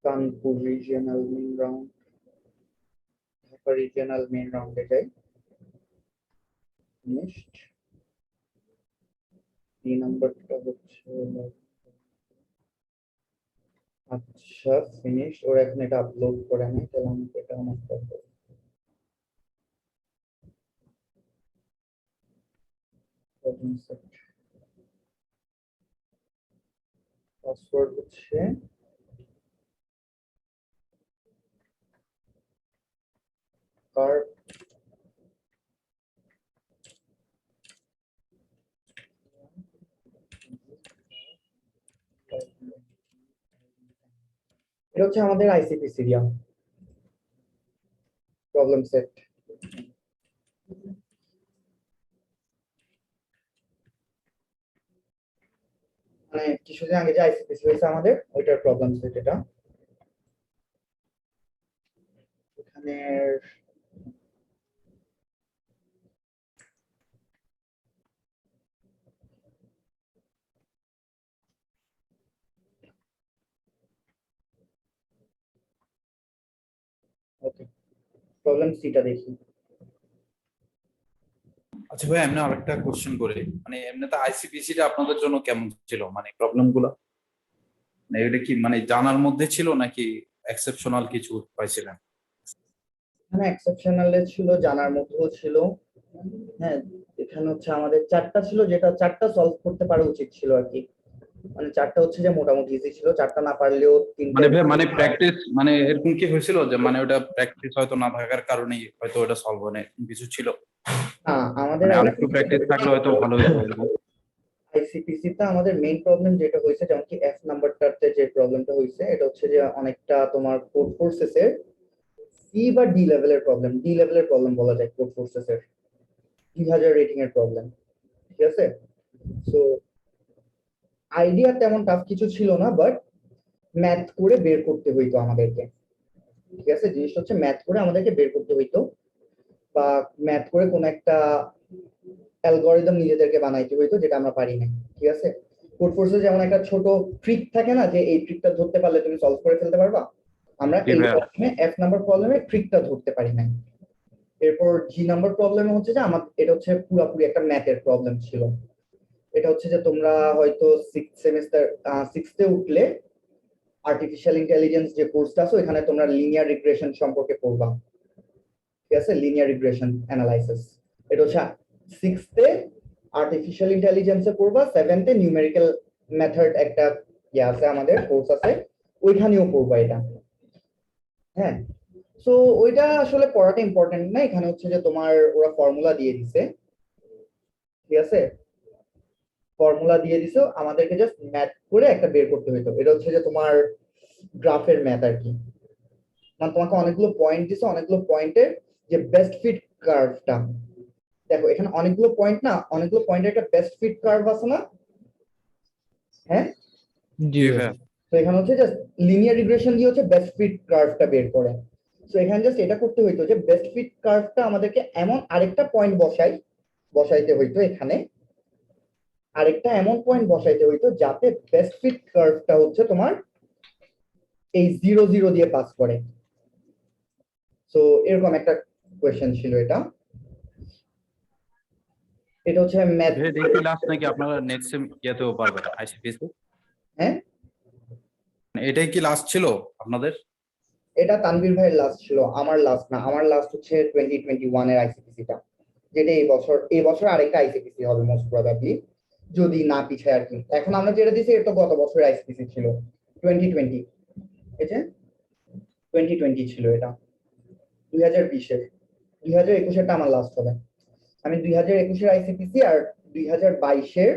Kanpur regional main round, Dhaka regional main রাউন্ডে যাই। নেক্সট 3 নাম্বারটা হচ্ছে, আচ্ছা ফিনিশ। ওর এখন এটা আপলোড করে নাই, তাহলে আমি এটা আমার করব। পাসওয়ার্ড হচ্ছে কার, এটা হচ্ছে আমাদের আইসিপি সিরিয়াল প্রবলেম সেট। মানে কিছুদিন আগে যে আইসিপিসি হয়েছে আমাদের ওইটার প্রবলেম সেট এটা। এখানে ওকে, প্রবলেম সিটা দেখি। আচ্ছা ভাই, এমনি আরেকটা কোশ্চেন করি, মানে এমনিতে আইসিপিসি টা আপনাদের জন্য কেমন ছিল, মানে প্রবলেম গুলো, মানে এটা কি মানে জানার মধ্যে ছিল নাকি এক্সেপশনাল কিছু পাইছিলেন? এখানে এক্সেপশনাল ছিল, জানার মধ্যেও ছিল। হ্যাঁ, এখানে হচ্ছে আমাদের চারটা ছিল, যেটা চারটা সলভ করতে পারা উচিত ছিল আর কি। মানে চারটা হচ্ছে যে মোটামুটি ইজি ছিল, চারটা না পারলেও তিনটে। মানে ভাই মানে প্র্যাকটিস, মানে এরকম কি হয়েছিল যে মানে ওটা প্র্যাকটিস হয়তো না থাকার কারণেই হয়তো ওটা সলভ হয় না, এরকম কিছু ছিল? হ্যাঁ, আমাদের মানে আরেকটু প্র্যাকটিস থাকলে হয়তো ভালো হতো এরকম। আইসিপিসি তে আমাদের মেইন প্রবলেম যেটা হয়েছে, যেমন কি এফ নাম্বারটাতে যে প্রবলেমটা হয়েছে, এটা হচ্ছে যে অনেকটা তোমার কোড ফোর্সেসের সি বা ডি লেভেলের প্রবলেম, ডি লেভেলের প্রবলেম বলা যায় কোড ফোর্সেসের, 2000 রেটিং এর প্রবলেম। ঠিক আছে, সো আইডিয়া তেমন টাফ কিছু ছিল না, বাট ম্যাথ করে বের করতে হইতো আমাদেরকে। ঠিক আছে, জিনিসটা হচ্ছে ম্যাথ করে আমাদেরকে বের করতে হইতো, বা ম্যাথ করে কোন একটা অ্যালগরিদম নিজেদেরকে বানাইতে হইতো, যেটা আমরা পারি না। ঠিক আছে, কোড ফোর্সে যেমন একটা ছোট ট্রিক থাকে না, যে এই ট্রিকটা ধরতে পারলে তুমি সলভ করে ফেলতে পারবা, আমরা জি এই ভাইয়া। প্রবলেমে এফ নাম্বার প্রবলেমে ট্রিকটা ধরতে পারি না। এরপর জি নাম্বার প্রবলেম হচ্ছে যে আমার এটা হচ্ছে পুরোপুরি একটা ম্যাথের প্রবলেম ছিল। এটা হচ্ছে যে তোমরা হয়তো সিক্সথে উঠলে আর্টিফিশিয়াল ইন্টেলিজেন্স যে কোর্সটা আছে ওখানে তোমরা লিনিয়ার রিগ্রেশন সম্পর্কে পড়বা। ঠিক আছে, লিনিয়ার রিগ্রেশন অ্যানালাইসিস, এটা হচ্ছে সিক্সথে আর্টিফিশিয়াল ইন্টেলিজেন্সে পড়বা, সেভেন্থে নিউমেরিক্যাল মেথড একটা আছে আমাদের কোর্স আছে, ওইখানেও পড়বা এটা। হ্যাঁ, সো ওইটা আসলে পড়াটা ইম্পর্টেন্ট না, এখানে হচ্ছে যে তোমার ওরা ফর্মুলা দিয়ে দিছে। ঠিক আছে, ফর্মুলা দিয়ে দিছো, আমাদেরকে জাস্ট ম্যাথ করে একটা বের করতে হইতো। এটা হচ্ছে যে তোমার গ্রাফের ম্যাথ আর কি। মানে তোমাকে অনেকগুলো পয়েন্ট দিছে, অনেকগুলো পয়েন্টের যে বেস্ট ফিট কার্ভটা, দেখো এখানে অনেকগুলো পয়েন্ট না, অনেকগুলো পয়েন্টের একটা বেস্ট ফিট কার্ভ আছে না? হ্যাঁ, জি জি ভাই। ভাইয়া। তো এখানে হচ্ছে জাস্ট লিনিয়ার রিগ্রেশন দিয়ে হচ্ছে বেস্ট ফিট কার্ভটা বের করে। তো এখানে জাস্ট এটা করতে হইতো যে বেস্ট ফিট কার্ভটা আমাদেরকে এমন আরেকটা পয়েন্ট বসাইতে হইতো, এখানে আরেকটা এমন পয়েন্ট বসাইতে হইতো যাতে বেস্ট ফিট কার্ভটা হচ্ছে তোমার এই 0 0 দিয়ে পাস করে। তো এরকম একটা কোয়েশ্চেন ছিল এটা। এটা হচ্ছে ম্যাথ। ভাইয়া, এটা কি লাস্ট নাকি আপনারা নেক্সট সেম ইয়েতেও পারবেন আইসিপিসি? হ্যাঁ, এটাই কি লাস্ট ছিল আপনাদের? এটা তানভীর ভাইয়ের লাস্ট ছিল, আমার লাস্ট না, আমার লাস্ট হচ্ছে 2021 এর আইসিপিসিটা, যেটা এই বছর আরেকটা আইসিপিসি হবে মোস্ট প্রবাবলি, যদি না পিছায় আর কি। এখন আমরা যেটা দিছি এটা গত বছরের আইসিপিসি ছিল, 2020, এই যে 2020 ছিল এটা, 2020-এর, 2021-এরটা আমার লাস্ট হবে। আমি 2021-এর আইসিপিসি আর 2022-এর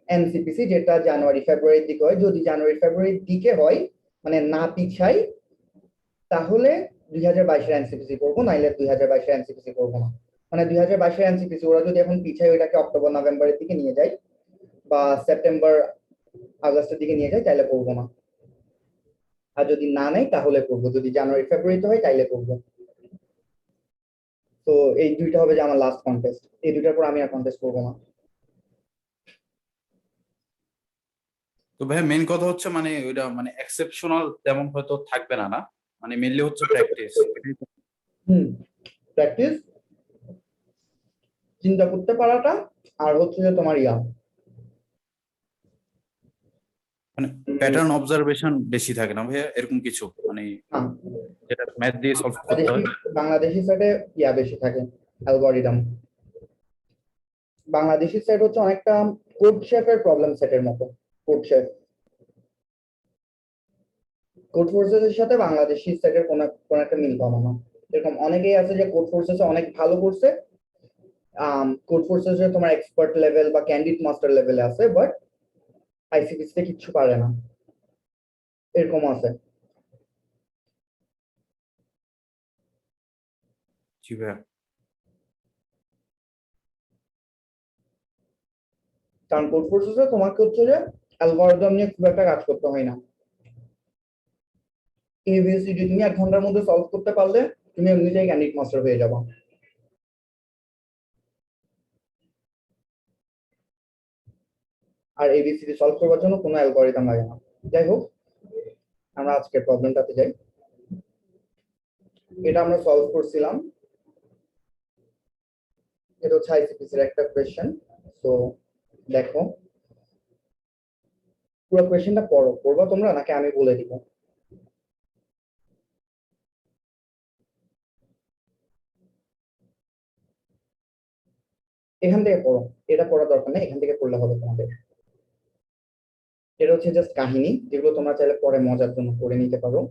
এনসিপিসি, যেটা জানুয়ারি ফেব্রুয়ারির দিকে হয়, যদি জানুয়ারি ফেব্রুয়ারির দিকে হয় মানে না পিছাই, তাহলে 2022-এর এনসিপিসি করবো, নাইলে 2022-এর এনসিপিসি করবো না। মানে 2022-এর এনসিপিসি ওরা যদি এখন পিছায় ওইটাকে অক্টোবর নভেম্বরের দিকে নিয়ে যায় বা সেপ্টেম্বর আগস্টের দিকে নিয়ে যায়, তাহলে করবো না। আর যদি না নেয় তাহলে করবো, যদি জানুয়ারি ফেব্রুয়ারিতে হয় তাইলে করবো। তো এই দুইটা হবে যে আমার লাস্ট কন্টেস্ট, এই দুইটার পর আমি আর কন্টেস্ট করবো না। তো ভাইয়া মেইন কথা হচ্ছে মানে ওইটা মানে এক্সেপশনাল তেমন হয়তো থাকবে না, না মানে মেইনলি হচ্ছে প্র্যাকটিস। প্র্যাকটিস, চিন্তা করতে পারাটা, আর হচ্ছে যে তোমার মানে প্যাটার্ন অবজারভেশন বেশি থাকে না ভাইয়া, এরকম কিছু মানে হ্যাঁ, যেটা ম্যাথ দিয়ে সলভ করতে হয়? বাংলাদেশি সাইডে বেশি থাকে অ্যালগরিদম। বাংলাদেশি সাইড হচ্ছে অনেকটা কোড শেফের প্রবলেম সেটের মতো। কোড শেফ, কোড ফোর্সেসের সাথে বাংলাদেশি সেটের কোন একটা মিল পাবো না। এরকম অনেকেই আছে যে কোড ফোর্সেসে অনেক ভালো করছে, কোড ফোর্সেসে তোমার এক্সপার্ট লেভেল বা ক্যান্ডিড মাস্টার লেভেলে আছে, বাট আইসিপিসি তে কিচ্ছু পারে না, এরকম আছে। জি ভাইয়া। কারণ কোড ফোর্সেসে তোমাকে হচ্ছে যে অ্যালগরিদম নিয়ে খুব একটা কাজ করতে হয় না। এবিসিডি তুমি 1 ঘন্টার মধ্যে সলভ করতে পারলে তুমি এমনিতেই ক্যান্ডিড মাস্টার হয়ে যাবে। আর এবিসিডি সলভ করার জন্য কোনো অ্যালগরিদম লাগে না। যাই হোক, আমরা আজকের প্রবলেমটাতে যাই। এটা আমরা সলভ করছিলাম, এটা হচ্ছে আইসিপিসির একটা কোয়েশ্চেন। তো দেখো, পুরো কোয়েশ্চেনটা পড়বা তোমরা নাকি আমি বলে দিব? এখান থেকে পড়ো, এটা পড়ার দরকার নেই, এখান থেকে পড়লে হবে তোমাদের। এটা হচ্ছে জাস্ট কাহিনী, যেগুলো তোমরা চাইলে পরে মজার জন্য পড়ে নিতে পারো।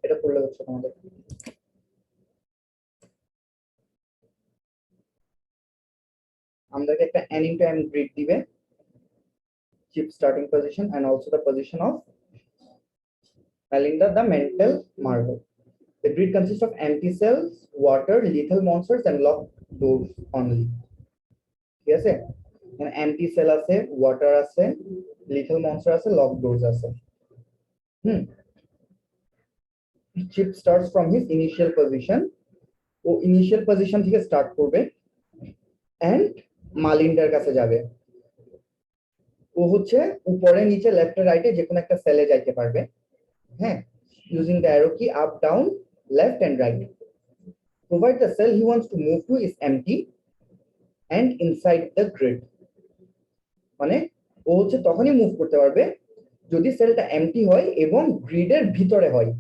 এটা পড়লে হচ্ছে তোমাদের। আমাদেরকে একটা n into m grid দিবে, chip starting position and also the position of Melinda the mental marvel. The grid consists of empty cells, water, lethal monsters and locked doors only. ঠিক আছে, মানে empty cell আছে, water আছে, lethal monster আছে, locked doors আছে। Chip starts from his initial position, ও initial position থেকে start করবে and মালিন্ডার কাছে যাবে। ও হচ্ছে উপরে নিচে লেফট রাইটে যে কোনো একটা সেলে যাইতে পারবে। হ্যাঁ, using the arrow key up, down, left and right. Provide the cell he wants to move to is empty and inside the grid. মানে ও হচ্ছে তখনই মুভ করতে পারবে যদি সেলটা এমটি হয় এবং গ্রিডের ভিতরে হয়।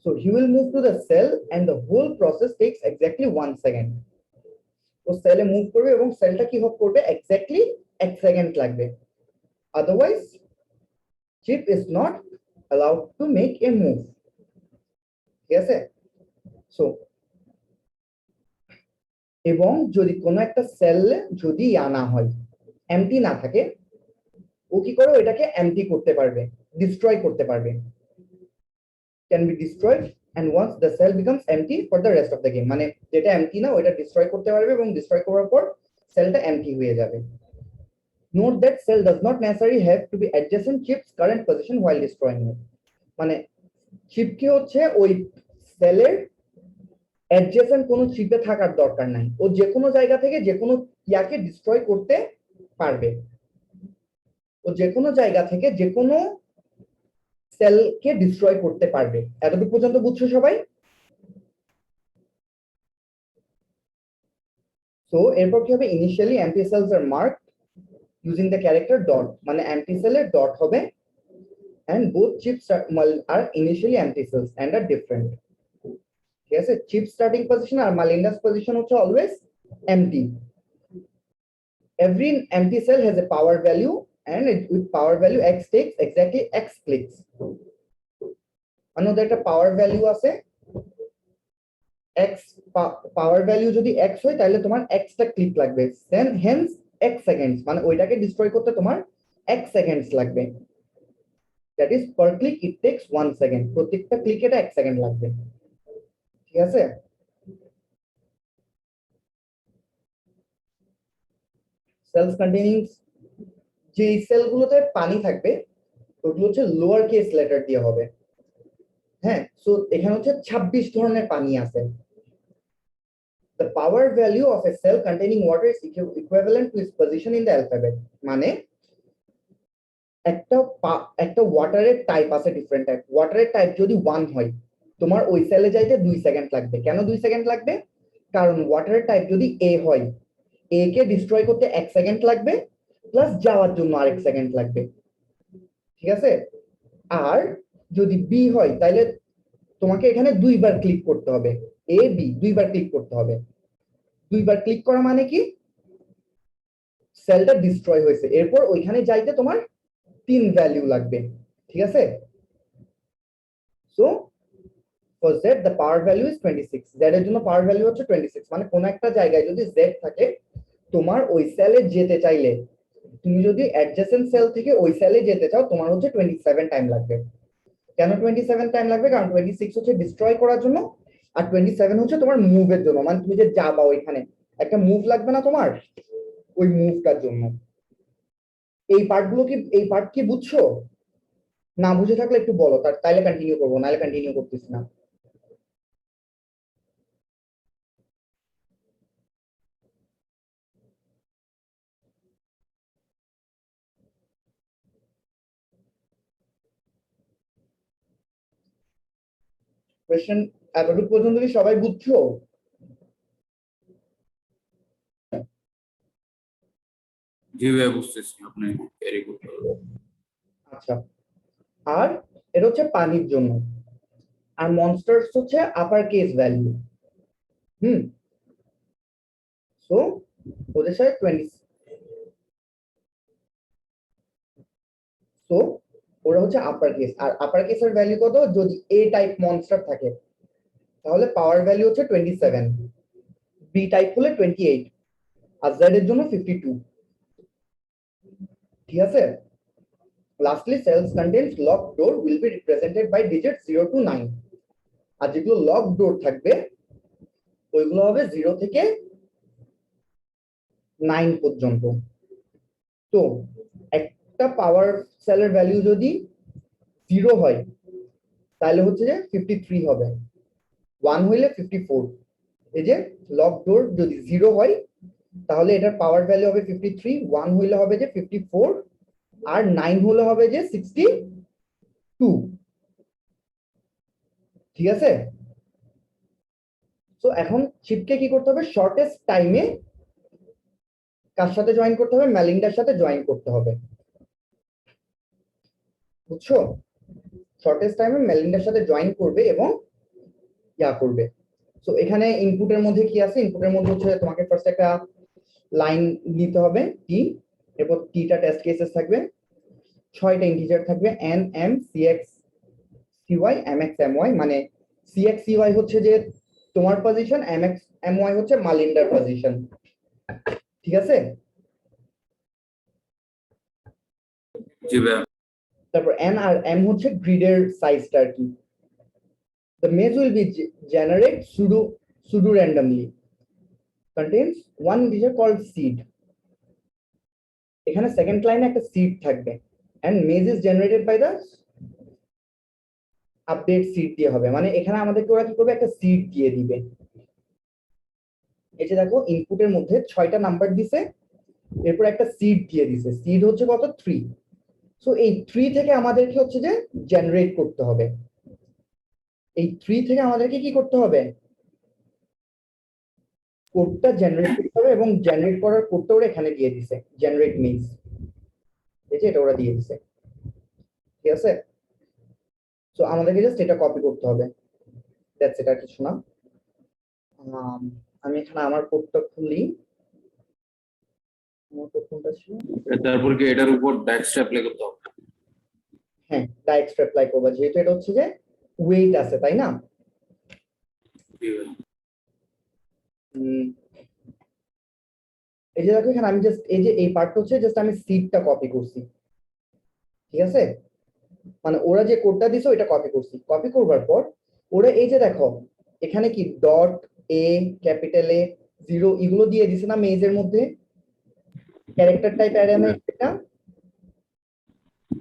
So he will move to the cell and the whole process takes exactly 1 second. ও সেলে মুভ করবে এবং সেলটা কি করবে এক্স্যাক্টলি 1 সেকেন্ড লাগবে। Otherwise chip is not allowed to make a move. ঠিক আছে, সো এবং যদি কোনো একটা সেল যদি আনা হয় এমটি না থাকে, ও কি করে এটাকে এমটি করতে পারবে, ডিস্ট্রয় করতে পারবে, can be destroyed and once the cell becomes empty for the rest of the game, মানে যেটা এমটি না ওটা ডিস্ট্রয় করতে পারবে এবং ডিস্ট্রয় করার পর সেলটা এমটি হয়ে যাবে। Note that cell does not necessarily have to be adjacent chip's current position while destroying it. মানে চিপ কি হচ্ছে ওই সেলের অ্যাডজেসেন্ট কোনো চিপে থাকার দরকার নাই, ও যে কোনো জায়গা থেকে যে কোনো ইয়াকে ডিস্ট্রয় করতে পারবে। ও যে কোনো জায়গা থেকে যে কোনো সেলকে ডিস্ট্রয় করতে পারবে। এতটুকু পর্যন্ত বুঝছো সবাই? সো এরপর কি হবে, initially empty cells are marked using the character dot, মানে এমটি সেলের ডট হবে and both chips are initially empty cells and are different. ঠিক আছে, chip starting position আর Malinda's position হচ্ছে always empty. Every empty cell has a power value and with power value x takes exactly x clicks. Another একটা power value আছে, x power value যদি x হয় তাহলে তোমার x টা click লাগবে, then hence x seconds, মানে ওইটাকে ডিস্ট্রয় করতে তোমার x seconds লাগবে। That is per click it takes 1 second. প্রত্যেকটা ক্লিকে এটা 1 সেকেন্ড লাগবে। ঠিক আছে, সেলস কন্টেইনিং, যে সেলগুলোতে পানি থাকবে ওগুলো হচ্ছে লোয়ার কেস লেটার দিয়ে হবে। হ্যাঁ, সো এখানে হচ্ছে 26 ধরনের পানি আছে। The power value of a cell containing water is equivalent to its position in the alphabet. মানে একটা ওয়াটারের টাইপ আছে, ডিফারেন্ট টাইপ। ওয়াটারের টাইপ যদি 1 হয় তোমার ওই সেলে যাইতে 2 সেকেন্ড লাগবে। কেন 2 সেকেন্ড লাগবে? কারণ ওয়াটারের টাইপ যদি এ হয়, এ কে ডিস্ট্রয় করতে 1 সেকেন্ড লাগবে প্লাস যাওয়ার জন্য আরেক সেকেন্ড লাগবে। ঠিক আছে, আর যদি বি হয় তাহলে তোমাকে এখানে 2 বার ক্লিক করতে হবে, এ বি 2 বার ক্লিক করতে হবে। 2 বার ক্লিক করা মানে কি, সেলটা ডিস্ট্রয় হয়েছে, এরপর ওইখানে যাইতে তোমার 3 ভ্যালু লাগবে। ঠিক আছে, so for z the power value is 26, z এর জন্য পাওয়ার ভ্যালু হচ্ছে 26, মানে কোন একটা জায়গায় যদি z থাকে তোমার ওই সেলে যেতে চাইলে তুমি যদি অ্যাডজেসেন্ট সেল থেকে ওই সেলে যেতে চাও তোমার হচ্ছে 27 টাইম লাগবে। কেন 27 টাইম লাগবে? কারণ 26 হচ্ছে ডিস্ট্রয় করার জন্য আর 27 হচ্ছে তোমার মুভের জন্য, মানে তুমি যে যাবা ওইখানে একটা মুভ লাগবে না তোমার, ওই মুভটার জন্য। এই পার্ট কি বুঝছো? না বুঝে থাকলে একটু বলো, তাইলে কন্টিনিউ করবো, নাহলে কন্টিনিউ করতেছি না। কোয়েশ্চেন এতটুকু পর্যন্ত কি সবাই বুঝছো? জি ভাইয়া বুঝতেছি, আপনি ক্যারি করতে পারবেন। আচ্ছা, আর এটা হচ্ছে পানির জন্য, আর মনস্টার্স হচ্ছে আপার কেস ভ্যালু। সো ওদের সাথে 20, সো ওরা হচ্ছে আপার কেস, আর আপার কেসের ভ্যালু কত? যদি এ টাইপ মনস্টার থাকে তাহলে পাওয়ার ভ্যালু হচ্ছে 27, বি টাইপ হলে 28, আর জেড এর জন্য 52। ঠিক আছে? Lastly, cells contains locked door will be represented by digits 0 to 9, আর যেগুলো লক ডোর থাকবে ওইগুলো হবে 0 থেকে 9 পর্যন্ত। তো একটা পাওয়ার সেলের ভ্যালু যদি 0 হয় তাহলে হচ্ছে যে 53 হবে, 1 হইলে 54। এই যে লক ডোর যদি 0 হয় তাহলে এটার পাওয়ার ভ্যালু হবে 53, 1 হইলে হবে যে 54, আর 9 হলে হবে যে 62। ঠিক আছে? তো এখন শিপকে কি করতে হবে? শর্টেস্ট টাইমে কার সাথে জয়েন করতে হবে? ম্যালিন্ডার সাথে জয়েন করতে হবে। বুঝছো? শর্টেস্ট টাইমে ম্যালিন্ডার সাথে জয়েন করবে এবং ইয়া করবে। সো এখানে ইনপুটের মধ্যে কি আছে? ইনপুটের মধ্যে হচ্ছে তোমাকে ফার্স্ট একটা লাইন নিতে হবে টি, এরপর টিটা টেস্ট কেসেস থাকবে, 6টা ইন্টিজার থাকবে n m cx cy mx my, মানে cx cy হচ্ছে যে তোমার পজিশন, mx my হচ্ছে মালিন্ডার পজিশন। ঠিক আছে? জি ভাইয়া। তারপর n আর m হচ্ছে গ্রিডের সাইজটা আর কি। The maze will be generate pseudo randomly, contains one integer called seed. এখানে সেকেন্ড লাইনে একটা সিড থাকবে, and maze is generated by the update seed দিয়ে হবে, মানে এখানে আমাদেরকে ওরা কি করবে? একটা সিড দিয়ে দিবে। এই যে দেখো ইনপুটের মধ্যে 6টা নাম্বার দিছে, এরপর একটা সিড দিয়ে দিছে, সিড হচ্ছে কত? 3। সো এই 3 থেকে আমাদেরকে হচ্ছে যে জেনারেট করতে হবে, এই 3 থেকে আমাদেরকে কি করতে হবে? কোডটা জেনারেট করতে হবে, এবং জেনারেট করার কোডটা ওরা এখানে দিয়ে দিছে, জেনারেট মেজ। এই যে এটা ওরা দিয়ে দিছে। ঠিক আছে? সো আমাদেরকে জাস্ট এটা কপি করতে হবে, দ্যাটস ইট, আর কিছু না। আমি এখানে আমার কোডটা খুলি, আমার কোড কোনটা ছিল? তারপর কি এটার উপর ডাইরেক্ট অ্যাপ্লাই করতে হবে? হ্যাঁ, ডাইরেক্ট অ্যাপ্লাই করবা, যেহেতু এটা হচ্ছে যে ওয়েট আছে, তাই না? জি ভাইয়া। এই যে দেখো এখানে আমি জাস্ট এই যে এই পার্টটা হচ্ছে জাস্ট আমি সিডটা কপি করছি। ঠিক আছে? মানে ওরা যে কোডটা দিছে ওইটা কপি করছি, কপি করবার পর ওরা এই যে দেখো এখানে কি ডট এ, ক্যাপিটাল এ, 0 এগুলো দিয়ে দিছে না মেজের মধ্যে, ক্যারেক্টার টাইপ অ্যারে না এটা?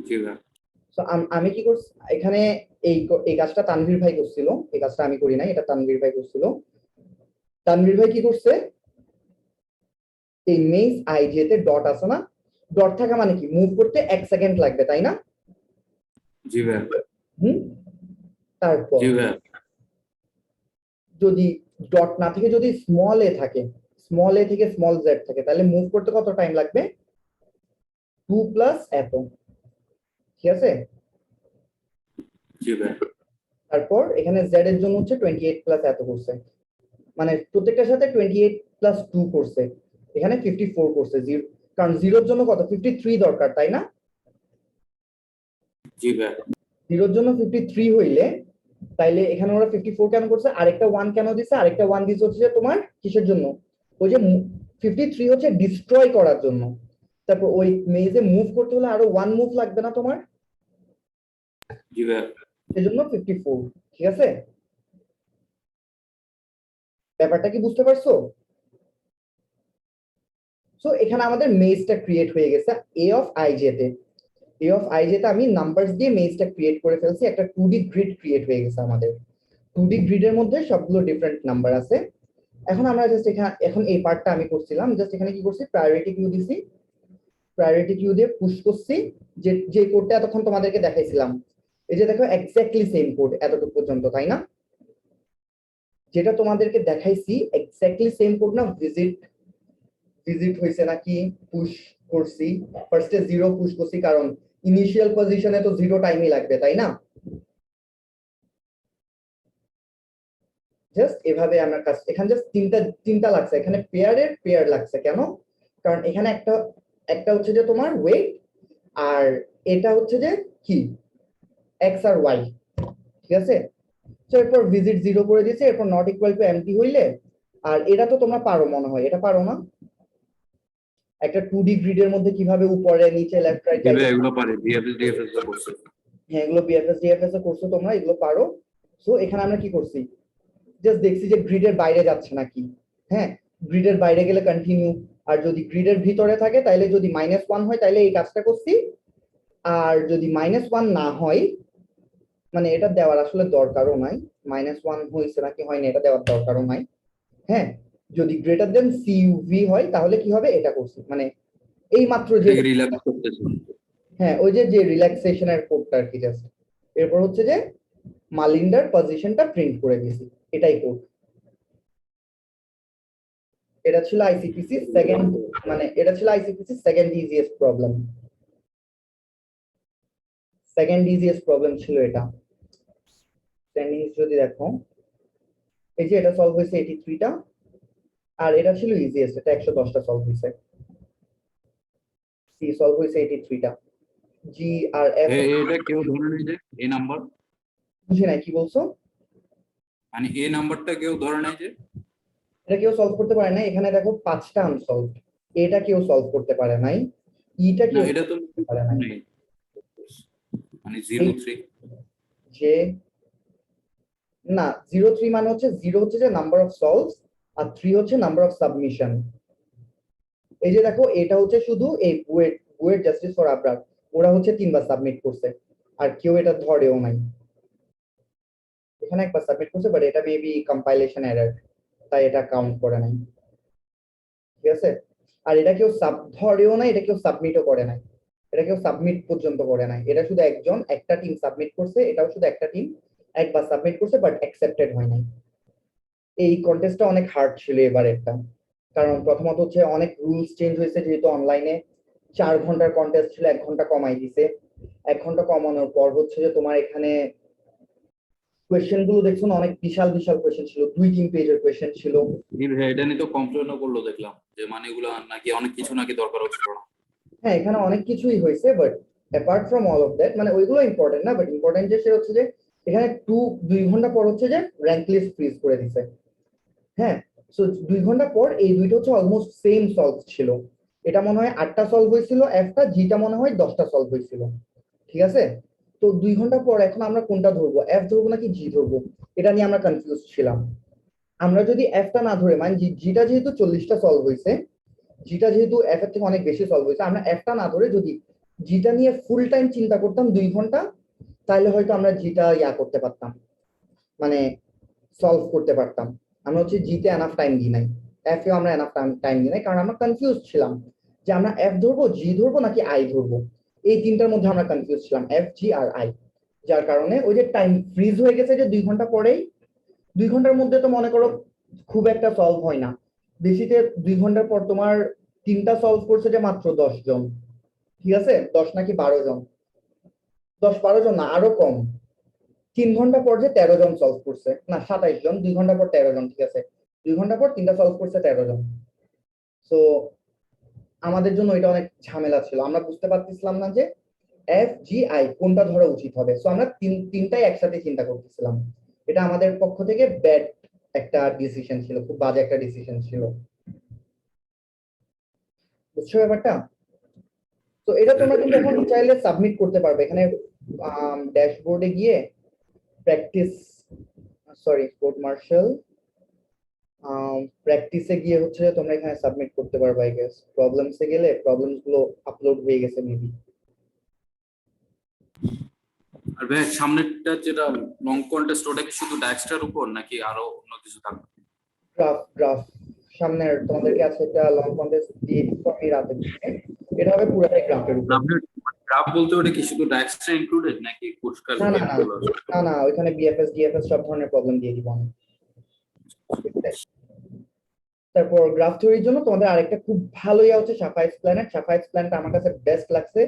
জি ভাইয়া। সো আমি কি করছি এখানে, এই কাজটা তানভীর ভাই করছিল, এই কাজটা আমি করি নাই, এটা তানভীর ভাই করছিল। তানভীর ভাই কি করছে? এই মেজ আইডিতে ডট আছে না, ডট থাকা মানে কি মুভ করতে 1 সেকেন্ড লাগবে, তাই না? জি ভাইয়া। তারপর জি ভাইয়া। যদি ডট না থেকে যদি স্মল এ থাকে, স্মল এ থেকে স্মল জেড থাকে, তাহলে মুভ করতে কত টাইম লাগবে? 2 প্লাস এত। ঠিক আছে? জি ভাইয়া। তারপর এখানে জেড এর জন্য হচ্ছে 28 প্লাস এত করছে, মানে প্রত্যেকটার সাথে 28 প্লাস 2 করছে, এখানে 54 করছে, কারণ 0 এর জন্য কত? 53 দরকার, তাই না? জি ভাইয়া। 0 এর জন্য 53 হইলে তাইলে এখানে ওরা 54 কেন করছে? আরেকটা 1 কেন দিছে? আরেকটা 1 দিছে হচ্ছে যে তোমার কিসের জন্য? ওই যে 53 হচ্ছে ডিস্ট্রয় করার জন্য, তারপর ওই মেজে মুভ করতে হলে আরো 1 মুভ লাগবে না তোমার, জি ভাইয়া। সেজন্য 54। ঠিক আছে, ব্যাপারটা কি বুঝতে পারছো? সো এখানে আমাদের মেজটা ক্রিয়েট হয়ে গেছে এ অফ আই জে তে। এ অফ আই জে তে আমি নাম্বারস দিয়ে মেজটা ক্রিয়েট করে ফেলছি, একটা 2D গ্রিড ক্রিয়েট হয়ে গেছে আমাদের। 2D গ্রিডের মধ্যে সবগুলো ডিফারেন্ট নাম্বার আছে। এখন আমরা জাস্ট এখন এই পার্টটা আমি করছিলাম, জাস্ট এখানে কি করছি, প্রায়োরিটি কিউ দিছি, প্রায়োরিটি কিউ দিয়ে পুশ করছি যে যে কোডটা এতক্ষণ তোমাদেরকে দেখাইছিলাম। এই যে দেখো এক্স্যাক্টলি সেম কোড এতটুকু পর্যন্ত, তাই না? যেটা তোমাদেরকে দেখাইছি এক্স্যাক্টলি সেম কোড না? ভিজিট ভিজিট হয়েছে নাকি পুশ করছি, ফার্স্টে 0 পুশ করছি কারণ ইনিশিয়াল পজিশনে তো 0 টাইমই লাগবে, তাই না? জাস্ট এভাবে আমরা কাজ, এখানে জাস্ট তিনটা লাগছে, এখানে পেয়ারের পেয়ার লাগছে কেন? কারণ এখানে একটা একটা হচ্ছে যে তোমার ওয়েট, আর এটা হচ্ছে যে কি এক্স আর ওয়াই। ঠিক আছে, তো এরপর ভিজিট 0 করে দিয়েছে, এরপর নট ইকুয়াল টু এমটি হইলে, আর এটা তো তোমরা পারো মনে হয়, এটা পারো না? একটা 2D গ্রিডের মধ্যে কিভাবে উপরে নিচে লেফট রাইট, এগুলো পারে, বিএফএস ডিএফএস করছে। হ্যাঁ এগুলো বিএফএস ডিএফএস এ করছো তোমরা, এগুলো পারো। সো এখানে আমরা কি করছি, জাস্ট দেখছি যে গ্রিডের বাইরে যাচ্ছে নাকি। হ্যাঁ, গ্রিডের বাইরে গেলে কন্টিনিউ, আর যদি গ্রিডের ভিতরে থাকে তাহলে যদি -1 হয় তাহলে এই কাজটা করছি, আর যদি -1 না হয়, মানে এটা দেওয়ার আসলে দরকারও নাই, -1 হয়েছে নাকি হয়নি এটা দেওয়ার দরকারও নাই। হ্যাঁ, যদি গ্রেটার দেন সিইউভি হয় তাহলে কি হবে, এটা করছি মানে এই মাত্র যে, রিল্যাক্স করতেছে। হ্যাঁ ওই যে রিল্যাক্সেশনের কোডটা আর কি, জাস্ট এরপর হচ্ছে যে মালিন্ডার পজিশনটা প্রিন্ট করে দিয়েছি, এটাই কোড। এটা ছিল আইসিপিসি সেকেন্ড, মানে এটা ছিল আইসিপিসি second easiest problem, second easiest problem ছিল এটা। স্ট্যান্ডিংস যদি দেখো, এই যে এটা সলভ হয়েছে 83টা, আর এটা ছিল ইজিয়েস্ট, এটা 110টা সলভ হয়েছে। সি সলভ হয়েছে 83টা, জি আর এফ এটা কেউ ধরে নেই যে এই নাম্বার, বুঝি নাই কি বলছো? মানে এই নাম্বারটা কেউ ধরে নেই যে, এটা কেউ সলভ করতে পারে না, এখানে দেখো 5টা আনসলভ, এটা কেউ সলভ করতে পারে নাই, ইটা না কেউ এটা তো করতে পারে নাই, নেই, মানে 03। যে না 03 মানে হচ্ছে 0 হচ্ছে যে নাম্বার অফ সলভস, আর 3 হচ্ছে নাম্বার অফ সাবমিশন। এই যে দেখো এটা হচ্ছে শুধু এই বুয়েট বুয়েট জাস্টিস ফর আবরার, ওরা হচ্ছে 3বার সাবমিট করছে, আর কেউ এটা ধরেও নাই। এখানে একবার সাবমিট করছে, বাট এটা মেবি কম্পাইলেশন এরর, তাই এটা কাউন্ট করে নাই। ঠিক আছে, আর এটা কেউ ধরেও নাই, এটা কেউ সাবমিটও করে নাই, এটা কেউ সাবমিট পর্যন্ত করে নাই, এটা শুধু একজন একটা টিম সাবমিট করছে, এটাও শুধু একটা টিম একবার সাবমিট করছে, বাট অ্যাকসেপ্টেড হয় নাই। এই কন্টেস্টটা অনেক হার্ড ছিল এবার একটা, কারণ প্রথমত হচ্ছে অনেক রুলস চেঞ্জ হয়েছে, যেহেতু অনলাইনে 4 ঘন্টার কন্টেস্ট ছিল 1 ঘন্টা কমাই দিছে। 1 ঘন্টা কমানোর পর হচ্ছে যে তোমার এখানে কোয়েশ্চেন গুলো দেখছো না, অনেক বিশাল বিশাল কোয়েশ্চেন ছিল, 2-3 পেজের কোয়েশ্চেন ছিল। এটা নিয়ে তো কমপ্লেনও করলো দেখলাম, যে মানে এগুলো নাকি অনেক কিছু নাকি দরকার হচ্ছিল না। হ্যাঁ এখানে অনেক কিছুই হয়েছে, but apart from all of that, মানে ওইগুলো ইম্পর্টেন্ট না, বাট ইম্পর্টেন্ট যে সেটা হচ্ছে যে এখানে 2 ঘন্টা পর হচ্ছে যে র্যাঙ্ক লিস্ট ফ্রিজ করে দিছে। হ্যাঁ, সো 2 ঘন্টা পর এই দুইটা হচ্ছে অলমোস্ট সেম সলভ ছিল, এটা মনে হয় 8টা সলভ হয়েছিল এফটা, জিটা মনে হয় 10টা সলভ হয়েছিল। ঠিক আছে, তো 2 ঘন্টা পর এখন আমরা কোনটা ধরবো, এফ ধরবো নাকি জি ধরবো, এটা নিয়ে আমরা কনফিউজ ছিলাম। আমরা যদি এফটা না ধরে, মানে জিটা যেহেতু 40টা সলভ হয়েছে, জিটা যেহেতু এফ এর থেকে অনেক বেশি সলভ হয়েছে, আমরা এফটা না ধরে যদি জিটা নিয়ে ফুল টাইম চিন্তা করতাম 2 ঘন্টা, তাহলে হয়তো আমরা জিটা করতে পারতাম, মানে সলভ করতে পারতাম। আমরা হচ্ছে জিতে এনাফ টাইম দিই নাই, এফ এও আমরা এনাফ টাইম দিই নাই, কারণ আমরা কনফিউজ ছিলাম যে আমরা এফ ধরবো, জি ধরবো নাকি আই ধরবো, এই তিনটার মধ্যে আমরা কনফিউজ ছিলাম, এফ জি আর আই। যার কারণে ওই যে টাইম ফ্রিজ হয়ে গেছে যে 2 ঘন্টা পরেই, 2 ঘন্টার মধ্যে তো মনে করো খুব একটা সলভ হয় না, বেশিতে 2 ঘন্টার পর তোমার 3টা সলভ করছে যে মাত্র 10 জন। ঠিক আছে, 10 নাকি 12 জন, 10-12 জন না আরো কম। 3 ঘন্টা পর যে 13 জন সলভ করছে, না 27 জন, 2 ঘন্টা পর 13 জন। ঠিক আছে, 2 ঘন্টা পর 3টা সলভ করছে 13 জন। সো আমাদের জন্য এটা অনেক ঝামেলা ছিল, আমরা বুঝতে পারতেছিলাম না যে এফ জি আই কোনটা ধরা উচিত হবে। সো আমরা তিনটাই একসাথে চিন্তা করতেছিলাম, এটা আমাদের পক্ষ থেকে ব্যাড একটা ডিসিশন ছিল, খুব বাজে একটা ডিসিশন ছিল। বুঝছো ব্যাপারটা? তো এটা তোমরা কিন্তু এখন চাইলে সাবমিট করতে পারবে এখানে ড্যাশবোর্ডে গিয়ে প্র্যাকটিস কোড মার্শাল প্র্যাকটিসে গিয়ে হচ্ছে তোমরা এখানে সাবমিট করতে পারবে আই গেস। প্রবলেমসে গেলে প্রবলেমস গুলো আপলোড হয়ে গেছে মেবি। আর ভাই সামনেরটা যেটা লং কন্টেস্ট ওটা কি শুধু ডায়াক্সটার উপর নাকি আরো অন্য কিছু থাকবে? গ্রাফ সামনের তোমাদেরকে আছে একটা লং কন্টেস্ট দিয়ে দিচ্ছি আমি রাতের দিকে। এটা হবে পুরোটাই গ্রাফের উপর। গ্রাফ বলতে ওটা কি শুধু ডায়াক্সটা ইনক্লুডেড নাকি পুরস্কার না না না না ওইখানে বিএফএস ডিএফএস সব ধরনের প্রবলেম দিয়ে দিব আমি। তারপর গ্রাফ থিওরির জন্য তোমাদের আরেকটা খুব ভালো ইয়া হচ্ছে শাফা এক্সপ্লেনেট। শাফা এক্সপ্লেনেট আমার কাছে বেস্ট লাগছে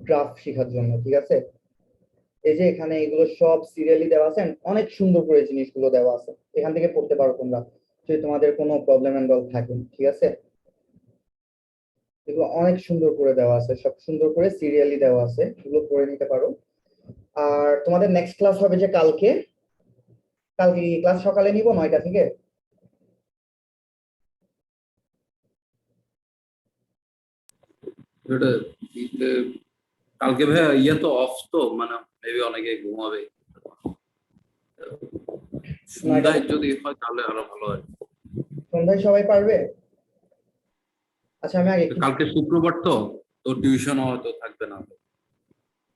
গ্রাফ শেখার জন্য, ঠিক আছে? এই যে এখানে এগুলো সব সিরিয়ালি দেওয়া আছে, and অনেক সুন্দর করে জিনিসগুলো দেওয়া আছে, এখান থেকে পড়তে পারো তোমরা যদি তোমাদের কোনো প্রবলেম এন্ড অল থাকে, ঠিক আছে? এগুলো অনেক সুন্দর করে দেওয়া আছে, সব সুন্দর করে সিরিয়ালি দেওয়া আছে, এগুলো পড়ে নিতে পারো। আর তোমাদের নেক্সট ক্লাস হবে যে কালকে ক্লাস সকালে নিব 9টা থেকে। ওটা কালকে ভাই ইয়ে তো অফ তো মানে মেবি অনেকে ঘুমাবে, সন্ধ্যায় যদি হয় তাহলে আরো ভালো হয়। সন্ধ্যায় সবাই পারবে? আচ্ছা আমি আগে কালকে শুক্রবার তো টিউশন হয়তো থাকবে না।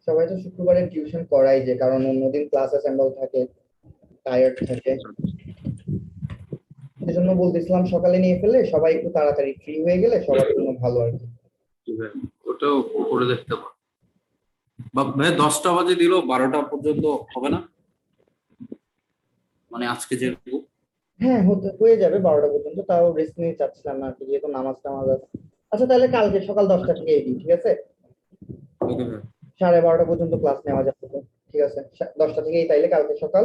সবাই তো শুক্রবারে টিউশন করাই যে, কারণ অন্যদিন ক্লাস অ্যাসেম্বল থাকে, টায়ার্ড থাকে, সেজন্য বলতেছিলাম সকালে নিয়ে ফেলে সবাই একটু তাড়াতাড়ি ফ্রি হয়ে গেলে সবার জন্য ভালো আর কি। ওটাও করে দেখতে পারো। বা ভাই 10টা বাজে দিল 12টা পর্যন্ত হবে না মানে আজকে যে হ্যাঁ হয়ে যাবে 12টা পর্যন্ত, তাও রেস্ট নিয়ে চাচ্ছিলাম না আর কি, যেহেতু নামাজ টামাজ আছে। আচ্ছা তাহলে কালকে সকাল 10টা থেকে দিই, ঠিক আছে? ওকে ভাই 12:30 পর্যন্ত ক্লাস নেওয়া যাবে তো, ঠিক আছে? 10টা থেকেই তাইলে কালকে সকাল,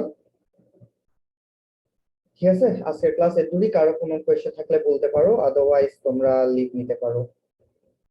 ঠিক আছে? আজকের ক্লাস এতটুকুই। কারো কোনো কোয়েশ্চেন থাকলে বলতে পারো, আদারওয়াইজ তোমরা লিভ নিতে পারো।